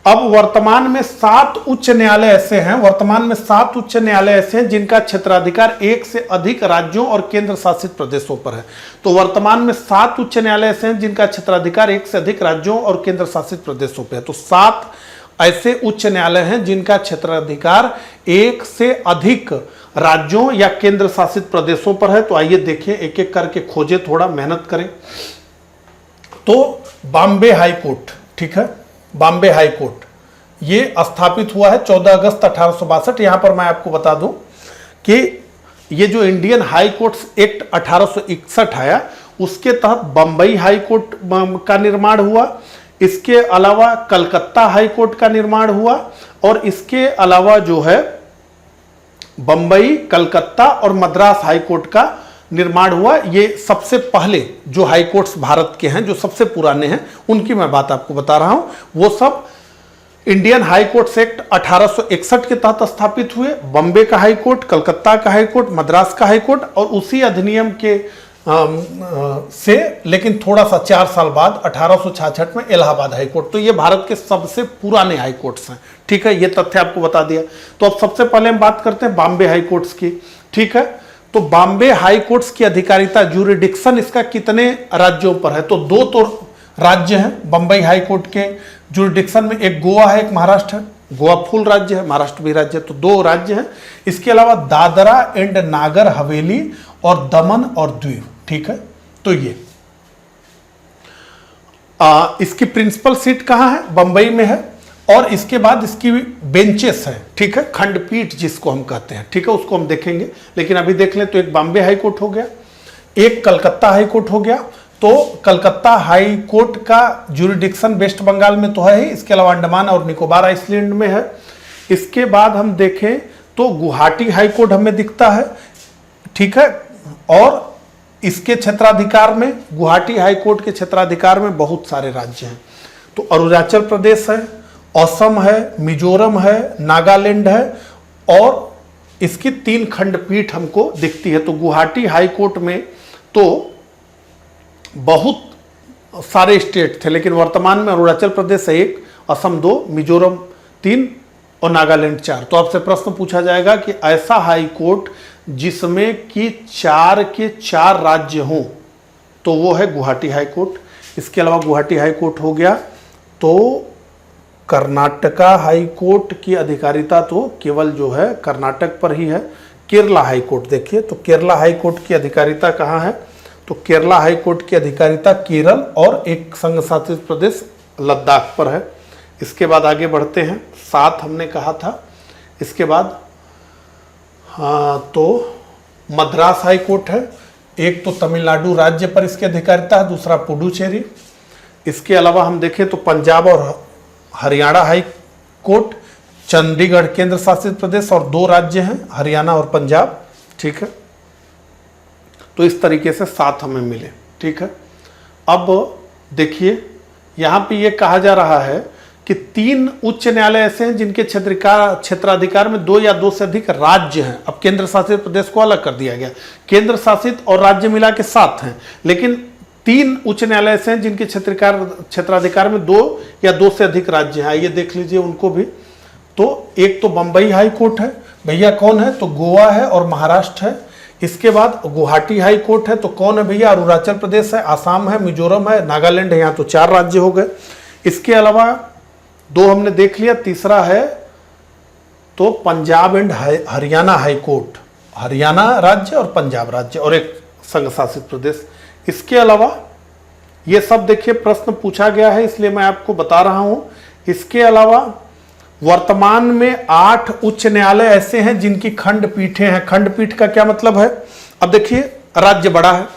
अब वर्तमान में 7 उच्च न्यायालय ऐसे हैं, वर्तमान में 7 उच्च न्यायालय ऐसे हैं जिनका क्षेत्राधिकार 1 से अधिक राज्यों और केंद्र शासित प्रदेशों पर है। तो वर्तमान में 7 उच्च न्यायालय ऐसे हैं जिनका क्षेत्राधिकार 1 से अधिक राज्यों और केंद्र शासित प्रदेशों पर है। तो 7 ऐसे उच्च न्यायालय हैं जिनका क्षेत्राधिकार 1 से अधिक राज्यों या केंद्र शासित प्रदेशों पर है। तो आइए देखें, एक एक करके खोजें, थोड़ा मेहनत करें। तो बॉम्बे हाई कोर्ट, ठीक है, बॉम्बे हाई कोर्ट ये स्थापित हुआ है 14 अगस्त 1862। यहां पर मैं आपको बता दूं कि ये जो इंडियन हाई कोर्ट्स एक्ट 1861 आया उसके तहत बंबई हाई कोर्ट का निर्माण हुआ। इसके अलावा कलकत्ता हाई कोर्ट का निर्माण हुआ और इसके अलावा जो है बंबई, कलकत्ता और मद्रास हाई कोर्ट का निर्माण हुआ। ये सबसे पहले जो हाई कोर्ट्स भारत के हैं, जो सबसे पुराने हैं, उनकी मैं बात आपको बता रहा हूं। वो सब इंडियन हाई कोर्ट्स एक्ट 1861 के तहत स्थापित हुए। बॉम्बे का हाई कोर्ट, कलकत्ता का हाई कोर्ट, मद्रास का हाई कोर्ट और उसी अधिनियम के से लेकिन थोड़ा सा 4 साल बाद 1866 में इलाहाबाद हाई कोर्ट। तो ये भारत के सबसे पुराने हाई कोर्ट्स हैं। ठीक है, ये तथ्य आपको बता दिया। तो अब सबसे पहले हम बात करते हैं बॉम्बे हाई कोर्ट्स की। ठीक है, तो बॉम्बे हाई कोर्ट्स की अधिकारिता, ज्यूरिडिक्शन इसका कितने राज्यों पर है? तो 2 तो राज्य हैं बंबई हाई कोर्ट के ज्यूरिडिक्शन में, एक गोवा है, एक महाराष्ट्र है। गोवा फुल राज्य है, महाराष्ट्र भी राज्य है, तो 2 राज्य हैं। इसके अलावा दादरा एंड नागर हवेली और दमन और दीव। ठीक है, तो ये इसकी प्रिंसिपल सीट कहां है? बंबई में है और इसके बाद इसकी बेंचेस हैं। ठीक है, खंडपीठ जिसको हम कहते हैं। ठीक है, उसको हम देखेंगे, लेकिन अभी देख लें। तो एक बॉम्बे हाई कोर्ट हो गया, एक कलकत्ता हाई कोर्ट हो गया। तो कलकत्ता हाई कोर्ट का ज्यूरिडिक्शन वेस्ट बंगाल में तो है ही, इसके अलावा अंडमान और निकोबार आइलैंड में है। इसके बाद हम देखें तो गुवाहाटी हाई कोर्ट हमें दिखता है। ठीक है, और इसके क्षेत्राधिकार में, गुवाहाटी हाई कोर्ट के क्षेत्राधिकार में बहुत सारे राज्य हैं। तो अरुणाचल प्रदेश है, असम है, मिजोरम है, नागालैंड है और इसकी 3 खंडपीठ हमको दिखती है। तो गुवाहाटी हाई कोर्ट में तो बहुत सारे स्टेट थे, लेकिन वर्तमान में अरुणाचल प्रदेश 1, असम 2, मिजोरम 3 और नागालैंड 4। तो आपसे प्रश्न पूछा जाएगा कि ऐसा हाई कोर्ट जिसमें कि 4 के 4 राज्य हों, तो वो है गुवाहाटी हाई कोर्ट। इसके अलावा गुवाहाटी हाई कोर्ट हो गया। तो कर्नाटका हाई कोर्ट की अधिकारिता तो केवल जो है कर्नाटक पर ही है। केरला हाई कोर्ट देखिए, तो केरला हाई कोर्ट की अधिकारिता कहाँ है? तो केरला हाई कोर्ट की अधिकारिता केरल और एक संघ शासित प्रदेश लद्दाख पर है। इसके बाद आगे बढ़ते हैं, 7 हमने कहा था। इसके बाद तो मद्रास हाई कोर्ट है। एक तो तमिलनाडु राज्य पर इसकी अधिकारिता है, दूसरा पुडुचेरी। इसके अलावा हम देखें तो पंजाब और हरियाणा हाई कोर्ट, चंडीगढ़ केंद्र शासित प्रदेश और 2 राज्य हैं, हरियाणा और पंजाब। ठीक है, तो इस तरीके से 7 हमें मिले। ठीक है, अब देखिए यहाँ पे ये कहा जा रहा है कि 3 उच्च न्यायालय ऐसे हैं जिनके क्षेत्राधिकार में 2 या 2 से अधिक राज्य हैं। अब केंद्र शासित प्रदेश को अलग कर दिया गया, केंद्र शासित और राज्य मिला के 7 हैं, लेकिन 3 उच्च न्यायालय ऐसे हैं जिनके क्षेत्राधिकार में 2 या 2 से अधिक राज्य हैं। आइए देख लीजिए उनको भी। तो एक तो बंबई हाई कोर्ट है, भैया कौन है, तो गोवा है और महाराष्ट्र है। इसके बाद गुवाहाटी हाई कोर्ट है, तो कौन है भैया, अरुणाचल प्रदेश है, आसाम है, मिजोरम है, नागालैंड है। यहाँ तो 4 राज्य हो गए। इसके अलावा 2 हमने देख लिया, तीसरा है तो Punjab and Haryana high court, Haryana राज्य और पंजाब राज्य और एक संघ शासित प्रदेश। इसके अलावा ये सब देखिए प्रश्न पूछा गया है, इसलिए मैं आपको बता रहा हूं। इसके अलावा वर्तमान में 8 उच्च न्यायालय ऐसे हैं जिनकी खंडपीठें हैं। खंडपीठ का क्या मतलब है, अब देखिए राज्य बड़ा है,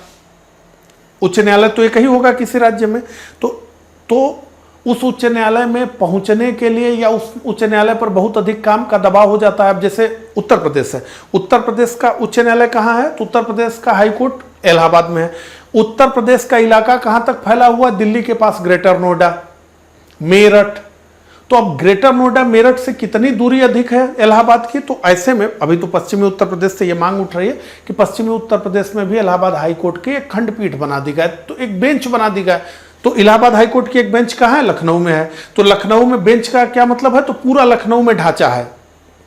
उच्च न्यायालय तो एक ही होगा किसी राज्य में, तो उस उच्च न्यायालय में पहुंचने के लिए या उस उच्च न्यायालय पर बहुत अधिक काम का दबाव हो जाता है। अब जैसे उत्तर प्रदेश है, उत्तर प्रदेश का उच्च न्यायालय कहाँ है, तो उत्तर प्रदेश का हाईकोर्ट इलाहाबाद में है। उत्तर प्रदेश का इलाका कहां तक फैला हुआ, दिल्ली के पास ग्रेटर नोएडा, मेरठ। तो अब ग्रेटर नोएडा मेरठ से कितनी दूरी अधिक है इलाहाबाद की, तो ऐसे में अभी तो पश्चिमी उत्तर प्रदेश से यह मांग उठ रही है कि पश्चिमी उत्तर प्रदेश में भी इलाहाबाद हाईकोर्ट की एक खंडपीठ बना दी गई, तो एक बेंच बना दी गई। तो इलाहाबाद हाईकोर्ट की एक बेंच कहाँ है, लखनऊ में है। तो लखनऊ में बेंच का क्या मतलब है, तो पूरा लखनऊ में ढांचा है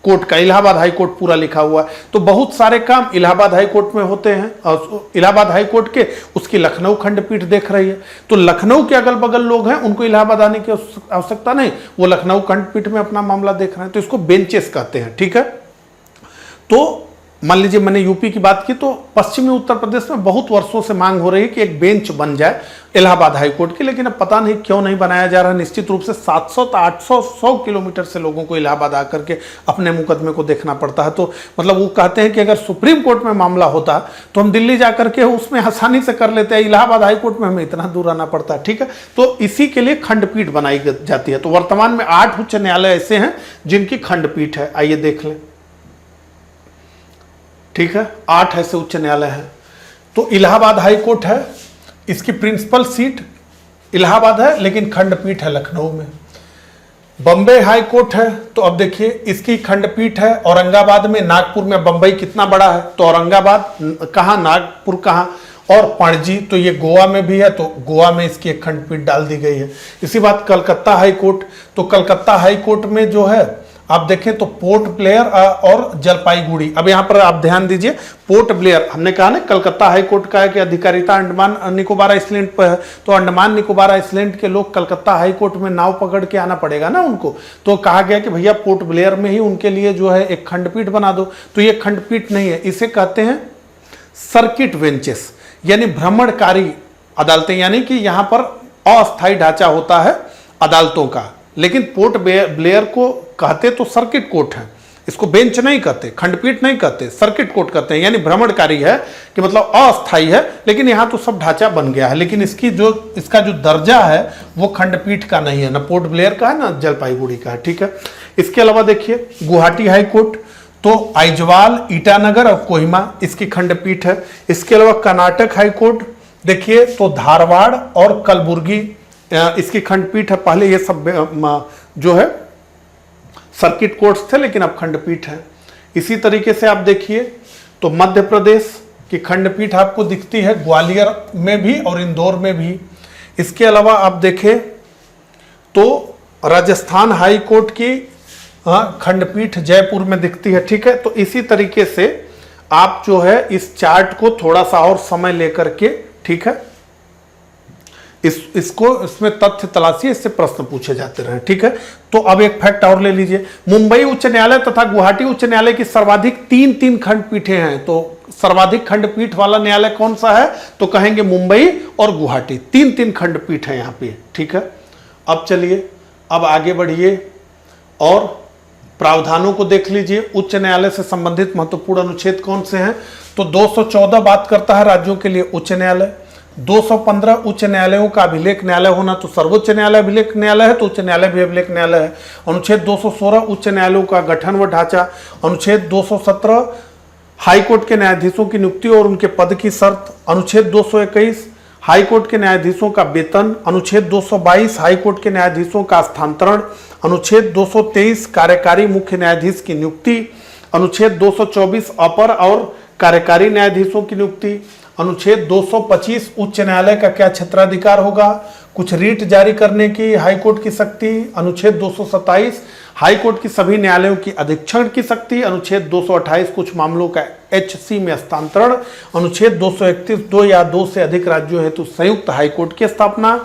कोर्ट का, इलाहाबाद हाईकोर्ट पूरा लिखा हुआ है। तो बहुत सारे काम इलाहाबाद हाईकोर्ट में होते हैं और इलाहाबाद हाईकोर्ट के उसकी लखनऊ खंडपीठ देख रही है। तो लखनऊ के अगल बगल लोग हैं, उनको इलाहाबाद आने की आवश्यकता नहीं, वो लखनऊ खंडपीठ में अपना मामला देख रहे हैं। तो इसको बेंचेस कहते हैं, ठीक है। तो मान लीजिए मैंने यूपी की बात की, तो पश्चिमी उत्तर प्रदेश में बहुत वर्षों से मांग हो रही है कि एक बेंच बन जाए इलाहाबाद हाईकोर्ट की, लेकिन अब पता नहीं क्यों नहीं बनाया जा रहा। निश्चित रूप से 700 तो 800 100 किलोमीटर से लोगों को इलाहाबाद आकर के अपने मुकदमे को देखना पड़ता है। तो मतलब वो कहते हैं कि अगर सुप्रीम कोर्ट में मामला होता तो हम दिल्ली जाकर के उसमें आसानी से कर लेते हैं, इलाहाबाद हाईकोर्ट में हमें इतना दूर आना पड़ता है, ठीक है। तो इसी के लिए खंडपीठ बनाई जाती है। तो वर्तमान में 8 उच्च न्यायालय ऐसे हैं जिनकी खंडपीठ है, आइए देख लें, ठीक है। 8 ऐसे उच्च न्यायालय हैं। तो इलाहाबाद हाई कोर्ट है, इसकी प्रिंसिपल सीट इलाहाबाद है लेकिन खंडपीठ है लखनऊ में। बम्बई हाई कोर्ट है, तो अब देखिए इसकी खंडपीठ है औरंगाबाद में, नागपुर में। बम्बई कितना बड़ा है, तो औरंगाबाद कहाँ, नागपुर कहाँ, और पणजी तो ये गोवा में भी है, तो गोवा में इसकी एक खंडपीठ डाल दी गई है। इसी बात कलकत्ता हाई कोर्ट, तो कलकत्ता हाई कोर्ट में जो है आप देखें तो पोर्ट ब्लेयर और जलपाईगुड़ी। अब यहाँ पर आप ध्यान दीजिए, पोर्ट ब्लेयर हमने कहा ना कलकत्ता हाई कोर्ट का है कि अधिकारिता अंडमान निकोबार आइसलैंड पर है, तो अंडमान निकोबार आइसलैंड के लोग कलकत्ता हाई कोर्ट में नाव पकड़ के आना पड़ेगा ना उनको। तो कहा गया कि भैया पोर्ट ब्लेयर में ही उनके लिए जो है एक खंडपीठ बना दो। तो ये खंडपीठ नहीं है, इसे कहते हैं सर्किट बेंचेस, यानी भ्रमणकारी अदालतें, यानी कि यहाँ पर अस्थायी ढांचा होता है अदालतों का। लेकिन पोर्ट ब्लेयर को कहते तो सर्किट कोर्ट है, इसको बेंच नहीं कहते, खंडपीठ नहीं कहते, सर्किट कोर्ट कहते हैं। यानी भ्रमणकारी है कि मतलब अस्थायी है, लेकिन यहाँ तो सब ढांचा बन गया है, लेकिन इसका जो दर्जा है वो खंडपीठ का नहीं है, ना पोर्ट ब्लेयर का है ना जलपाईगुड़ी का है, ठीक है। इसके अलावा देखिए गुवाहाटी हाई कोर्ट, तो आइजवाल, ईटानगर और कोहिमा इसकी खंडपीठ है। इसके अलावा कर्नाटक हाई कोर्ट देखिए तो धारवाड़ और कलबुर्गी इसकी खंडपीठ है। पहले ये सब जो है सर्किट कोर्ट्स थे, लेकिन अब खंडपीठ है। इसी तरीके से आप देखिए तो मध्य प्रदेश की खंडपीठ आपको दिखती है ग्वालियर में भी और इंदौर में भी। इसके अलावा आप देखें तो राजस्थान हाई कोर्ट की खंडपीठ जयपुर में दिखती है, ठीक है। तो इसी तरीके से आप जो है इस चार्ट को थोड़ा सा और समय लेकर के, ठीक है, इसमें तथ्य तलाशिए, इससे प्रश्न पूछे जाते रहे, ठीक है। तो अब एक फैक्ट और ले लीजिए, मुंबई उच्च न्यायालय तथा गुवाहाटी उच्च न्यायालय की सर्वाधिक 3 खंडपीठें हैं। तो सर्वाधिक खंडपीठ वाला न्यायालय कौन सा है, तो कहेंगे मुंबई और गुवाहाटी, 3 खंडपीठ है यहाँ पे, ठीक है। अब चलिए अब आगे बढ़िए और प्रावधानों को देख लीजिए। उच्च न्यायालय से संबंधित महत्वपूर्ण अनुच्छेद कौन से हैं, तो 214 बात करता है राज्यों के लिए उच्च न्यायालय। 215 उच्च न्यायालयों का अभिलेख न्यायालय होना, तो सर्वोच्च न्यायालय अभिलेख न्यायालय है, तो उच्च न्यायालय भी अभिलेख न्यायालय है। अनुच्छेद 216 उच्च न्यायालयों का गठन व ढांचा। अनुच्छेद 217 हाईकोर्ट के न्यायाधीशों की नियुक्ति और उनके पद की शर्त। अनुच्छेद 221 हाई कोर्ट के न्यायाधीशों का वेतन, अनुच्छेद 222 हाई कोर्ट के न्यायाधीशों का स्थानांतरण, अनुच्छेद 223 कार्यकारी मुख्य न्यायाधीश की नियुक्ति, अनुच्छेद 224 अपर और कार्यकारी न्यायाधीशों की नियुक्ति, अनुच्छेद 225 उच्च न्यायालय का क्या क्षेत्राधिकार होगा, कुछ रीट जारी करने की हाईकोर्ट की शक्ति, अनुच्छेद 227 हाईकोर्ट की सभी न्यायालयों की अधीक्षण की शक्ति, अनुच्छेद 228 कुछ मामलों का एचसी में हस्तांतरण, अनुच्छेद 231 दो या दो से अधिक राज्यों हेतु संयुक्त हाईकोर्ट की स्थापना,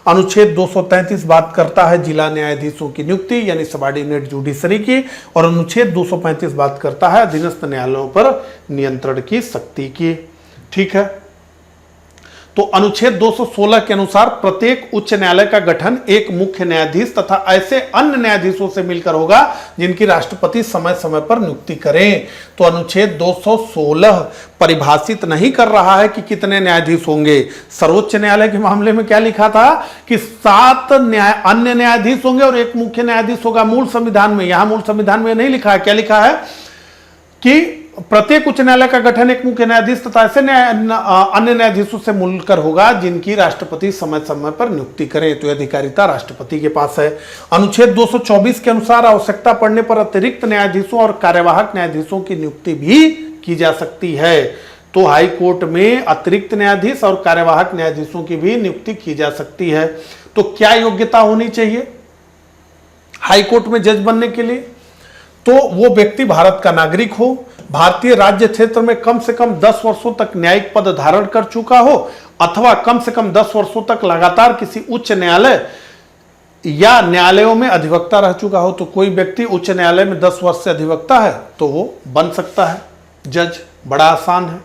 अनुच्छेद 233 बात करता है जिला न्यायाधीशों की नियुक्ति यानी सबऑर्डिनेट जुडिशरी की, और अनुच्छेद 235 बात करता है अधीनस्थ न्यायालयों पर नियंत्रण की शक्ति की। ठीक है, तो अनुच्छेद 216 के अनुसार प्रत्येक उच्च न्यायालय का गठन एक मुख्य न्यायाधीश तथा ऐसे अन्य न्यायाधीशों से मिलकर होगा जिनकी राष्ट्रपति समय समय पर नियुक्ति करें। तो अनुच्छेद 216 परिभाषित नहीं कर रहा है कि कितने न्यायाधीश होंगे। सर्वोच्च न्यायालय के मामले में क्या लिखा था कि 7 अन्य न्यायाधीश होंगे और एक मुख्य न्यायाधीश होगा मूल संविधान में। यहां मूल संविधान में नहीं लिखा है। क्या लिखा है कि प्रत्येक उच्च न्यायालय का गठन एक मुख्य न्यायाधीश तथा ऐसे अन्य न्यायाधीशों से मिलकर होगा जिनकी राष्ट्रपति समय समय पर नियुक्ति करे। तो अधिकारिता राष्ट्रपति के पास है। अनुच्छेद 224 के अनुसार आवश्यकता पड़ने पर अतिरिक्त न्यायाधीशों और कार्यवाहक न्यायाधीशों की नियुक्ति भी की जा सकती है। तो हाई कोर्ट में अतिरिक्त न्यायाधीश और कार्यवाहक न्यायाधीशों की भी नियुक्ति की जा सकती है। तो क्या योग्यता होनी चाहिए हाई कोर्ट में जज बनने के लिए? तो वो व्यक्ति भारत का नागरिक हो, भारतीय राज्य क्षेत्र में कम से कम 10 वर्षों तक न्यायिक पद धारण कर चुका हो, अथवा कम से कम 10 वर्षों तक लगातार किसी उच्च न्यायालय या न्यायालयों में अधिवक्ता रह चुका हो। तो कोई व्यक्ति उच्च न्यायालय में 10 वर्ष से अधिवक्ता है तो वो बन सकता है जज। बड़ा आसान है।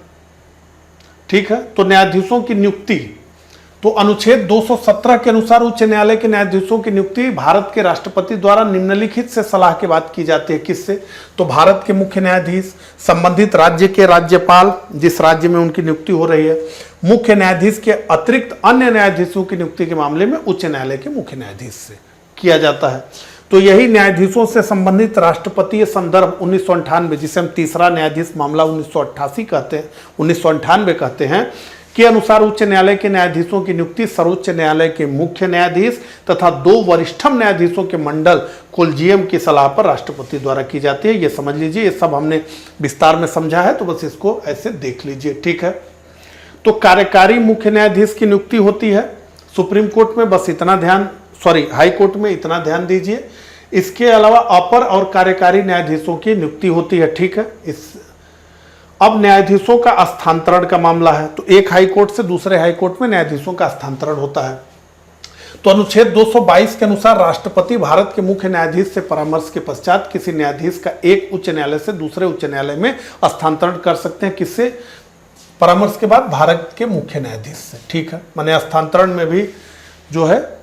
ठीक है, तो न्यायाधीशों की नियुक्ति, तो अनुच्छेद 217 के अनुसार उच्च न्यायालय के न्यायाधीशों की नियुक्ति भारत के राष्ट्रपति द्वारा निम्नलिखित से सलाह के बाद की जाती है। किससे? तो भारत के मुख्य न्यायाधीश, संबंधित राज्य के राज्यपाल जिस राज्य में उनकी नियुक्ति हो रही है, मुख्य न्यायाधीश के अतिरिक्त अन्य न्यायाधीशों की नियुक्ति के मामले में उच्च न्यायालय के मुख्य न्यायाधीश से किया जाता है। तो यही न्यायाधीशों से संबंधित राष्ट्रपतीय संदर्भ 1998, जिसे हम तीसरा न्यायाधीश मामला 1998 कहते हैं, 1998 कहते हैं, के अनुसार उच्च न्यायालय के न्यायाधीशों की नियुक्ति सर्वोच्च न्यायालय के मुख्य न्यायाधीश तथा 2 वरिष्ठम न्यायाधीशों के मंडल कोलिजियम की सलाह पर राष्ट्रपति द्वारा की जाती है। ये समझ लीजिए, ये सब हमने विस्तार में समझा है, तो बस इसको ऐसे देख लीजिए। ठीक है, तो कार्यकारी मुख्य न्यायाधीश की नियुक्ति होती है सुप्रीम कोर्ट में, बस इतना ध्यान, हाई कोर्ट में इतना ध्यान दीजिए। इसके अलावा अपर और कार्यकारी न्यायाधीशों की नियुक्ति होती है। ठीक है, अब न्यायाधीशों का स्थानांतरण का मामला है। तो एक हाई कोर्ट से दूसरे हाई कोर्ट में न्यायाधीशों का स्थानांतरण होता है। तो अनुच्छेद 222 के अनुसार राष्ट्रपति भारत के मुख्य न्यायाधीश से परामर्श के पश्चात किसी न्यायाधीश का एक उच्च न्यायालय से दूसरे उच्च न्यायालय में स्थानांतरण कर सकते हैं। किससे? परामर्श के बाद भारत के मुख्य न्यायाधीश से। ठीक है, माने स्थानांतरण में भी जो है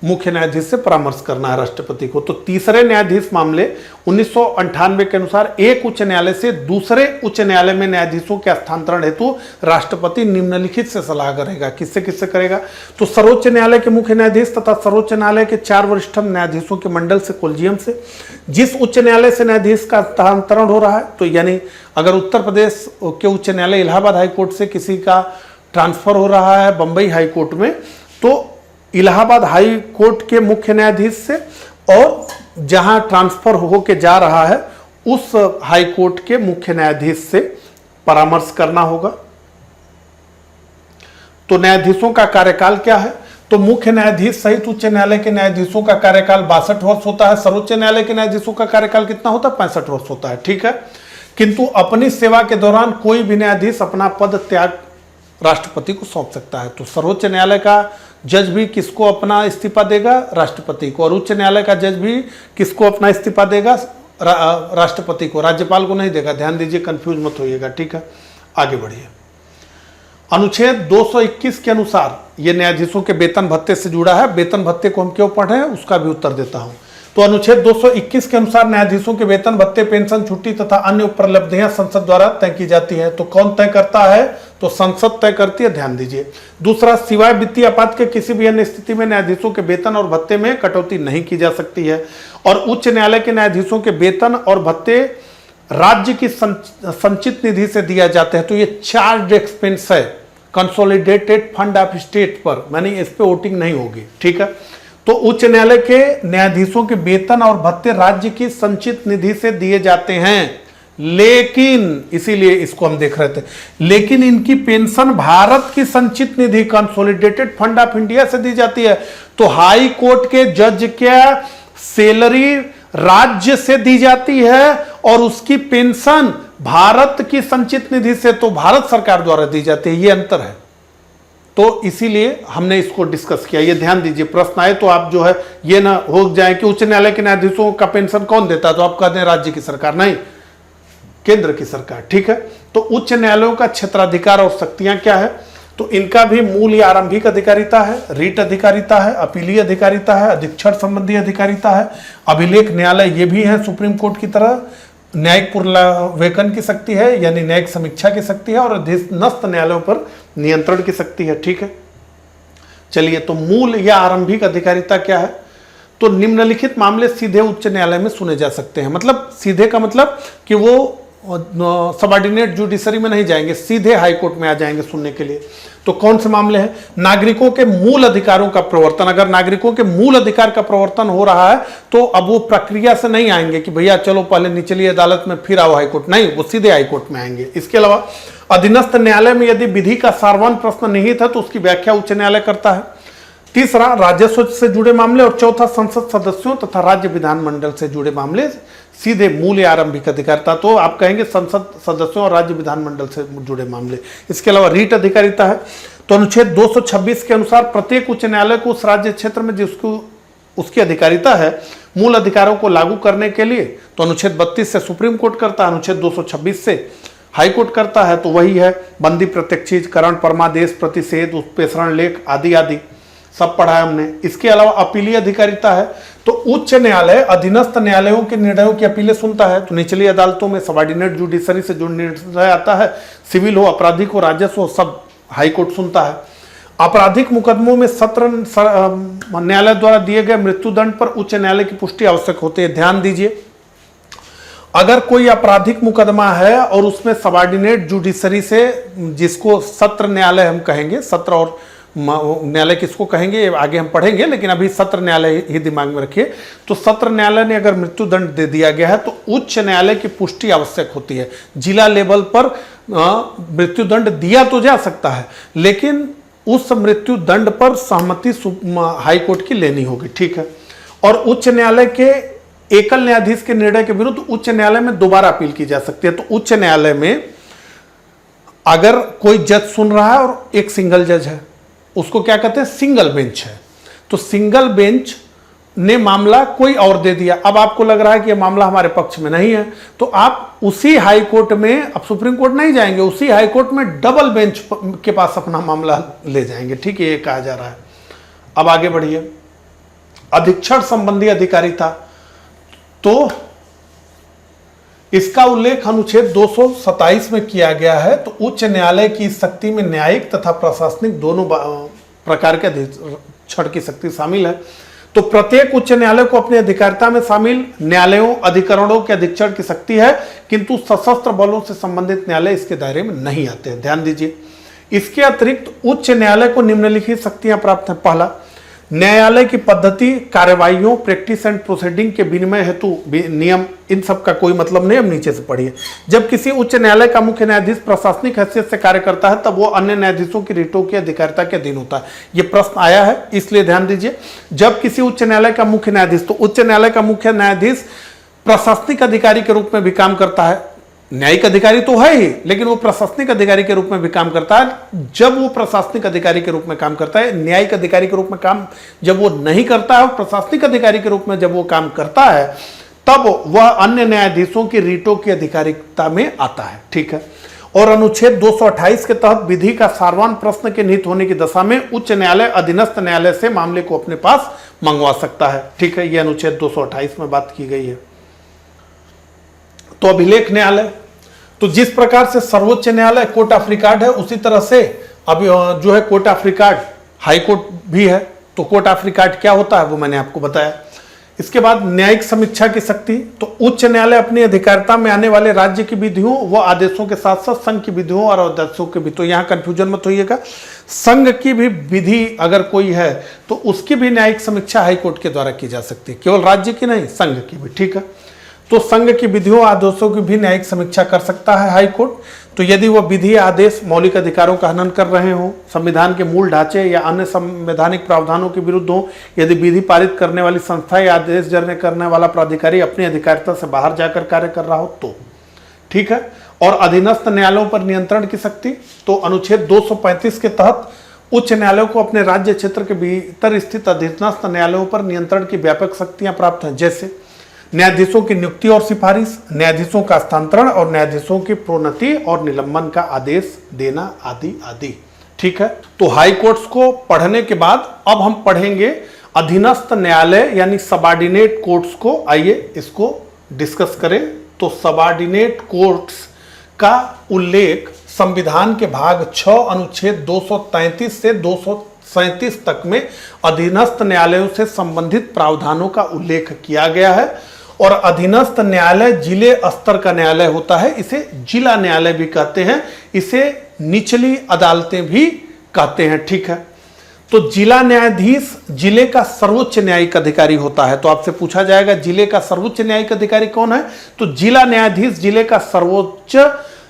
मुख्य न्यायाधीश से परामर्श करना है राष्ट्रपति को। तो तीसरे न्यायाधीश मामले 1998 के अनुसार एक उच्च न्यायालय से दूसरे उच्च न्यायालय में न्यायाधीशों के स्थानांतरण हेतु राष्ट्रपति निम्नलिखित से सलाह करेगा। किससे किससे करेगा? तो सर्वोच्च न्यायालय के मुख्य न्यायाधीश तथा सर्वोच्च न्यायालय के 4 वरिष्ठम न्यायाधीशों के मंडल से, कोलिजियम से। जिस उच्च न्यायालय से न्यायाधीश का स्थानांतरण हो रहा है, तो यानी अगर उत्तर प्रदेश के उच्च न्यायालय इलाहाबाद हाईकोर्ट से किसी का ट्रांसफर हो रहा है बंबई हाईकोर्ट में, तो इलाहाबाद हाई कोर्ट के मुख्य न्यायाधीश से, और जहां ट्रांसफर होके जा रहा है उस हाई कोर्ट के मुख्य न्यायाधीश से परामर्श करना होगा। तो न्यायाधीशों का कार्यकाल क्या है? तो मुख्य न्यायाधीश सहित उच्च न्यायालय के न्यायाधीशों का कार्यकाल 62 वर्ष होता है। सर्वोच्च न्यायालय के न्यायाधीशों का कार्यकाल कितना होता है? 65 वर्ष होता है। ठीक है, किंतु अपनी सेवा के दौरान कोई भी न्यायाधीश अपना पद त्याग राष्ट्रपति को सौंप सकता है। तो सर्वोच्च न्यायालय का जज भी किसको अपना इस्तीफा देगा? राष्ट्रपति को। और उच्च न्यायालय का जज भी किसको अपना इस्तीफा देगा? राष्ट्रपति को, राज्यपाल को नहीं देगा। ध्यान दीजिए, कंफ्यूज मत होइएगा। ठीक है, आगे बढ़िए। अनुच्छेद 221 के अनुसार ये न्यायाधीशों के वेतन भत्ते से जुड़ा है। वेतन भत्ते को हम क्यों पढ़ रहे हैं उसका भी उत्तर देता हूं। तो अनुच्छेद 221 के अनुसार न्यायाधीशों के वेतन भत्ते, पेंशन, छुट्टी तथा अन्य उपलब्धियां संसद द्वारा तय की जाती है। तो कौन तय करता है? तो संसद तय करती है। ध्यान दीजिए। दूसरा, सिवाय वित्तीय आपात के किसी भी अन्य स्थिति में न्यायाधीशों के वेतन और भत्ते में कटौती नहीं की जा सकती है। और उच्च न्यायालय के न्यायाधीशों के वेतन और भत्ते राज्य की संचित निधि से दिया जाते हैं। तो ये चार्ज एक्सपेंस है, कंसोलिडेटेड फंड ऑफ स्टेट पर, मैंने इस पे वोटिंग नहीं होगी, ठीक है। तो उच्च न्यायालय के न्यायाधीशों के वेतन और भत्ते राज्य की संचित निधि से दिए जाते हैं, लेकिन इसीलिए इसको हम देख रहे थे, लेकिन इनकी पेंशन भारत की संचित निधि कंसोलिडेटेड फंड ऑफ इंडिया से दी जाती है। तो हाई कोर्ट के जज क्या सैलरी राज्य से दी जाती है और उसकी पेंशन भारत की संचित निधि से, तो भारत सरकार द्वारा दी जाती है, ये अंतर है। तो इसीलिए हमने इसको डिस्कस किया। ये ध्यान दीजिए, प्रश्न आए तो आप जो है ये ना हो जाए कि उच्च न्यायालय के न्यायाधीशों का पेंशन कौन देता है, तो आप कहते हैं राज्य की सरकार, नहीं, केंद्र की सरकार, ठीक है। तो उच्च न्यायालयों का क्षेत्राधिकार और शक्तियां क्या है, तो इनका भी मूल या आरंभिक अधिकारिता है, रीट अधिकारिता है, अपीलीय अधिकारिता है, अधीक्षण संबंधी अधिकारिता है, अभिलेख न्यायालय ये भी है सुप्रीम कोर्ट की तरह, न्यायिक पुनर्लेखन की शक्ति है यानी न्यायिक समीक्षा की शक्ति है, और अधीनस्थ न्यायालयों पर नियंत्रण की शक्ति है, ठीक है। चलिए, तो मूल या आरंभिक अधिकारिता क्या है, तो निम्नलिखित मामले सीधे उच्च न्यायालय में सुने जा सकते हैं। मतलब सीधे का मतलब कि वो सबऑर्डिनेट जुडिशरी में नहीं जाएंगे, सीधे हाई कोर्ट में आ जाएंगे सुनने के लिए। तो कौन से मामले हैं, नागरिकों के मूल अधिकारों का प्रवर्तन, अगर नागरिकों के मूल अधिकार का प्रवर्तन हो रहा है तो अब वो प्रक्रिया से नहीं आएंगे कि भैया चलो पहले निचली अदालत में फिर आओ हाई कोर्ट, नहीं, वो सीधे हाई कोर्ट में आएंगे। इसके अलावा अधीनस्थ न्यायालय में यदि विधि का सारवान प्रश्न निहित है तो उसकी व्याख्या उच्च न्यायालय करता है। तीसरा, राजस्व से जुड़े मामले, और चौथा, संसद सदस्यों तथा राज्य विधानमंडल से जुड़े मामले सीधे मूल या आरंभिक अधिकारिता, तो आप कहेंगे संसद सदस्यों और राज्य विधानमंडल से जुड़े मामले। इसके अलावा रीट अधिकारिता है, तो अनुच्छेद 226 के अनुसार प्रत्येक उच्च न्यायालय को उस राज्य क्षेत्र में जिसको उसकी अधिकारिता है मूल अधिकारों को लागू करने के लिए, तो अनुच्छेद 32 से सुप्रीम कोर्ट करता है, अनुच्छेद 226 से हाई कोर्ट करता है, तो वही है बंदी, प्रत्यक्षीकरण, परमादेश, प्रतिषेध, उत्प्रेषण लेख आदि आदि सब पढ़ा है हमने। इसके अलावा अपीलीय अधिकारिता है, तो उच्च न्यायालय अधीनस्थ न्यायालयों के निर्णयों की अपीलें सुनता है। तो निचली अदालतों में सबऑर्डिनेट जुडिशरी से जो निर्णय आता है, सिविल हो, आपराधिक हो, राजस्व हो, सब हाई कोर्ट सुनता है। आपराधिक मुकदमों में सत्र न्यायालय द्वारा दिए गए मृत्युदंड पर उच्च न्यायालय की पुष्टि आवश्यक होती है। ध्यान दीजिए, अगर कोई आपराधिक मुकदमा है और उसमें सबऑर्डिनेट जुडिशरी से, जिसको सत्र न्यायालय हम कहेंगे, सत्र और न्यायालय किसको कहेंगे आगे हम पढ़ेंगे, लेकिन अभी सत्र न्यायालय ही दिमाग में रखिए। तो सत्र न्यायालय ने अगर मृत्युदंड दे दिया गया है तो उच्च न्यायालय की पुष्टि आवश्यक होती है। जिला लेवल पर मृत्युदंड दिया तो जा सकता है, लेकिन उस मृत्युदंड पर सहमति हाई कोर्ट की लेनी होगी, ठीक है। और उच्च न्यायालय के एकल न्यायाधीश के निर्णय के विरुद्ध उच्च न्यायालय में दोबारा अपील की जा सकती है। तो उच्च न्यायालय में अगर कोई जज सुन रहा है और एक सिंगल जज है, उसको क्या कहते हैं, सिंगल बेंच है। तो सिंगल बेंच ने मामला कोई और दे दिया, अब आपको लग रहा है कि यह मामला हमारे पक्ष में नहीं है, तो आप उसी हाई कोर्ट में, अब सुप्रीम कोर्ट नहीं जाएंगे, उसी हाई कोर्ट में डबल बेंच के पास अपना मामला ले जाएंगे, ठीक है, ये कहा जा रहा है। अब आगे बढ़िए, अधीक्षण संबंधी अधिकारिता, तो इसका उल्लेख अनुच्छेद 227 में किया गया है। तो उच्च न्यायालय की शक्ति में न्यायिक तथा प्रशासनिक दोनों प्रकार के अधीक्षण की शक्ति शामिल है। तो प्रत्येक उच्च न्यायालय को अपनी अधिकारिता में शामिल न्यायालयों, अधिकरणों के अधीक्षण की शक्ति है, किंतु सशस्त्र बलों से संबंधित न्यायालय इसके दायरे में नहीं आते हैं। ध्यान दीजिए, इसके अतिरिक्त उच्च न्यायालय को निम्नलिखित शक्तियां प्राप्त हैं। पहला, न्यायालय की पद्धति, कार्यवाहियों, प्रैक्टिस एंड प्रोसीडिंग के विनिमय हेतु नियम, इन सब का कोई मतलब नहीं, हम नीचे से पढ़िए। जब किसी उच्च न्यायालय का मुख्य न्यायाधीश प्रशासनिक हैसियत से कार्य करता है तब वो अन्य न्यायाधीशों की रिटों की अधिकारिता के अधीन होता है। ये प्रश्न आया है, इसलिए ध्यान दीजिए। जब किसी उच्च न्यायालय का मुख्य न्यायाधीश, तो उच्च न्यायालय का मुख्य न्यायाधीश प्रशासनिक अधिकारी के रूप में भी काम करता है, न्यायिक अधिकारी तो है ही, लेकिन वो प्रशासनिक अधिकारी के रूप में भी काम करता है। जब वो प्रशासनिक अधिकारी के रूप में काम करता है, न्यायिक अधिकारी के रूप में काम जब वो नहीं करता है, प्रशासनिक अधिकारी के रूप में जब वो काम करता है, तब वह अन्य न्यायाधीशों की रीटों की अधिकारिता में आता है, ठीक है। और अनुच्छेद 228 के तहत विधि का सारवान प्रश्न के निहित होने की दशा में उच्च न्यायालय अधीनस्थ न्यायालय से मामले को अपने पास मंगवा सकता है, ठीक है। यह अनुच्छेद 228 में बात की गई है। तो अभिलेख न्यायालय, तो जिस प्रकार से सर्वोच्च न्यायालय कोर्ट ऑफ रिकॉर्ड है, उसी तरह से अब जो है court of record high court भी है। तो कोर्ट ऑफ रिकॉर्ड क्या होता है वो मैंने आपको बताया। इसके बाद न्यायिक समीक्षा की शक्ति, तो उच्च न्यायालय अपनी अधिकारिता में आने वाले राज्य की विधियों व आदेशों के साथ साथ संघ की विधियों और आदेशों के भी, तो यहाँ कंफ्यूजन मत होइएगा, संघ की भी विधि अगर कोई है तो उसकी भी न्यायिक समीक्षा हाईकोर्ट के द्वारा की जा सकती है, केवल राज्य की नहीं, संघ की भी। ठीक है, तो संघ की विधियों आदेशों की भी न्यायिक समीक्षा कर सकता है हाईकोर्ट। तो यदि वह विधि आदेश मौलिक अधिकारों का हनन कर रहे हो, संविधान के मूल ढांचे या अन्य संवैधानिक प्रावधानों के विरुद्ध हो, यदि विधि पारित करने वाली संस्था या आदेश जारी करने वाला प्राधिकारी अपनी अधिकारिता से बाहर जाकर कार्य कर रहा हो तो। ठीक है, और अधीनस्थ न्यायालयों पर नियंत्रण की शक्ति, तो अनुच्छेद 235 के तहत उच्च न्यायालयों को अपने राज्य क्षेत्र के भीतर स्थित अधीनस्थ न्यायालयों पर नियंत्रण की व्यापक शक्तियां प्राप्त हैं, जैसे न्यायाधीशों की नियुक्ति और सिफारिश, न्यायाधीशों का हस्तांतरण और न्यायाधीशों की प्रोन्नति और निलंबन का आदेश देना आदि आदि। ठीक है, तो हाई कोर्ट्स को पढ़ने के बाद अब हम पढ़ेंगे अधीनस्थ न्यायालय यानी सबऑर्डिनेट कोर्ट्स को। आइए इसको डिस्कस करें। तो सबऑर्डिनेट कोर्ट्स का उल्लेख संविधान के भाग 6 अनुच्छेद 233 से 237 तक में अधीनस्थ न्यायालयों से संबंधित प्रावधानों का उल्लेख किया गया है। और अधीनस्थ न्यायालय जिले स्तर का न्यायालय होता है, इसे जिला न्यायालय भी कहते हैं, इसे निचली अदालतें भी कहते हैं। ठीक है, तो जिला न्यायाधीश जिले का सर्वोच्च न्यायिक अधिकारी होता है। तो आपसे पूछा जाएगा जिले का सर्वोच्च न्यायिक अधिकारी कौन है, तो जिला न्यायाधीश जिले का सर्वोच्च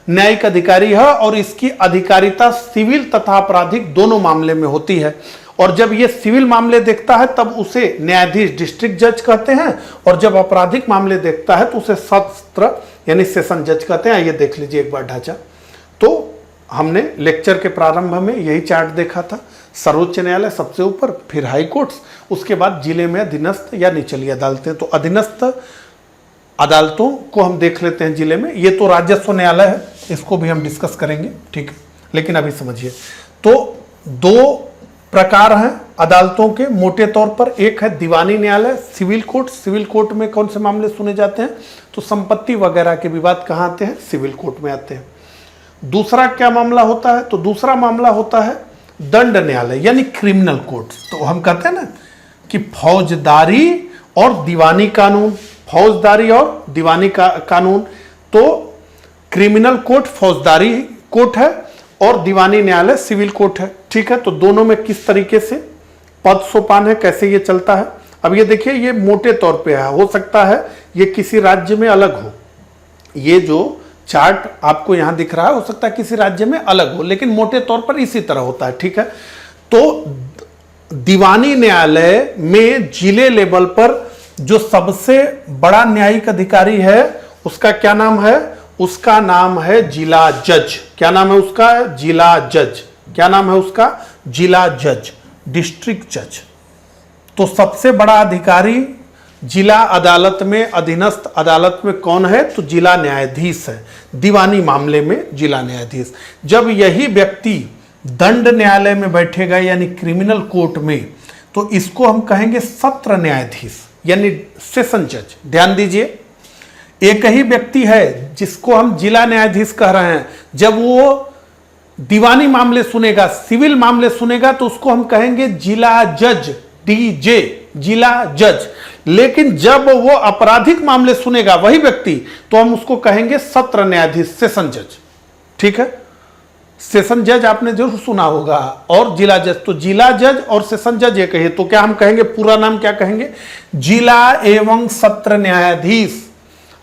न्यायिक अधिकारी है और इसकी अधिकारिता सिविल तथा आपराधिक दोनों मामले में होती है। और जब ये सिविल मामले देखता है तब उसे न्यायाधीश डिस्ट्रिक्ट जज कहते हैं, और जब आपराधिक मामले देखता है तो उसे सत्र यानी सेशन जज कहते हैं। ये देख लीजिए एक बार ढांचा। तो हमने लेक्चर के प्रारंभ में यही चार्ट देखा था, सर्वोच्च न्यायालय सबसे ऊपर, फिर हाई कोर्ट्स, उसके बाद जिले में अधीनस्थ या निचली अदालतें। तो अधीनस्थ अदालतों को हम देख लेते हैं जिले में। ये तो राजस्व न्यायालय है, इसको भी हम डिस्कस करेंगे। ठीक है, लेकिन अभी समझिए, तो दो प्रकार हैं अदालतों के मोटे तौर पर। एक है दीवानी न्यायालय, सिविल कोर्ट। सिविल कोर्ट में कौन से मामले सुने जाते हैं, तो संपत्ति वगैरह के विवाद कहाँ आते हैं, सिविल कोर्ट में आते हैं। दूसरा क्या मामला होता है, तो दूसरा मामला होता है दंड न्यायालय यानी क्रिमिनल कोर्ट। तो हम कहते हैं ना कि फौजदारी और दीवानी कानून, फौजदारी और दीवानी कानून। तो क्रिमिनल कोर्ट फौजदारी कोर्ट है और दीवानी न्यायालय सिविल कोर्ट है। ठीक है, तो दोनों में किस तरीके से पद सोपान है, कैसे ये चलता है। अब ये देखिए, ये मोटे तौर पे है, हो सकता है ये किसी राज्य में अलग हो। ये जो चार्ट आपको यहां दिख रहा है हो सकता है किसी राज्य में अलग हो, लेकिन मोटे तौर पर इसी तरह होता है। ठीक है, तो दीवानी न्यायालय में जिले लेवल पर जो सबसे बड़ा न्यायिक अधिकारी है उसका क्या नाम है, उसका नाम है जिला जज। क्या नाम है उसका, जिला जज। क्या नाम है उसका, जिला जज, डिस्ट्रिक्ट जज। तो सबसे बड़ा अधिकारी जिला अदालत में, अधीनस्थ अदालत में कौन है, तो जिला न्यायाधीश है। दीवानी मामले में जिला न्यायाधीश। जब यही व्यक्ति दंड न्यायालय में बैठेगा यानी क्रिमिनल कोर्ट में, तो इसको हम कहेंगे सत्र न्यायाधीश यानी सेशन जज। ध्यान दीजिए, एक ही व्यक्ति है जिसको हम जिला न्यायाधीश कह रहे हैं। जब वो दीवानी मामले सुनेगा, सिविल मामले सुनेगा, तो उसको हम कहेंगे जिला जज, डीजे, जिला जज। लेकिन जब वो आपराधिक मामले सुनेगा वही व्यक्ति, तो हम उसको कहेंगे सत्र न्यायाधीश, सेशन जज। ठीक है, सेशन जज आपने जरूर सुना होगा, और जिला जज। तो जिला जज और सेशन जज ये कहिए, तो क्या हम कहेंगे, पूरा नाम क्या कहेंगे, जिला एवं सत्र न्यायाधीश।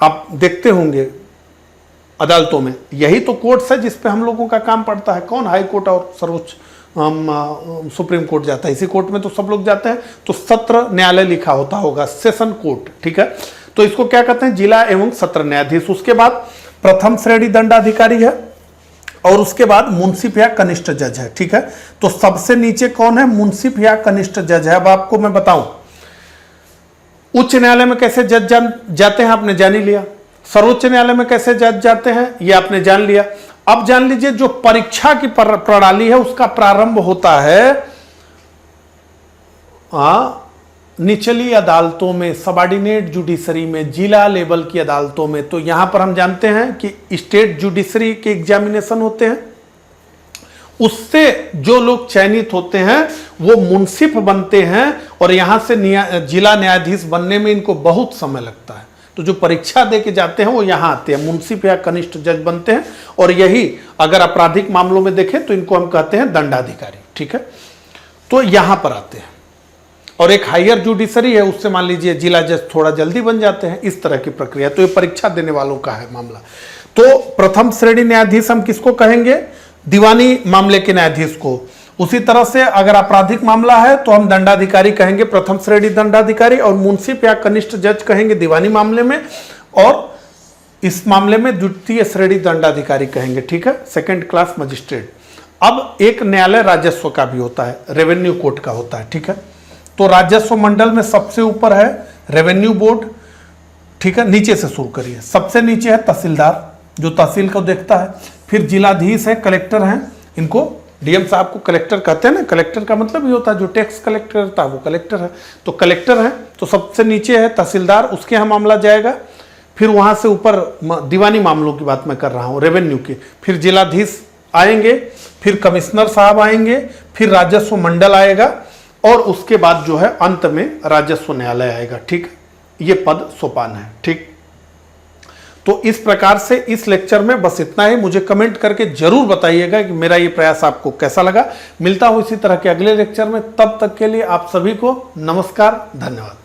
आप देखते होंगे अदालतों में यही तो कोर्ट्स है जिस पे हम लोगों का काम पड़ता है। कौन, हाई कोर्ट और सर्वोच्च सुप्रीम कोर्ट जाता है, इसी कोर्ट में तो सब लोग जाते हैं। तो सत्र न्यायालय लिखा होता होगा, सेशन कोर्ट। ठीक है, तो इसको क्या कहते हैं, जिला एवं सत्र न्यायाधीश। उसके बाद प्रथम श्रेणी दंडाधिकारी है, और उसके बाद मुंसिफ या कनिष्ठ जज है। ठीक है, तो सबसे नीचे कौन है, मुंसिफ या कनिष्ठ जज है। अब आपको मैं बताऊं उच्च न्यायालय में कैसे जज जाते हैं, आपने जान ही लिया। सर्वोच्च न्यायालय में कैसे जज जाते हैं, ये आपने जान लिया। अब जान लीजिए जो परीक्षा की प्रणाली है उसका प्रारंभ होता है निचली अदालतों में, सबऑर्डिनेट जुडिशरी में, जिला लेवल की अदालतों में। तो यहां पर हम जानते हैं कि स्टेट जुडिशरी के एग्जामिनेशन होते हैं, उससे जो लोग चयनित होते हैं वो मुंसिफ बनते हैं और यहां से जिला न्यायाधीश बनने में इनको बहुत समय लगता है। तो जो परीक्षा दे के जाते हैं वो यहाँ आते हैं, मुंसिफ या कनिष्ठ जज बनते हैं। और यही अगर आपराधिक मामलों में देखें तो इनको हम कहते हैं दंडाधिकारी। ठीक है, तो यहां पर आते हैं। और एक हायर जुडिशरी है, उससे मान लीजिए जिला जज थोड़ा जल्दी बन जाते हैं, इस तरह की प्रक्रिया। तो ये परीक्षा देने वालों का है मामला। तो प्रथम श्रेणी न्यायाधीश हम किसको कहेंगे? दीवानी मामले के न्यायाधीश को। उसी तरह से अगर आपराधिक मामला है तो हम दंडाधिकारी कहेंगे, प्रथम श्रेणी दंडाधिकारी, और मुंसिफ या कनिष्ठ जज कहेंगे दीवानी मामले में, और इस मामले में द्वितीय श्रेणी दंडाधिकारी कहेंगे। ठीक है, सेकंड क्लास मजिस्ट्रेट। अब एक न्यायालय राजस्व का भी होता है, रेवेन्यू कोर्ट का होता है। ठीक है, तो राजस्व मंडल में सबसे ऊपर है रेवेन्यू बोर्ड। ठीक है, नीचे से शुरू करिए। सबसे नीचे है तहसीलदार, जो तहसील को देखता है। फिर जिलाधीश है, कलेक्टर हैं, इनको डीएम साहब को कलेक्टर कहते हैं ना। कलेक्टर का मतलब ये होता है जो टैक्स कलेक्टर रहता है वो कलेक्टर है। तो कलेक्टर है, तो सबसे नीचे है तहसीलदार, उसके यहाँ मामला जाएगा। फिर वहां से ऊपर दीवानी मामलों की बात मैं कर रहा हूँ, रेवेन्यू की। फिर जिलाधीश आएंगे, फिर कमिश्नर साहब आएंगे, फिर राजस्व मंडल आएगा, और उसके बाद जो है अंत में राजस्व न्यायालय आएगा। ठीक, ये पद सोपान है। ठीक, तो इस प्रकार से इस लेक्चर में बस इतना ही। मुझे कमेंट करके जरूर बताइएगा कि मेरा ये प्रयास आपको कैसा लगा। मिलता हूं इसी तरह के अगले लेक्चर में, तब तक के लिए आप सभी को नमस्कार, धन्यवाद।